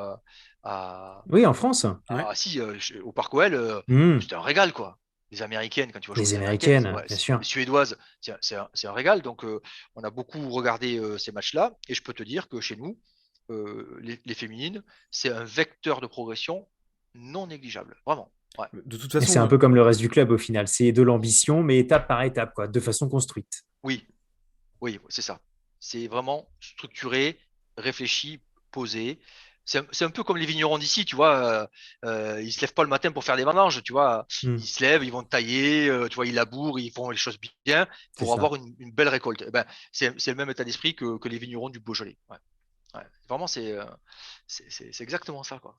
à, Oui, en France. Ouais. si, au Parc OL, Mhm. c'était un régal, quoi. Les Américaines, quand tu vas jouer Les les Américaines, Américaines, ouais, bien les sûr. Suédoises, c'est un régal. Donc, on a beaucoup regardé ces matchs-là. Et je peux te dire que chez nous, les féminines, c'est un vecteur de progression non négligeable. Vraiment. Ouais. De toute Et c'est un façon, peu comme le reste du club au final. C'est de l'ambition, mais étape par étape, quoi, de façon construite. Oui, oui, c'est ça. C'est vraiment structuré, réfléchi, posé. C'est un peu comme les vignerons d'ici, tu vois. Ils se lèvent pas le matin pour faire des vendanges, tu vois. Ils Mhm. se lèvent, ils vont tailler, tu vois, ils labourent, ils font les choses bien C'est pour ça. avoir une belle récolte. Eh ben, c'est le même état d'esprit que les vignerons du Beaujolais. Ouais. Ouais. Vraiment, c'est exactement ça, quoi.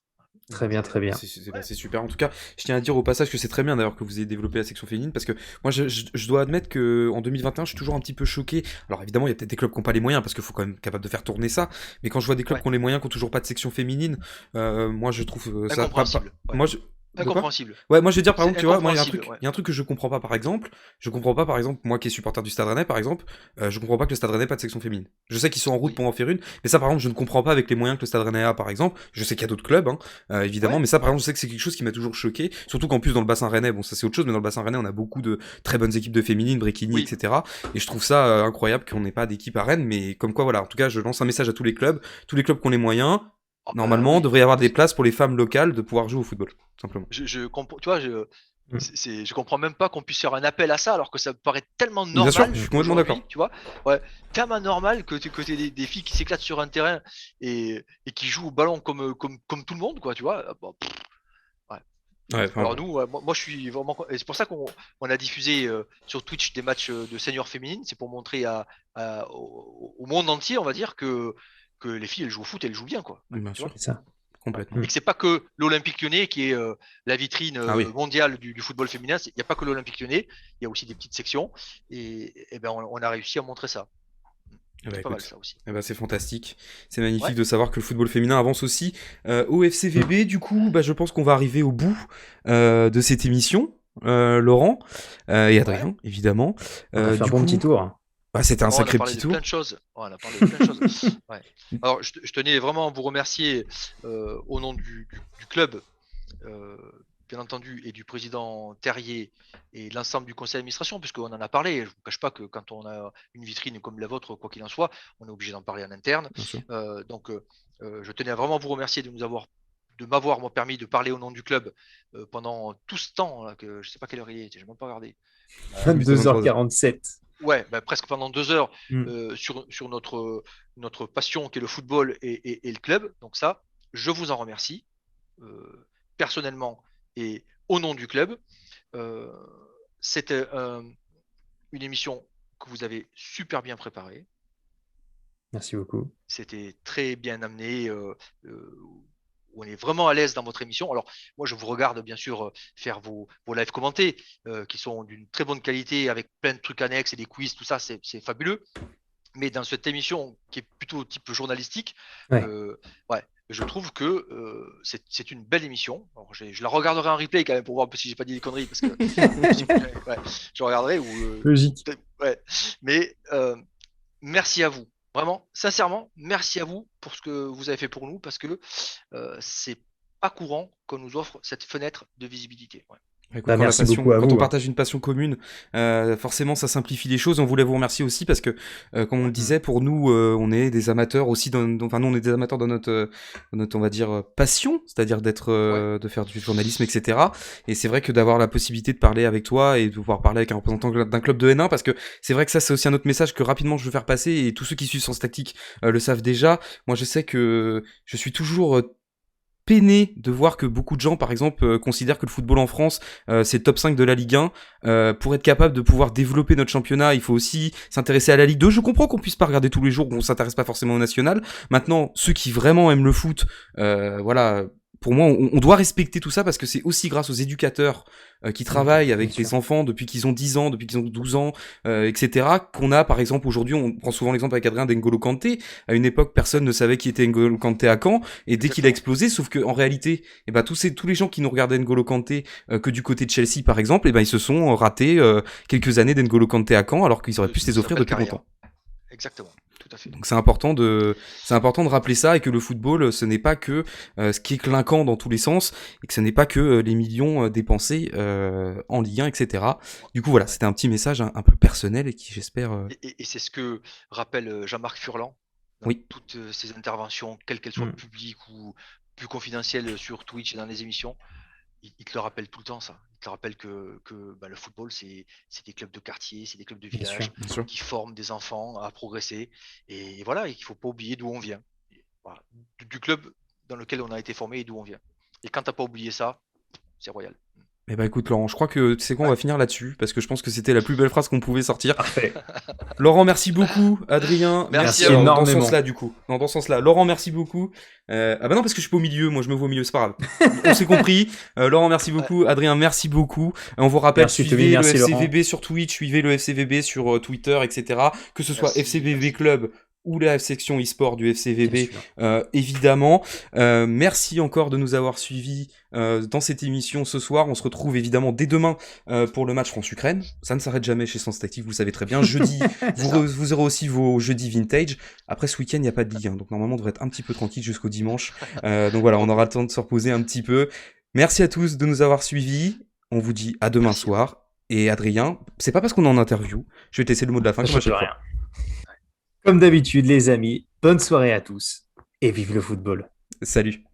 Très bien, très bien. bah, c'est super. En tout cas, je tiens à dire au passage que c'est très bien d'ailleurs que vous ayez développé la section féminine parce que moi, je dois admettre que en 2021, je suis toujours un petit peu choqué. Alors évidemment, il y a peut-être des clubs qui n'ont pas les moyens parce qu'il faut quand même être capable de faire tourner ça. Mais quand je vois des clubs Ouais. qui ont les moyens, qui n'ont toujours pas de section féminine, moi, je trouve ça Incompréhensible. Ouais. moi, de quoi? Incompréhensible. Ouais, moi je vais dire par C'est exemple, tu vois, moi incompréhensible. Ouais. il y a un truc que je comprends pas par exemple, je comprends pas par exemple moi qui est supporter du Stade Rennais par exemple, je comprends pas que le Stade Rennais ait pas de section féminine. Je sais qu'ils sont en route Oui. pour en faire une, mais ça par exemple je ne comprends pas avec les moyens que le Stade Rennais a par exemple. Je sais qu'il y a d'autres clubs hein, évidemment, Ouais. mais ça par Ouais. exemple je sais que c'est quelque chose qui m'a toujours choqué, surtout qu'en plus dans le bassin Rennais, bon ça c'est autre chose, mais dans le bassin Rennais on a beaucoup de très bonnes équipes de féminines, Bréquigny, Oui. etc. Et je trouve ça incroyable qu'on n'ait pas d'équipe à Rennes, mais comme quoi voilà, en tout cas je lance un message à tous les clubs qui ont les moyens. Ah ben Normalement, oui. devrait y avoir des places pour les femmes locales de pouvoir jouer au football, tout simplement. Je comprends, tu vois, Mhm. je comprends même pas qu'on puisse faire un appel à ça alors que ça me paraît tellement Bien sûr, je normal suis complètement aujourd'hui, d'accord. tu vois. Ouais, tellement normal que tu des filles qui s'éclatent sur un terrain et qui jouent au ballon comme tout le monde, quoi, tu vois. Bon, ouais. Ouais, enfin, Alors nous, ouais, moi, je suis vraiment, et c'est pour ça qu'on a diffusé sur Twitch des matchs de seniors féminines, c'est pour montrer au monde entier, on va dire, que les filles elles jouent au foot, elles jouent bien, quoi. Ouais, bien tu vois. sûr, C'est ça. Ouais. complètement. Et Mhm. que c'est pas que l'Olympique Lyonnais qui est la vitrine Ah oui, mondiale du football féminin. Il n'y a pas que l'Olympique Lyonnais, il y a aussi des petites sections. Et ben on a réussi à montrer ça. eh ben, C'est pas mal écoute, ça aussi. eh ben, c'est fantastique. C'est magnifique Ouais, de savoir que le football féminin avance aussi au FCVB. Du coup, bah, je pense qu'on va arriver au bout de cette émission. Laurent et ouais. Adrien, évidemment. On a fait un Du bon petit coup, tour. bah, c'était un Oh, on a sacré parlé petit de plein tour. de choses. Oh, on a parlé de plein de choses. Ouais. Alors, je tenais vraiment à vous remercier au nom du club, euh, bien entendu, et du président Terrier et de l'ensemble du conseil d'administration, puisqu'on en a parlé. Je ne vous cache pas que quand on a une vitrine comme la vôtre, quoi qu'il en soit, on est obligé d'en parler en interne. Bien sûr. Donc, je tenais à vraiment vous remercier de m'avoir moi, permis de parler au nom du club pendant tout ce temps, là, que je ne sais pas quelle heure il est, je n'ai même pas regardé. Il était 23h. 22h47. Ouais, bah, presque pendant 2 heures Mhm. sur notre passion qui est le football et le club. Donc ça, je vous en remercie personnellement et au nom du club. Euh, C'était une émission que vous avez super bien préparée. Merci beaucoup. C'était très bien amené. Euh, on est vraiment à l'aise dans votre émission. Alors, moi, je vous regarde bien sûr faire vos lives commentés qui sont d'une très bonne qualité avec plein de trucs annexes et des quiz, tout ça, c'est fabuleux. Mais dans cette émission qui est plutôt type journalistique, Ouais. ouais, je trouve que c'est une belle émission. Alors, je la regarderai en replay quand même pour voir si j'ai pas dit des conneries parce que ouais, je regarderai ou Logique. ouais. Mais merci à vous. Vraiment, sincèrement, merci à vous pour ce que vous avez fait pour nous parce que c'est pas courant qu'on nous offre cette fenêtre de visibilité. Ouais. Écoute, Bah, merci beaucoup à quand on vous, hein. partage une passion commune, forcément ça simplifie les choses. On voulait vous remercier aussi parce que, comme on le Mhm. disait, pour nous, on est des amateurs aussi. Enfin, nous, on est des amateurs dans notre, on va dire, passion, c'est-à-dire Ouais. de faire du journalisme, etc. Et c'est vrai que d'avoir la possibilité de parler avec toi et de pouvoir parler avec un représentant d'un club de N1, parce que c'est vrai que ça, c'est aussi un autre message que rapidement je veux faire passer et tous ceux qui suivent Sens Tactique le savent déjà. Moi, je sais que je suis toujours peiné de voir que beaucoup de gens, par exemple, considèrent que le football en France, c'est le top 5 de la Ligue 1. Pour être capable de pouvoir développer notre championnat, il faut aussi s'intéresser à la Ligue 2. Je comprends qu'on puisse pas regarder tous les jours, qu'on s'intéresse pas forcément au national. Maintenant, ceux qui vraiment aiment le foot, voilà, pour moi, on doit respecter tout ça parce que c'est aussi grâce aux éducateurs qui travaillent avec les enfants depuis qu'ils ont 10 ans, depuis qu'ils ont 12 ans, etc. qu'on a, par exemple, aujourd'hui, on prend souvent l'exemple avec Adrien d'N'Golo Kanté. À une époque, personne ne savait qui était N'Golo Kanté à Caen, et dès qu'il a explosé, sauf que en réalité, eh ben, tous les gens qui nous regardaient N'Golo Kanté que du côté de Chelsea, par exemple, eh ben, ils se sont ratés quelques années d'N'Golo Kanté à Caen, alors qu'ils auraient pu se les offrir depuis longtemps. Exactement. Tout à fait. Donc c'est important de rappeler ça, et que le football, ce n'est pas que ce qui est clinquant dans tous les sens, et que ce n'est pas que les millions dépensés en Ligue 1, etc. Du coup voilà, c'était un petit message un peu personnel et qui j'espère... Et c'est ce que rappelle Jean-Marc Furlan dans Oui. toutes ses interventions, quelles qu'elles soient publiques ou plus confidentielles sur Twitch et dans les émissions. Il te le rappelle tout le temps, ça. Il te le rappelle que le football, c'est des clubs de quartier, c'est des clubs de village Bien sûr. qui forment des enfants à progresser. Et voilà, et qu'il ne faut pas oublier d'où on vient. Voilà. Du club dans lequel on a été formé et d'où on vient. Et quand tu n'as pas oublié ça, c'est royal. Eh ben écoute Laurent, je crois que tu sais quoi, on va finir là-dessus, parce que je pense que c'était la plus belle phrase qu'on pouvait sortir. Parfait. Laurent, merci beaucoup. Adrien, Merci énormément. Dans ce énormément. sens-là, du coup. Non, dans ce sens-là. Laurent, merci beaucoup. Ah bah non, parce que je suis pas au milieu, moi je me vois au milieu, c'est pas grave. On s'est compris. Laurent, merci beaucoup. Adrien, merci beaucoup. On vous rappelle, Merci, suivez Tommy, merci, le FCVB sur Twitch, suivez le FCVB sur Twitter, etc. Que ce soit Merci, FCVB merci. Club ou la section e-sport du Bien FCVB, sûr. évidemment. Merci encore de nous avoir suivis dans cette émission ce soir. On se retrouve évidemment dès demain pour le match France-Ukraine. Ça ne s'arrête jamais chez Sens Tactique, vous le savez très bien. Jeudi, vous aurez aussi vos jeudis vintage. Après ce week-end, il n'y a pas de Ligue 1, donc normalement on devrait être un petit peu tranquille jusqu'au dimanche. Donc voilà, on aura le temps de se reposer un petit peu. Merci à tous de nous avoir suivis. On vous dit à demain Merci. soir. Et Adrien, c'est pas parce qu'on est en interview, je vais te laisser le mot de la fin comme à chaque fois. Comme d'habitude, les amis, bonne soirée à tous et vive le football. Salut.